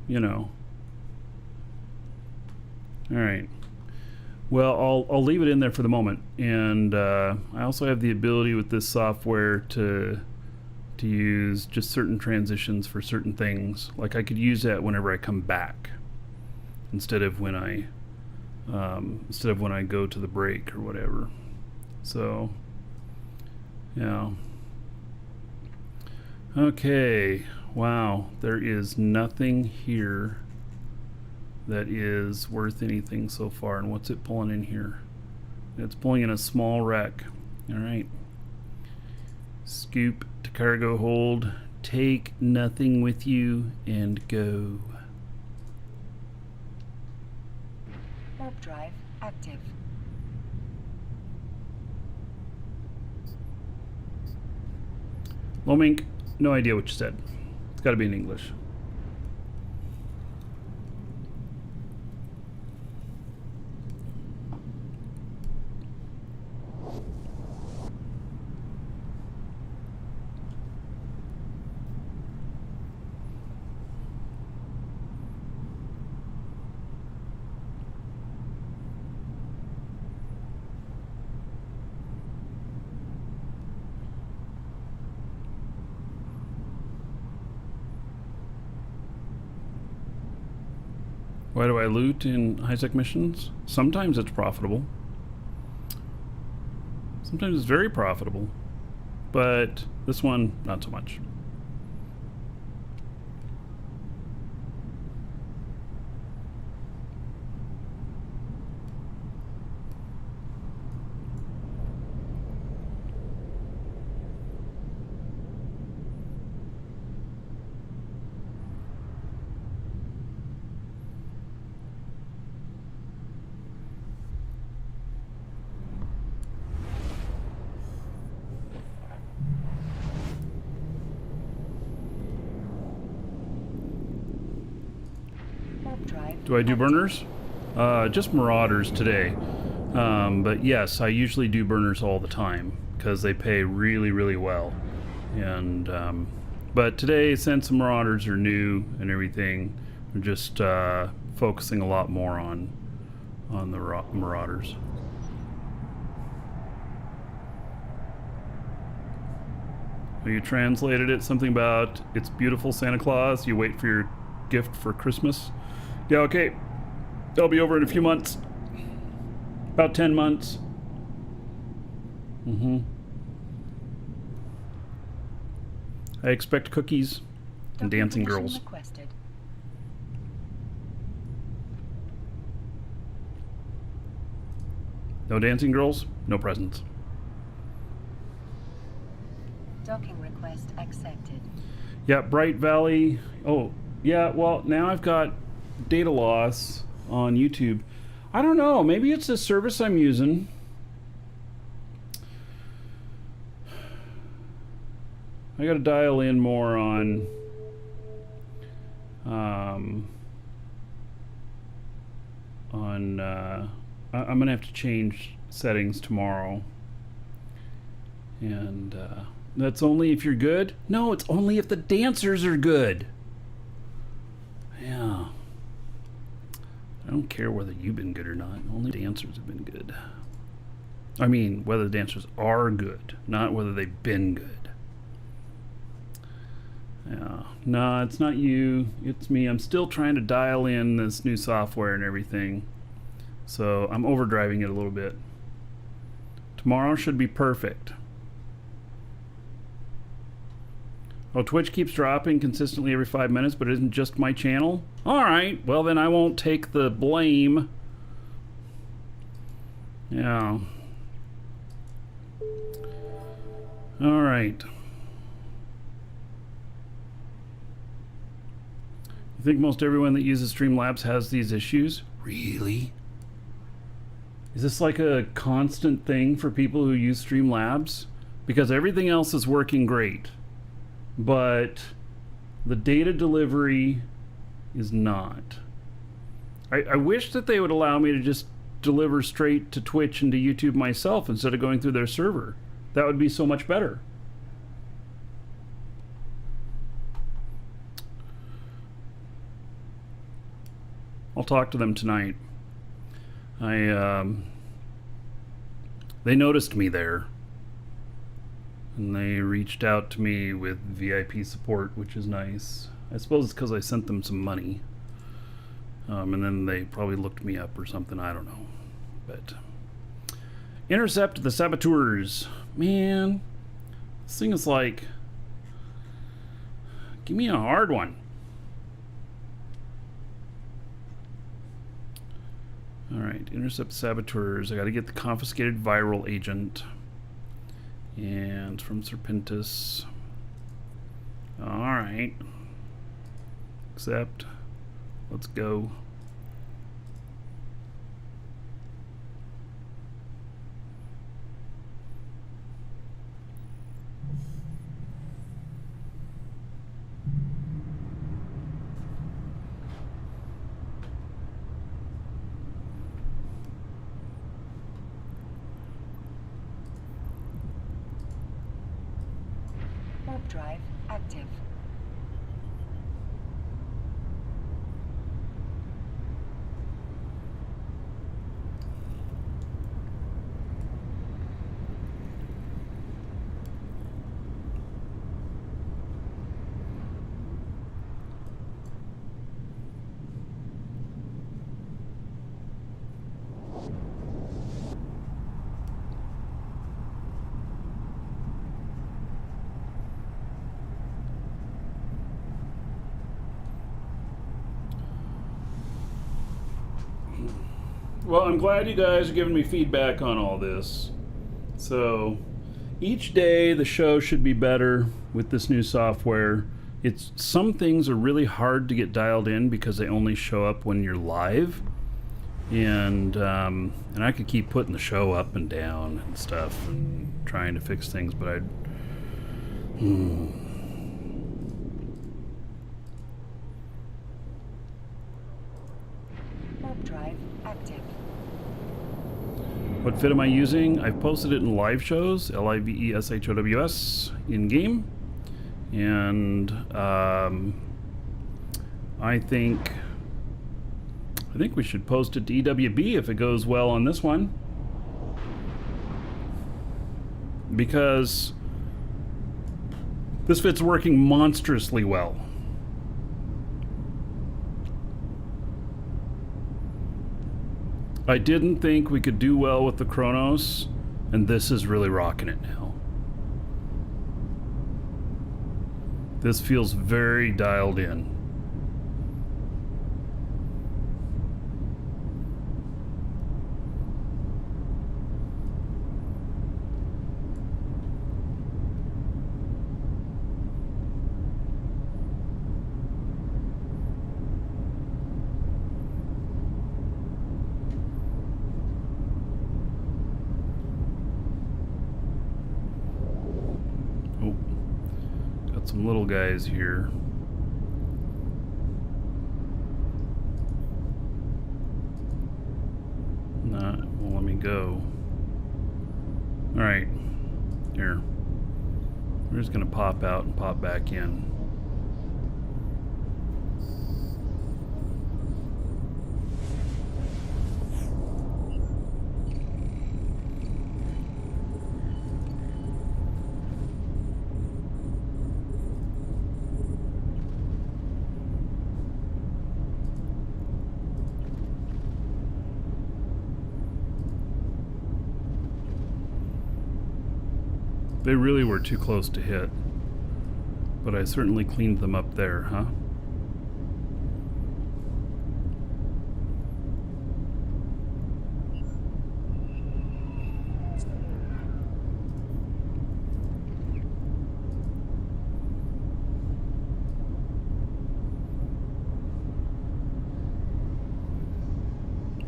you know. All right. Well, I'll leave it in there for the moment, and I also have the ability with this software to use just certain transitions for certain things. Like I could use that whenever I come back, instead of when I go to the break or whatever. So, yeah. Okay. Wow. There is nothing here that is worth anything so far. And what's it pulling in here? It's pulling in a small wreck. All right. Scoop to cargo hold. Take nothing with you and go. Warp drive active. Lomink, no idea what you said. It's got to be in English. Why do I loot in high-tech missions? Sometimes it's profitable. Sometimes it's very profitable. But this one, not so much. Do I do burners? Just Marauders today. But yes, I usually do burners all the time because they pay really, really well. And but today, since the Marauders are new and everything, we're just focusing a lot more on the Marauders. You translated it something about it's beautiful Santa Claus. You wait for your gift for Christmas. Yeah, okay. I'll be over in a few months. About 10 months. I expect cookies and Docking dancing permission girls. requested. No dancing girls, no presents. Docking request accepted. Yeah, Bright Valley. Oh, yeah, well, now I've got data loss on YouTube. I don't know, maybe it's the service I'm using. I gotta dial in more on I'm gonna have to change settings tomorrow. And that's only if you're good? No, it's only if the dancers are good. Yeah. I don't care whether you've been good or not. Only dancers have been good. I mean, whether the dancers are good, not whether they've been good. Yeah. No, it's not you. It's me. I'm still trying to dial in this new software and everything. So I'm overdriving it a little bit. Tomorrow should be perfect. Oh, Twitch keeps dropping consistently every 5 minutes, but it isn't just my channel? Alright, well then I won't take the blame. Yeah. Alright. You think most everyone that uses Streamlabs has these issues? Really? Is this like a constant thing for people who use Streamlabs? Because everything else is working great, but the data delivery is not. I wish that they would allow me to just deliver straight to Twitch and to YouTube myself instead of going through their server. That would be so much better. I'll talk to them tonight. They noticed me there, and they reached out to me with VIP support, which is nice. I suppose it's because I sent them some money, and then they probably looked me up or something. I don't know, but intercept the saboteurs. Man, this thing is like, give me a hard one. Alright, intercept saboteurs. I gotta get the confiscated viral agent. And from Serpentis. Alright. Accept. Let's go. Warp drive active. Well, I'm glad you guys are giving me feedback on all this. So, each day the show should be better with this new software. Some things are really hard to get dialed in because they only show up when you're live. And I could keep putting the show up and down and stuff and trying to fix things, but Warp drive active. What fit am I using? I've posted it in live shows, LIVESHOWS, in game, and I think we should post it to EWB if it goes well on this one, because this fit's working monstrously well. I didn't think we could do well with the Chronos, and this is really rocking it now. This feels very dialed in. Some little guys here. Won't let me go. Alright. Here. We're just gonna pop out and pop back in. They really were too close to hit, but I certainly cleaned them up there, huh?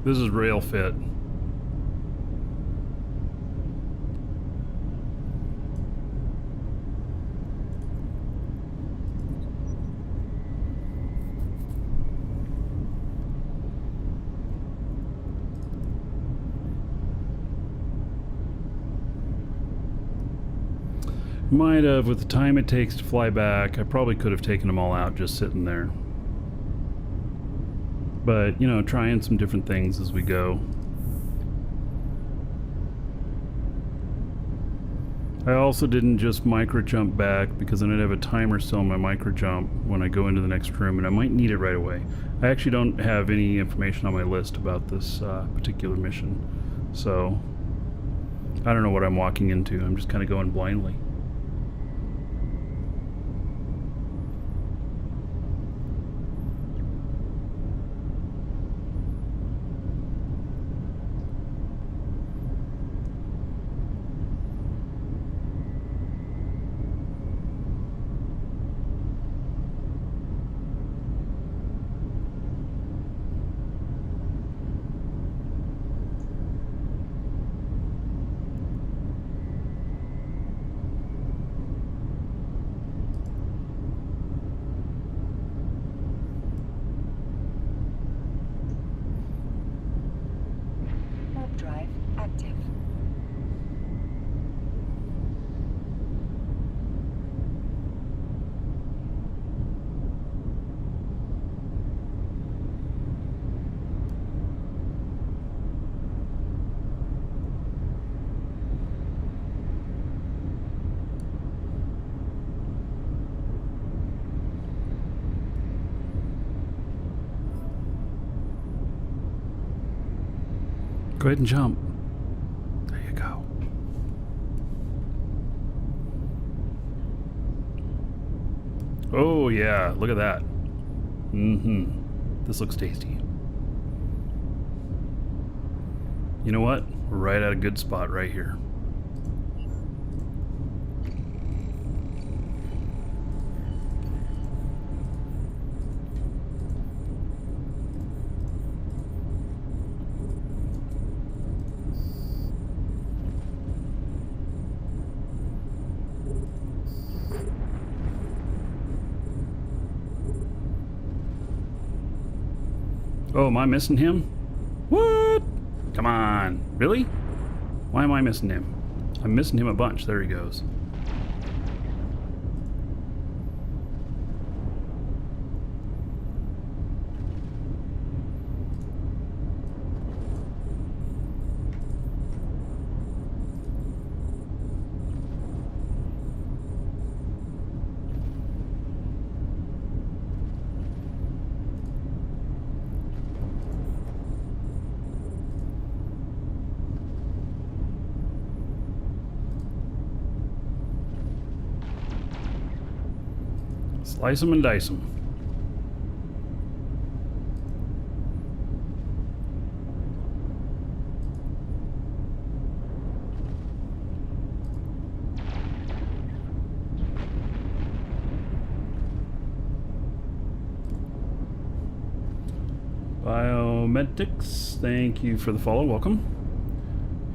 This is rail fit. Might have, with the time it takes to fly back, I probably could have taken them all out just sitting there. But, you know, trying some different things as we go. I also didn't just micro jump back because then I'd have a timer still on my micro jump when I go into the next room, and I might need it right away. I actually don't have any information on my list about this particular mission, so I don't know what I'm walking into. I'm just kind of going blindly. Go ahead and jump. There you go. Oh yeah, look at that. This looks tasty. You know what? We're right at a good spot right here. Oh, am I missing him? What? Come on. Really? Why am I missing him? I'm missing him a bunch. There he goes. Slice them and dice them. Biomedics, thank you for the follow. Welcome.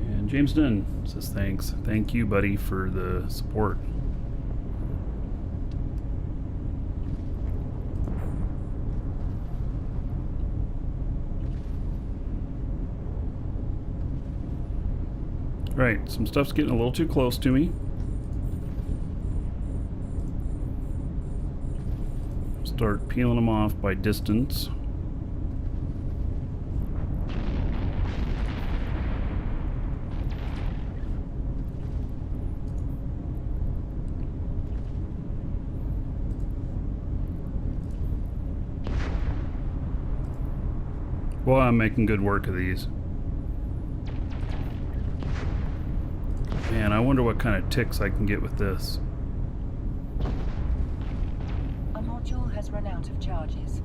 And James Dunn says thanks. Thank you, buddy, for the support. Right, some stuff's getting a little too close to me. Start peeling them off by distance. Well, I'm making good work of these. Man, I wonder what kind of ticks I can get with this. A module has run out of charges.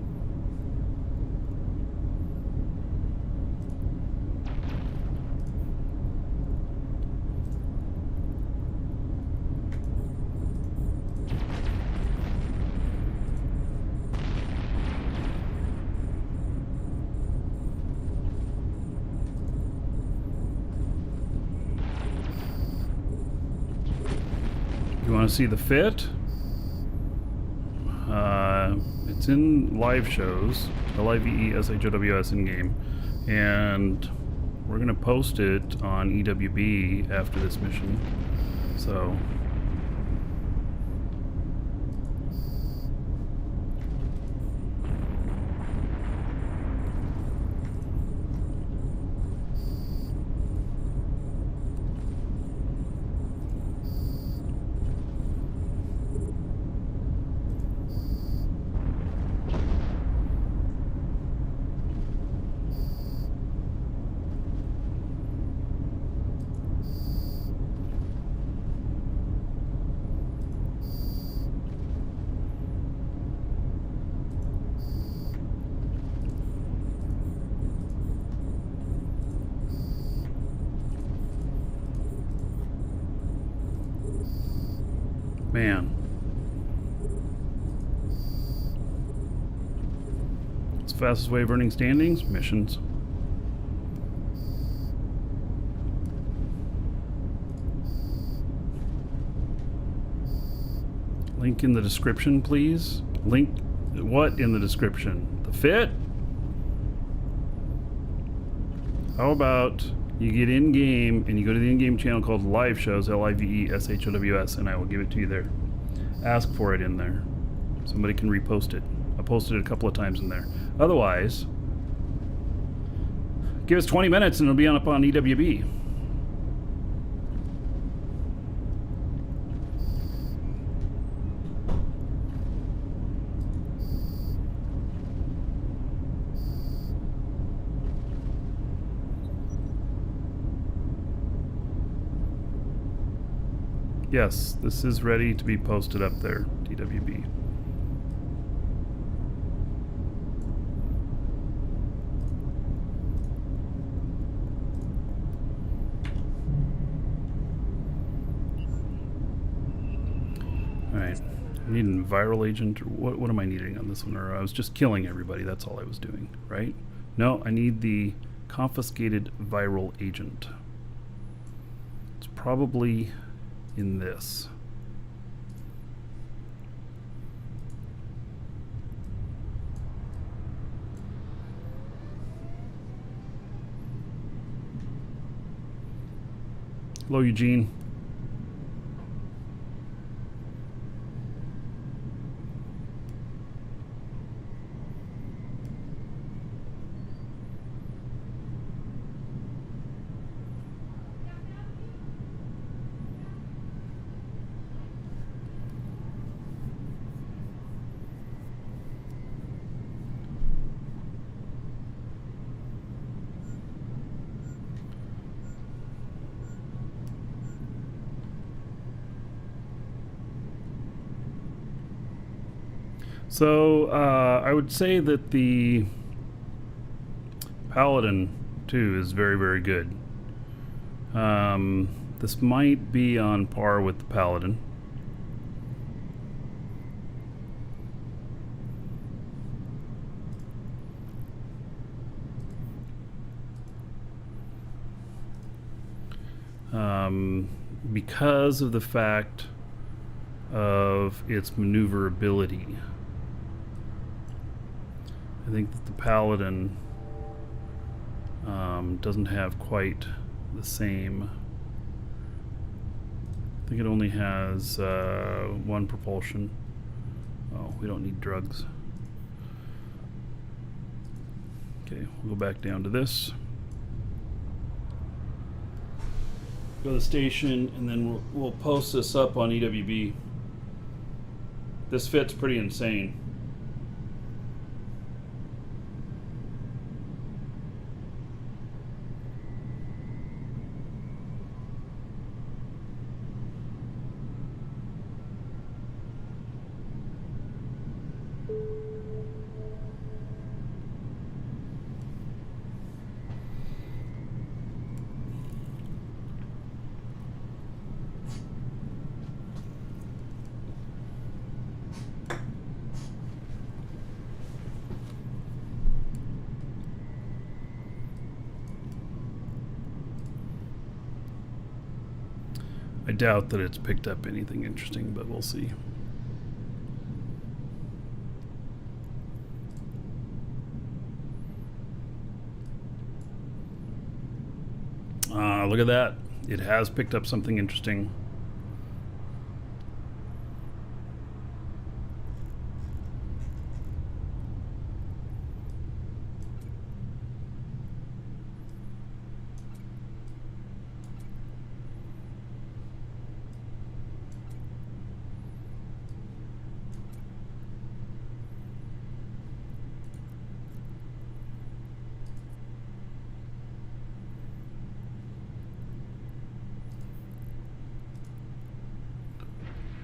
You want to see the fit? It's in live shows, LIVESHOWS in game, and we're going to post it on EWB after this mission. So man, it's the fastest way of earning standings, missions. Link in the description, please. Link what in the description? The fit? How about you get in game and you go to the in-game channel called Live Shows, LIVESHOWS, and I will give it to you there. Ask for it in there. Somebody can repost it. I posted it a couple of times in there. Otherwise, give us 20 minutes and it'll be up on EWB. Yes, this is ready to be posted up there, DWB. Alright, I need a viral agent, or what am I needing on this one? Or I was just killing everybody, that's all I was doing, right? No, I need the confiscated viral agent. It's probably in this. Hello, Eugene. So I would say that the Paladin too is very, very good. This might be on par with the Paladin. Because of the fact of its maneuverability. I think that the Paladin doesn't have quite the same. I think it only has one propulsion. Oh, we don't need drugs. Okay, we'll go back down to this. Go to the station, and then we'll post this up on EWB. This fit's pretty insane. I doubt that it's picked up anything interesting, but we'll see. Look at that. It has picked up something interesting.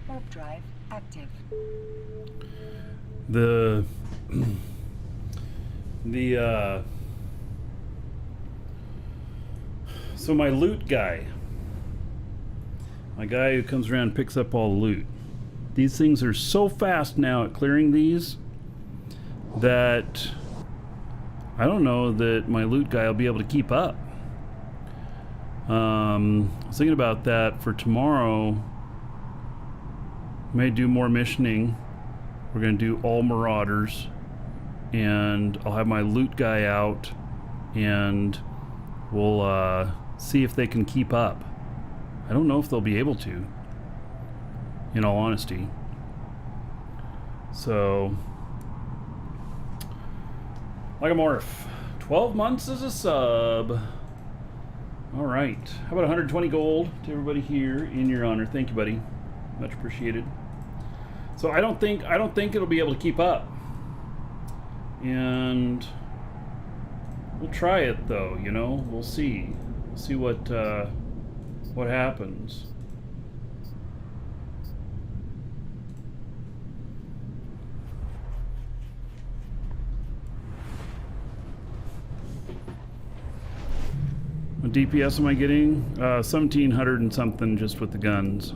Warp drive active. So my loot guy, my guy who comes around and picks up all the loot, these things are so fast now at clearing these that I don't know that my loot guy will be able to keep up. I was thinking about that for tomorrow. May do more missioning. We're going to do all Marauders, and I'll have my loot guy out, and we'll see if they can keep up. I don't know if they'll be able to, in all honesty. So, like a morph. 12 months as a sub. All right. How about 120 gold to everybody here in your honor? Thank you, buddy. Much appreciated. So I don't think it'll be able to keep up, and we'll try it though. You know, we'll see what happens. What DPS am I getting? 1700 and something just with the guns.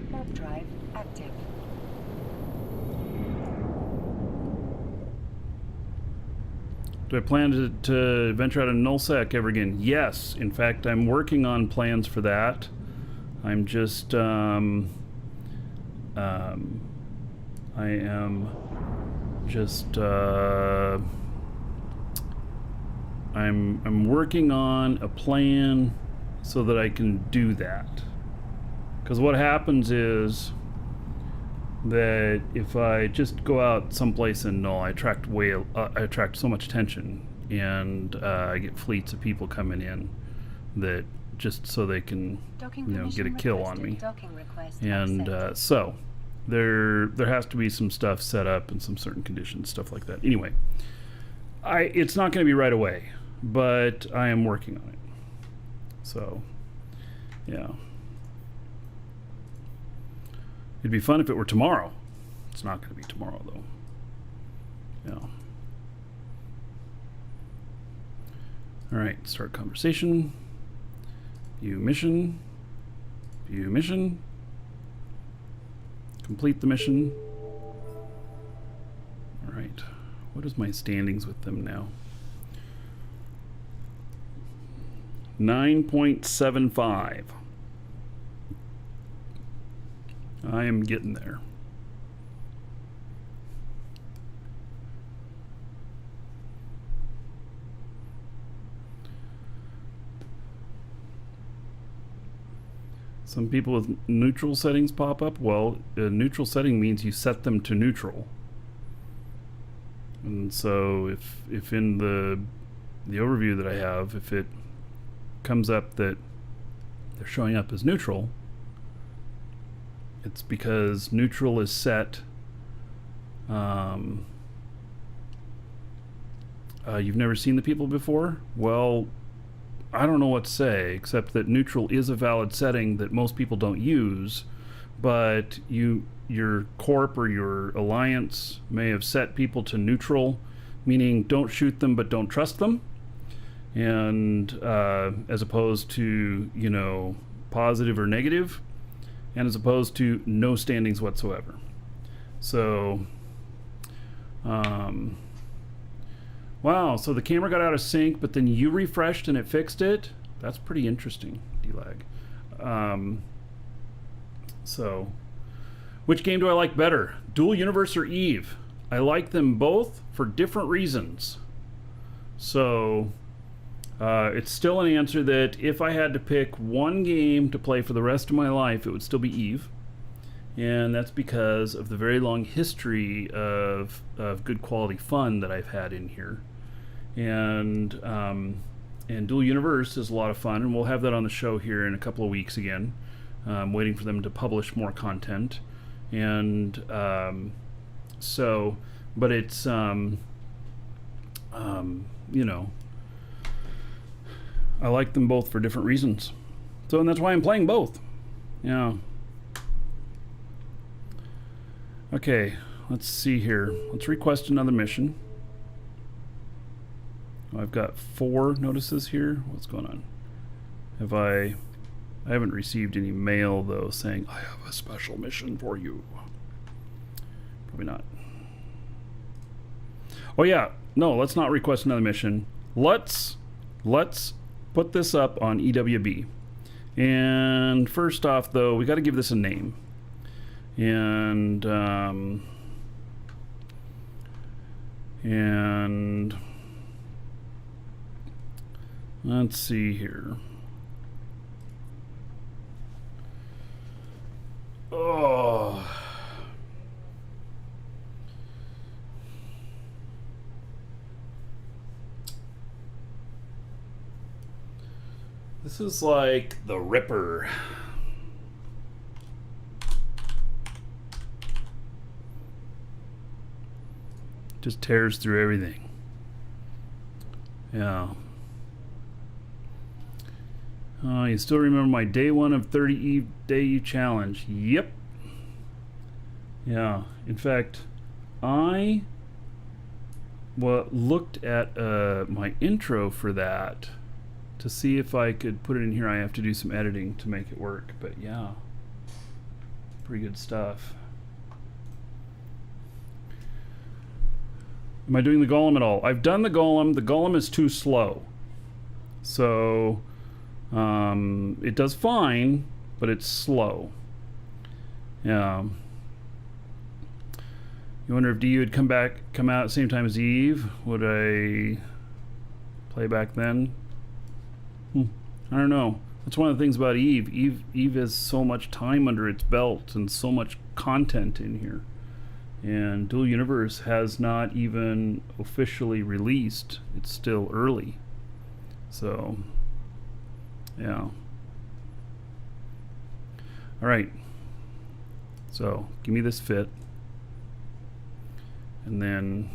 Warp drive active. Do I plan to venture out of nullsec ever again? Yes. In fact, I'm working on plans for that. I'm just I am just I'm working on a plan so that I can do that. Because what happens is that if I just go out someplace in null, I attract so much attention, and I get fleets of people coming in that just so they can get a kill on me. And so there has to be some stuff set up and some certain conditions, stuff like that. Anyway, it's not going to be right away, but I am working on it. So yeah. It'd be fun if it were tomorrow, It's not going to be tomorrow, though. Yeah. All right, start conversation. View mission. View mission. Complete the mission. All right. What is my standings with them now? 9.75. I am getting there. Some people with neutral settings pop up. Well, a neutral setting means you set them to neutral. And so if in the overview that I have, if it comes up that they're showing up as neutral, it's because neutral is set. You've never seen the people before? Well, I don't know what to say, except that neutral is a valid setting that most people don't use, but your corp or your alliance may have set people to neutral, meaning don't shoot them but don't trust them, and as opposed to, you know, positive or negative, and as opposed to no standings whatsoever. So wow, so the camera got out of sync, but then you refreshed and it fixed it? That's pretty interesting, D-Lag. So, which game do I like better? Dual Universe or Eve? I like them both for different reasons. So, it's still an answer that if I had to pick one game to play for the rest of my life, it would still be Eve. And that's because of the very long history of good quality fun that I've had in here. And Dual Universe is a lot of fun, and we'll have that on the show here in a couple of weeks again. Waiting for them to publish more content. And so, but it's, you know, I like them both for different reasons. So, and that's why I'm playing both. Yeah. Okay, let's see here. Let's request another mission. I've got 4 notices here. What's going on? I haven't received any mail though saying I have a special mission for you. Probably not. Oh yeah, no, let's not request another mission. Let's put this up on EWB. And first off though, we got to give this a name. And let's see here. Oh. This is like the Ripper. Just tears through everything. Yeah. You still remember my day 1 of 30 Eve Day Eve challenge? Yep. Yeah. In fact, I looked at my intro for that to see if I could put it in here. I have to do some editing to make it work, but yeah, pretty good stuff. Am I doing the golem at all? I've done the golem. The golem is too slow. So it does fine, but it's slow. Yeah. You wonder if DU would come out at the same time as Eve? Would I play back then? I don't know. That's one of the things about Eve. Eve has so much time under its belt and so much content in here. And Dual Universe has not even officially released. It's still early. So, yeah. All right. So, give me this fit. And then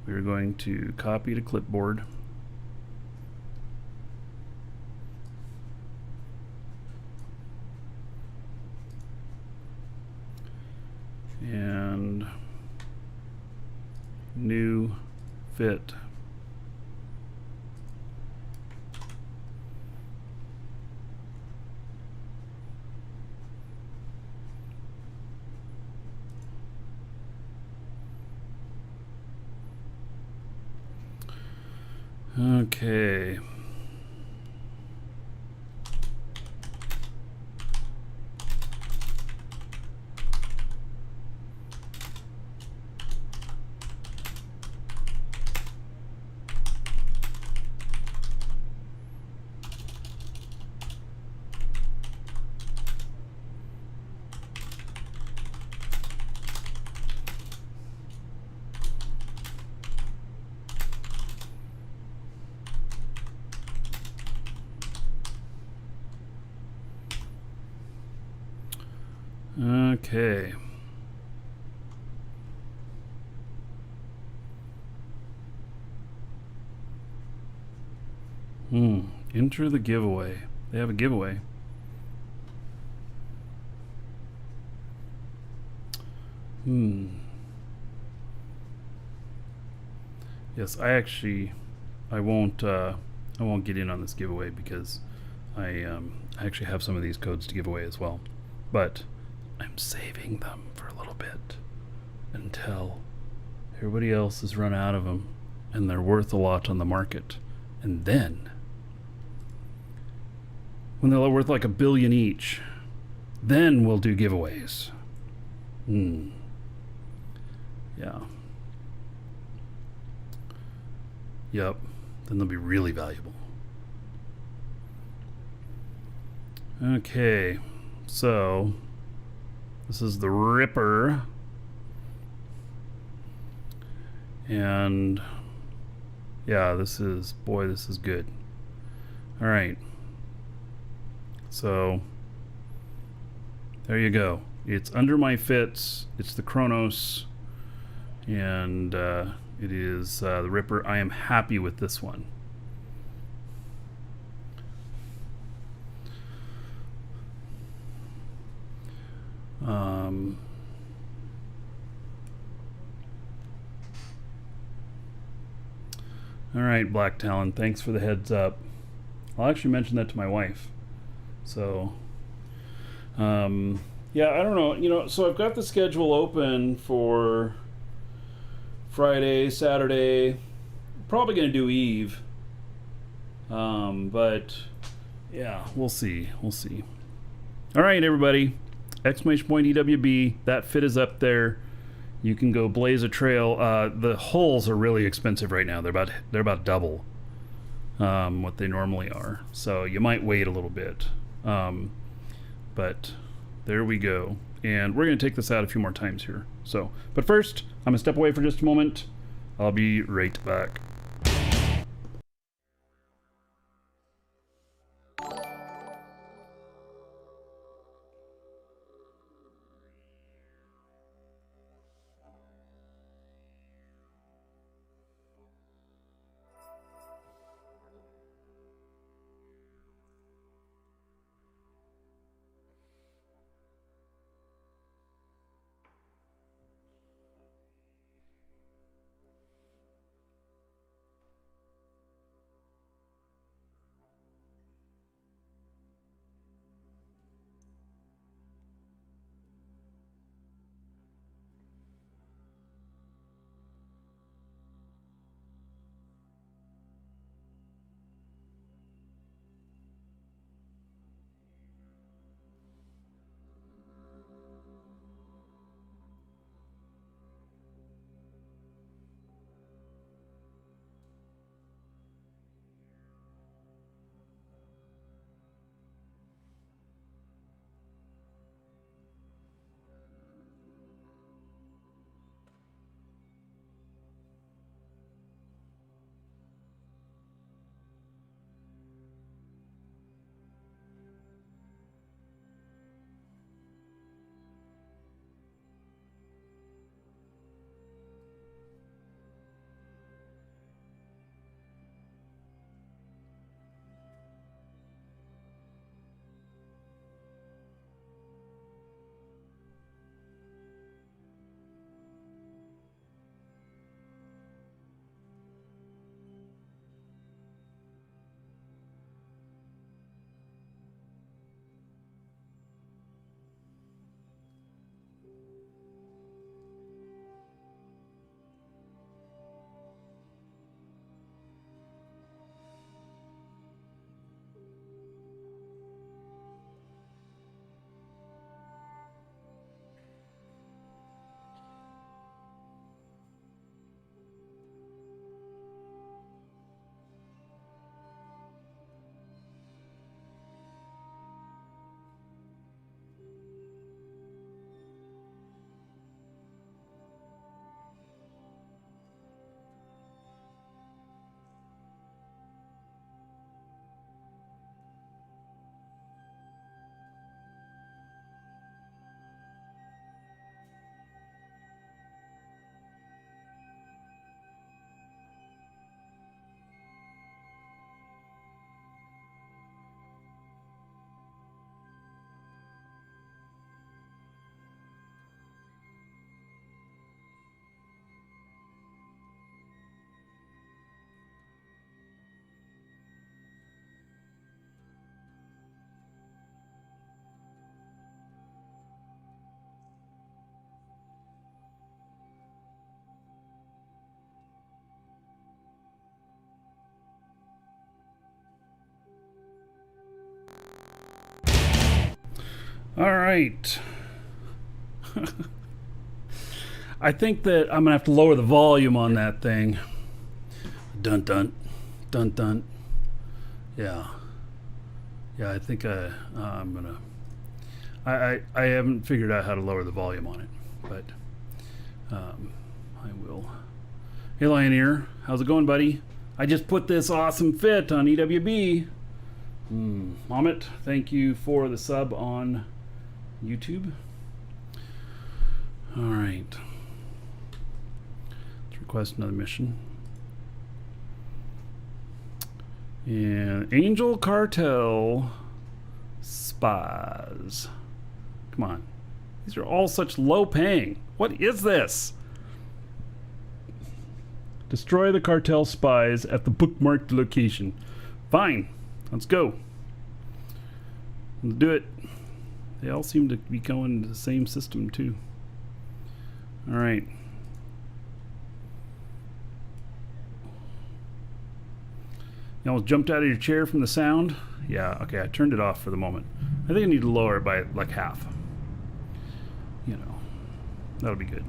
we're going to copy to clipboard. And new fit. Okay. Okay. Enter the giveaway. They have a giveaway. Yes, I won't get in on this giveaway because I actually have some of these codes to give away as well. But I'm saving them for a little bit until everybody else has run out of them and they're worth a lot on the market. And then, when they're worth like $1 billion each, then we'll do giveaways. Yeah. Yep. Then they'll be really valuable. Okay. So, this is the Ripper. And yeah, this is good. All right. So there you go. It's under my fits. It's the Chronos, and it is the Ripper. I am happy with this one. All right, Black Talon, thanks for the heads up. I'll actually mention that to my wife. So, yeah, I don't know. So I've got the schedule open for Friday, Saturday. Probably going to do Eve. But, yeah, we'll see. All right, everybody. Exclamation point EWB. That fit is up there. You can go blaze a trail. The hulls are really expensive right now. They're about double what they normally are. So you might wait a little bit. But there we go. And we're going to take this out a few more times here. So, but first, I'm going to step away for just a moment. I'll be right back. All right. I think that I'm gonna have to lower the volume on that thing. Dun dun, dun dun. Yeah. Yeah, I think I'm gonna. I haven't figured out how to lower the volume on it, but I will. Hey, Lioneer, how's it going, buddy? I just put this awesome fit on EWB. Amit, thank you for the sub on YouTube. All right. Let's request another mission. And Angel Cartel Spies. Come on. These are all such low paying. What is this? Destroy the cartel spies at the bookmarked location. Fine. Let's go. Let's do it. They all seem to be going to the same system too. All right. You almost jumped out of your chair from the sound? Yeah, okay, I turned it off for the moment. I think I need to lower it by like half. You know, that'll be good.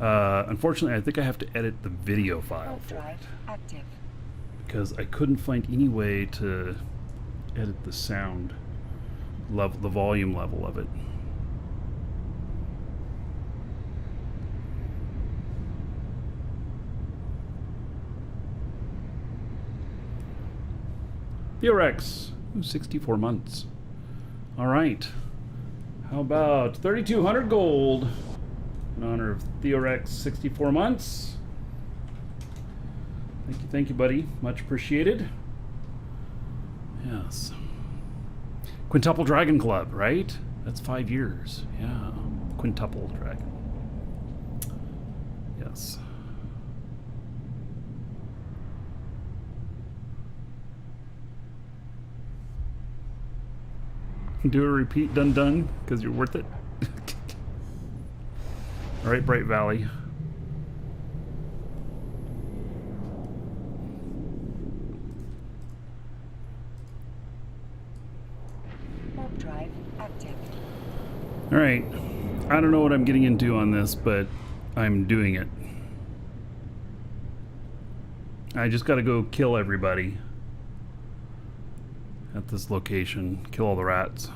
Unfortunately, I think I have to edit the video file for it. Active. Because I couldn't find any way to edit the sound level, the volume level of it. Theorex, 64 months. All right. How about 3,200 gold in honor of Theorex, 64 months? Thank you, buddy. Much appreciated. Yes. Quintuple Dragon Club, right? That's 5 years. Yeah. Quintuple Dragon. Yes. Do a repeat dun dun because you're worth it. All right, Bright Valley. Warp drive active. All right. I don't know what I'm getting into on this, but I'm doing it. I just got to go kill everybody at this location. Kill all the rats.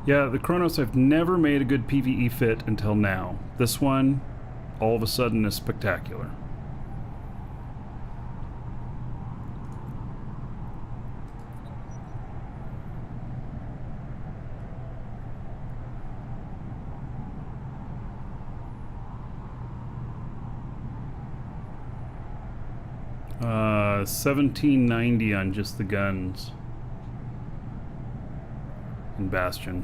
Yeah, the Chronos I've never made a good PvE fit until now. This one, all of a sudden, is spectacular. $17.90 on just the guns in Bastion.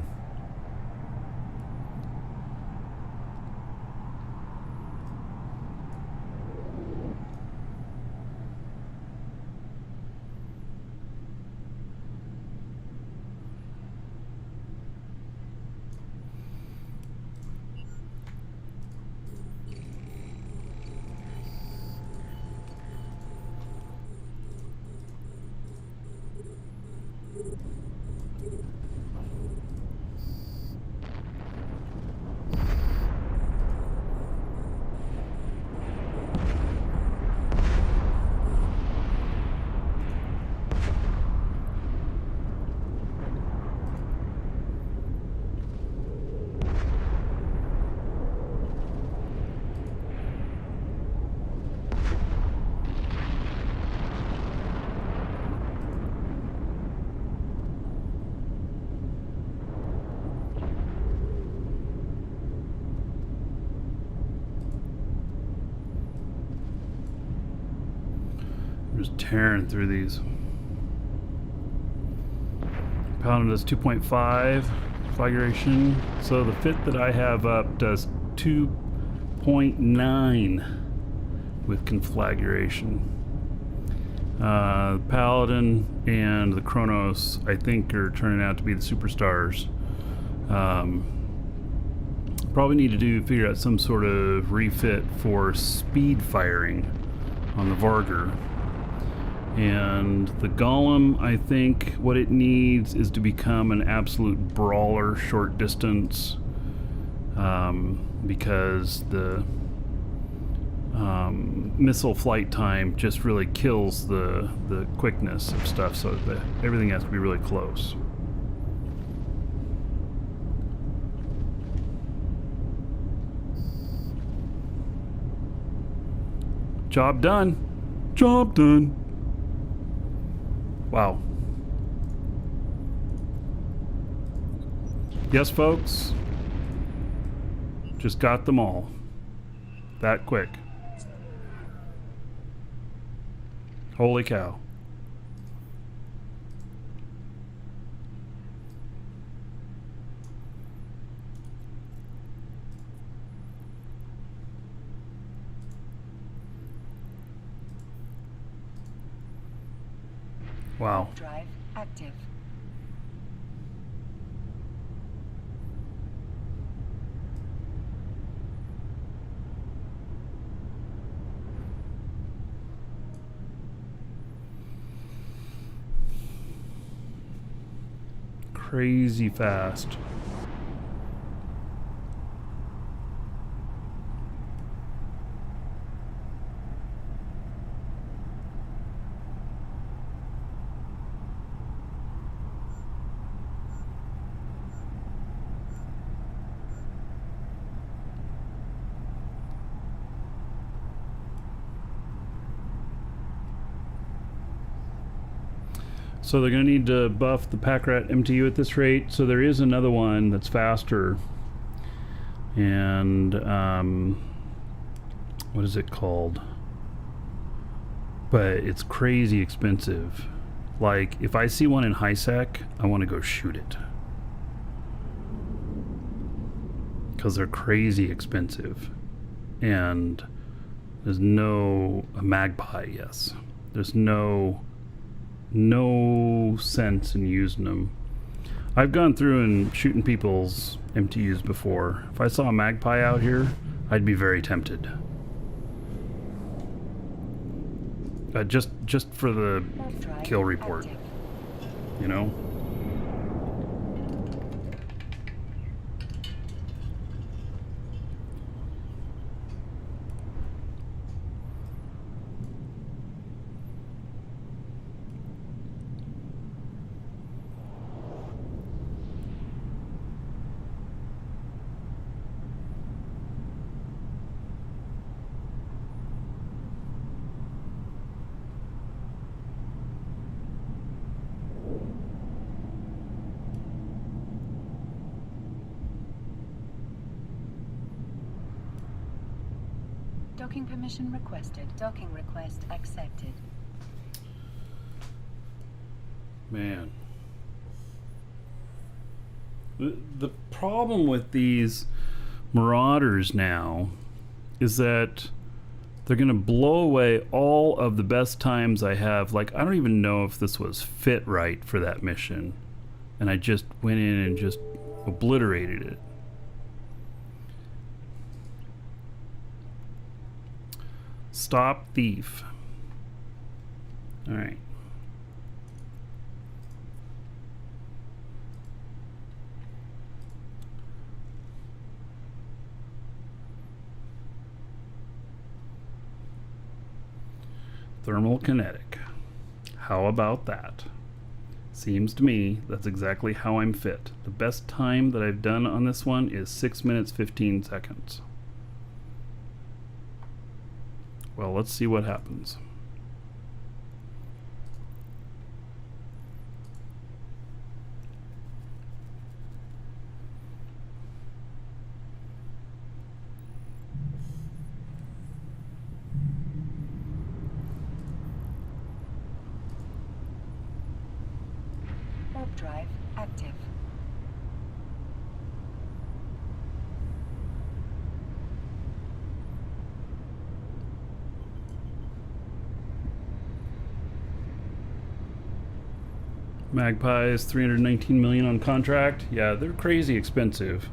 Just tearing through these. Paladin does 2.5 conflagration. So the fit that I have up does 2.9 with conflagration. Paladin and the Chronos, I think, are turning out to be the superstars Probably need to figure out some sort of refit for speed firing on the Vargur. And the Golem, I think what it needs is to become an absolute brawler short distance, because the missile flight time just really kills the quickness of stuff, so everything has to be really close. Job done. Job done. Wow. Yes, folks. Just got them all. That quick. Holy cow. Wow. Drive active. Crazy fast. So they're going to need to buff the pack rat MTU at this rate. So there is another one that's faster. And what is it called? But it's crazy expensive. Like, if I see one in high sec, I want to go shoot it. Because they're crazy expensive. And there's no... a magpie, yes. There's no sense in using them. I've gone through and shooting people's MTUs before. If I saw a magpie out here, I'd be very tempted. Just for the kill report, you know? Docking permission requested. Docking request accepted. Man. The problem with these Marauders now is that they're going to blow away all of the best times I have. Like, I don't even know if this was fit right for that mission. And I just went in and just obliterated it. Stop thief. All right. Thermal kinetic. How about that? Seems to me that's exactly how I'm fit. The best time that I've done on this one is 6 minutes 15 seconds. Well, let's see what happens. Warp drive active. Magpies, 319 million on contract. Yeah, they're crazy expensive.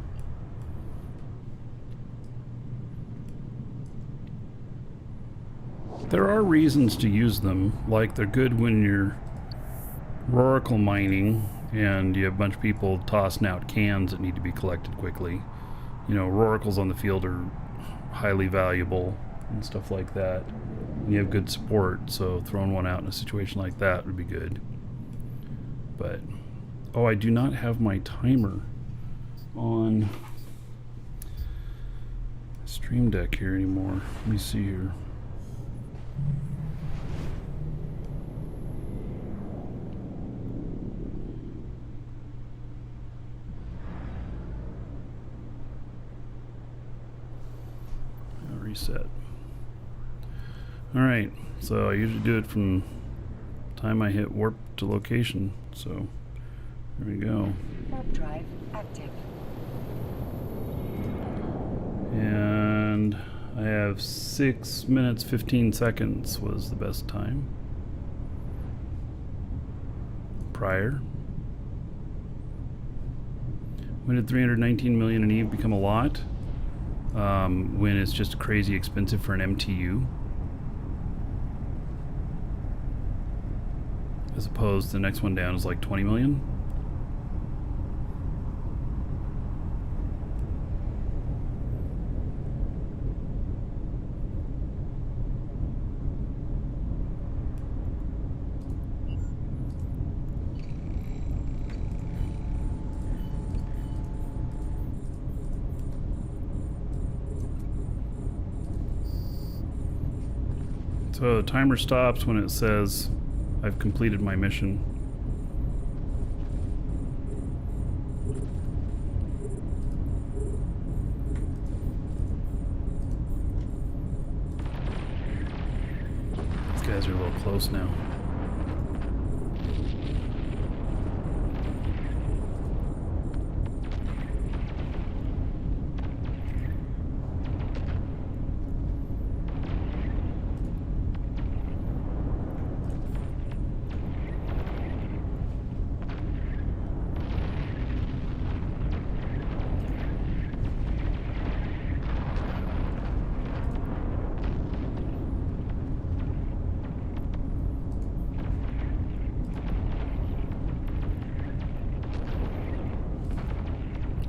There are reasons to use them, like they're good when you're oracle mining and you have a bunch of people tossing out cans that need to be collected quickly. You know, oracles on the field are highly valuable and stuff like that. And you have good support, so throwing one out in a situation like that would be good. But, oh, I do not have my timer on Stream Deck here anymore. Let me see here. Reset. Alright, so I usually do it from time I hit warp to location, so there we go. Warp drive active. And I have 6 minutes 15 seconds was the best time. Prior. When did 319 million in EVE become a lot? When it's just crazy expensive for an MTU, as opposed to the next one down is like 20 million. So the timer stops when it says I've completed my mission. These guys are a little close now.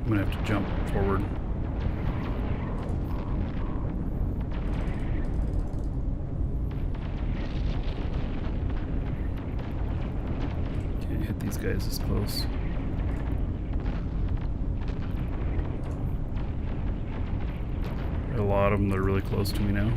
I'm gonna have to jump forward. Can't hit these guys this close. There are a lot of them that are really close to me now.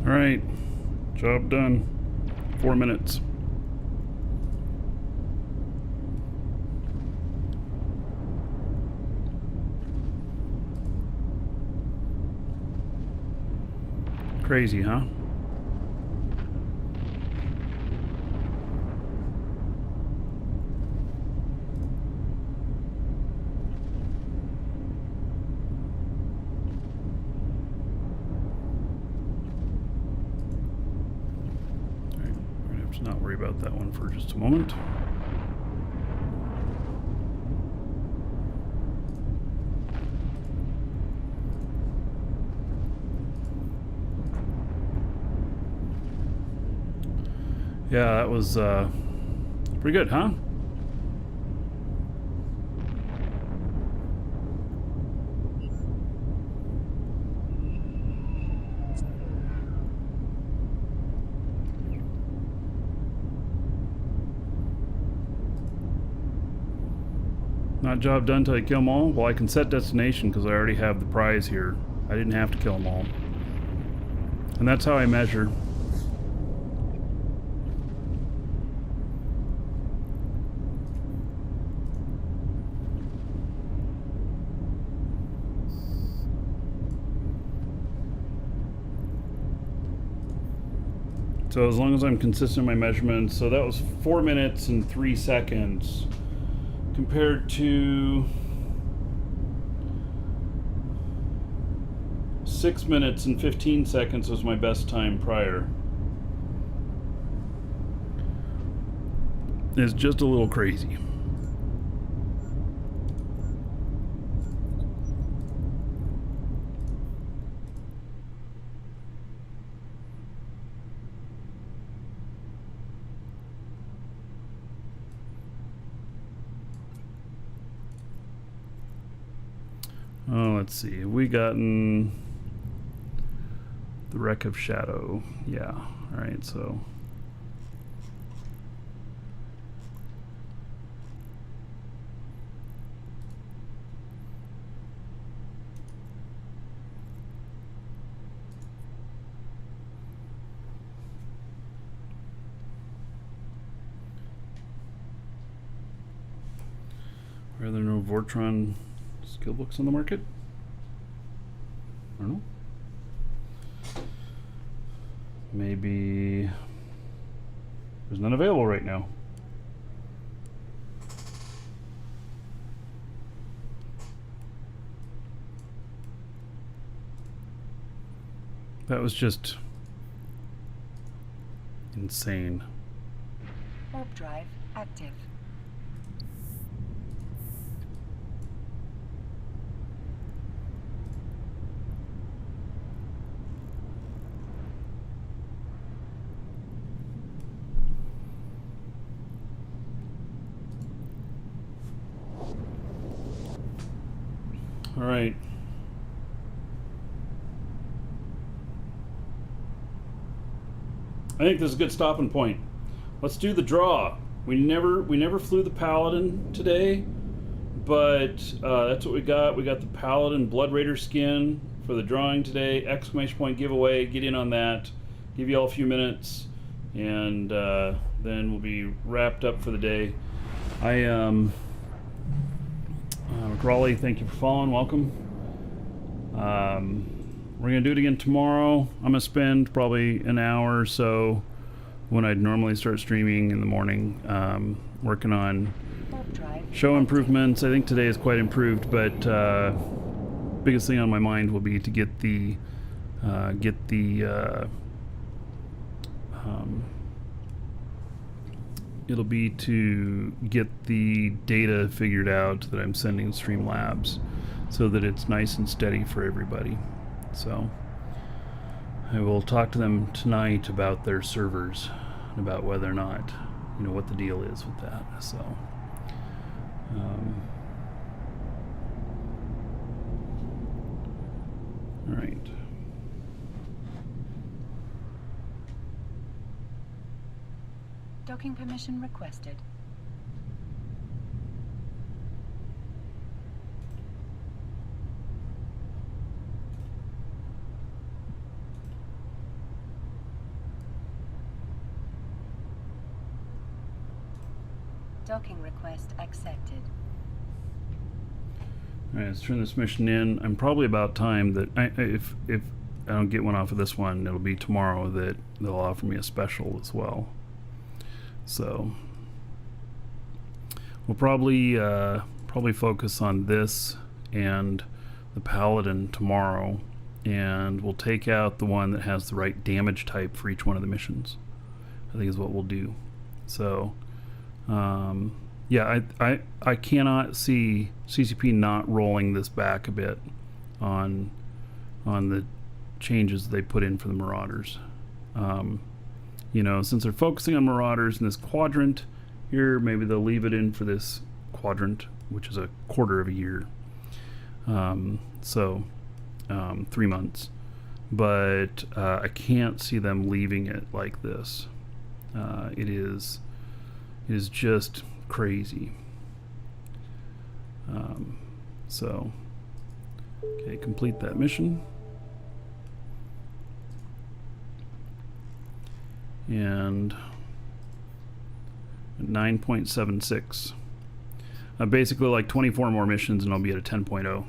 Alright, job done. 4 minutes. Crazy, huh? Alright, we're gonna have to not worry about that one for just a moment. Yeah, that was pretty good, huh? Not job done till I kill them all? Well, I can set destination because I already have the prize here. I didn't have to kill them all. And that's how I measure. So as long as I'm consistent in my measurements, so that was 4 minutes and 3 seconds compared to 6 minutes and 15 seconds was my best time prior. It's just a little crazy. Oh, let's see. Have we gotten the Wreck of Shadow? Yeah. All right, so. Are there no Vortron skill books on the market? I don't know. Maybe there's none available right now. That was just insane. Warp drive active. All right. I think this is a good stopping point. Let's do the draw. We never flew the Paladin today, but that's what we got. We got the Paladin Blood Raider skin for the drawing today. Exclamation point giveaway. Get in on that. Give you all a few minutes, and then we'll be wrapped up for the day. McRawley, thank you for following. Welcome. We're going to do it again tomorrow. I'm going to spend probably an hour or so when I'd normally start streaming in the morning, working on show improvements. I think today is quite improved, but biggest thing on my mind will be to get the it'll be to get the data figured out that I'm sending Streamlabs so that it's nice and steady for everybody. So I will talk to them tonight about their servers and about whether or not, you know, what the deal is with that. So all right. Docking permission requested. Docking request accepted. All right, let's turn this mission in. I'm probably about time that if don't get one off of this one, it'll be tomorrow that they'll offer me a special as well. So we'll probably focus on this and the Paladin tomorrow, and we'll take out the one that has the right damage type for each one of the missions, I think is what we'll do. So yeah, I cannot see CCP not rolling this back a bit on the changes they put in for the Marauders. You know, since they're focusing on Marauders in this quadrant here, maybe they'll leave it in for this quadrant, which is a quarter of a year. 3 months. But I can't see them leaving it like this. It is just crazy. Okay, complete that mission. And 9.76. Basically like 24 more missions and I'll be at a 10.0.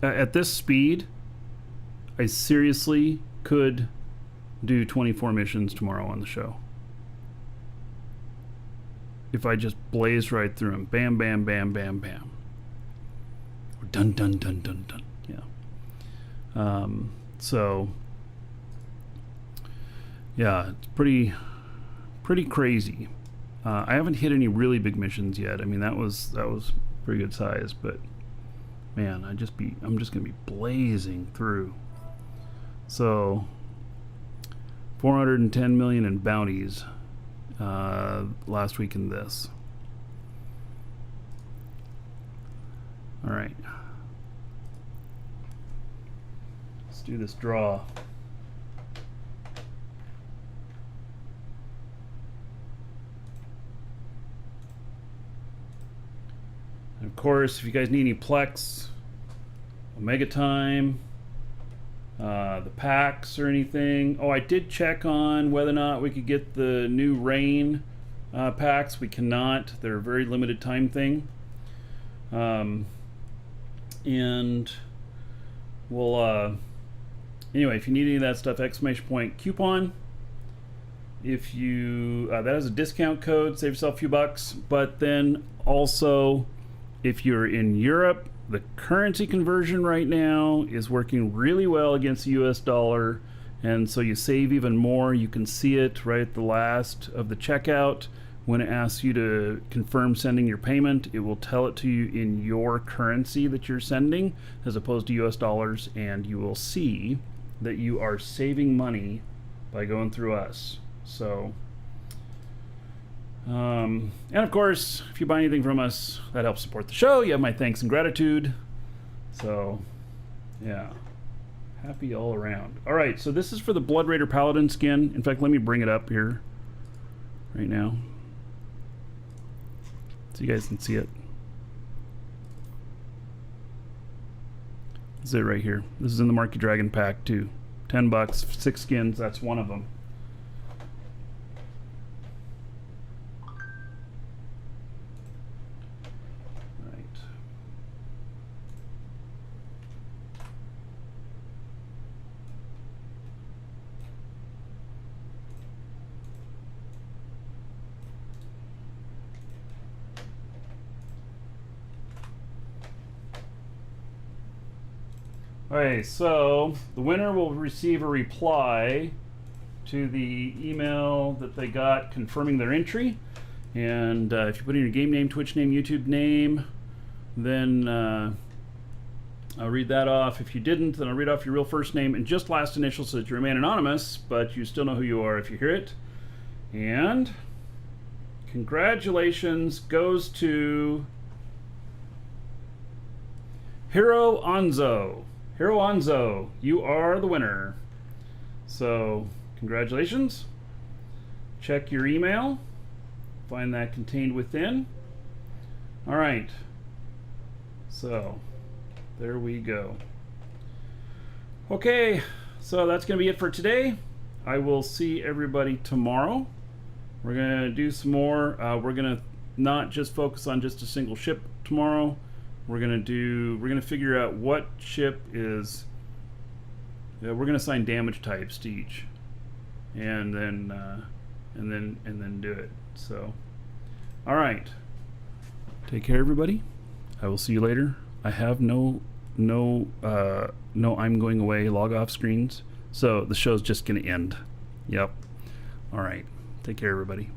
At this speed, I seriously could do 24 missions tomorrow on the show. If I just blaze right through them. Bam, bam, bam, bam, bam. Or dun, dun, dun, dun, dun. Yeah. So, yeah, it's pretty crazy. I haven't hit any really big missions yet. I mean, that was pretty good size, but man, I'm just gonna be blazing through. So 410 million in bounties last week in this. All right, let's do this draw. And of course, if you guys need any Plex, Omega Time, the packs or anything. Oh, I did check on whether or not we could get the new Rain packs. We cannot. They're a very limited time thing. And we'll anyway, if you need any of that stuff, !coupon. If you that has a discount code, save yourself a few bucks. But then also, if you're in Europe, the currency conversion right now is working really well against the US dollar, and so you save even more. You can see it right at the last of the checkout. When it asks you to confirm sending your payment, it will tell it to you in your currency that you're sending as opposed to US dollars, and you will see that you are saving money by going through us. So and of course, if you buy anything from us, that helps support the show. You have my thanks and gratitude. So, yeah, happy all around. All right, so this is for the Blood Raider Paladin skin. In fact, let me bring it up here right now so you guys can see it. This is it right here. This is in the Markee Dragon pack too. 10 bucks, 6 skins. That's one of them. Okay, so the winner will receive a reply to the email that they got confirming their entry. And if you put in your game name, Twitch name, YouTube name, then I'll read that off. If you didn't, then I'll read off your real first name and just last initial so that you remain anonymous, but you still know who you are if you hear it. And congratulations goes to Hiro Onzo. Hiro Onzo, you are the winner. So, congratulations. Check your email. Find that contained within. All right. So, there we go. Okay, so that's going to be it for today. I will see everybody tomorrow. We're going to do some more. We're going to not just focus on just a single ship tomorrow. We're gonna figure out what ship is we're going to assign damage types to each, and then do it. So, all right. Take care, everybody. I will see you later. I have no I'm going away log off screens, so the show's just going to end. Yep. All right. Take care, everybody.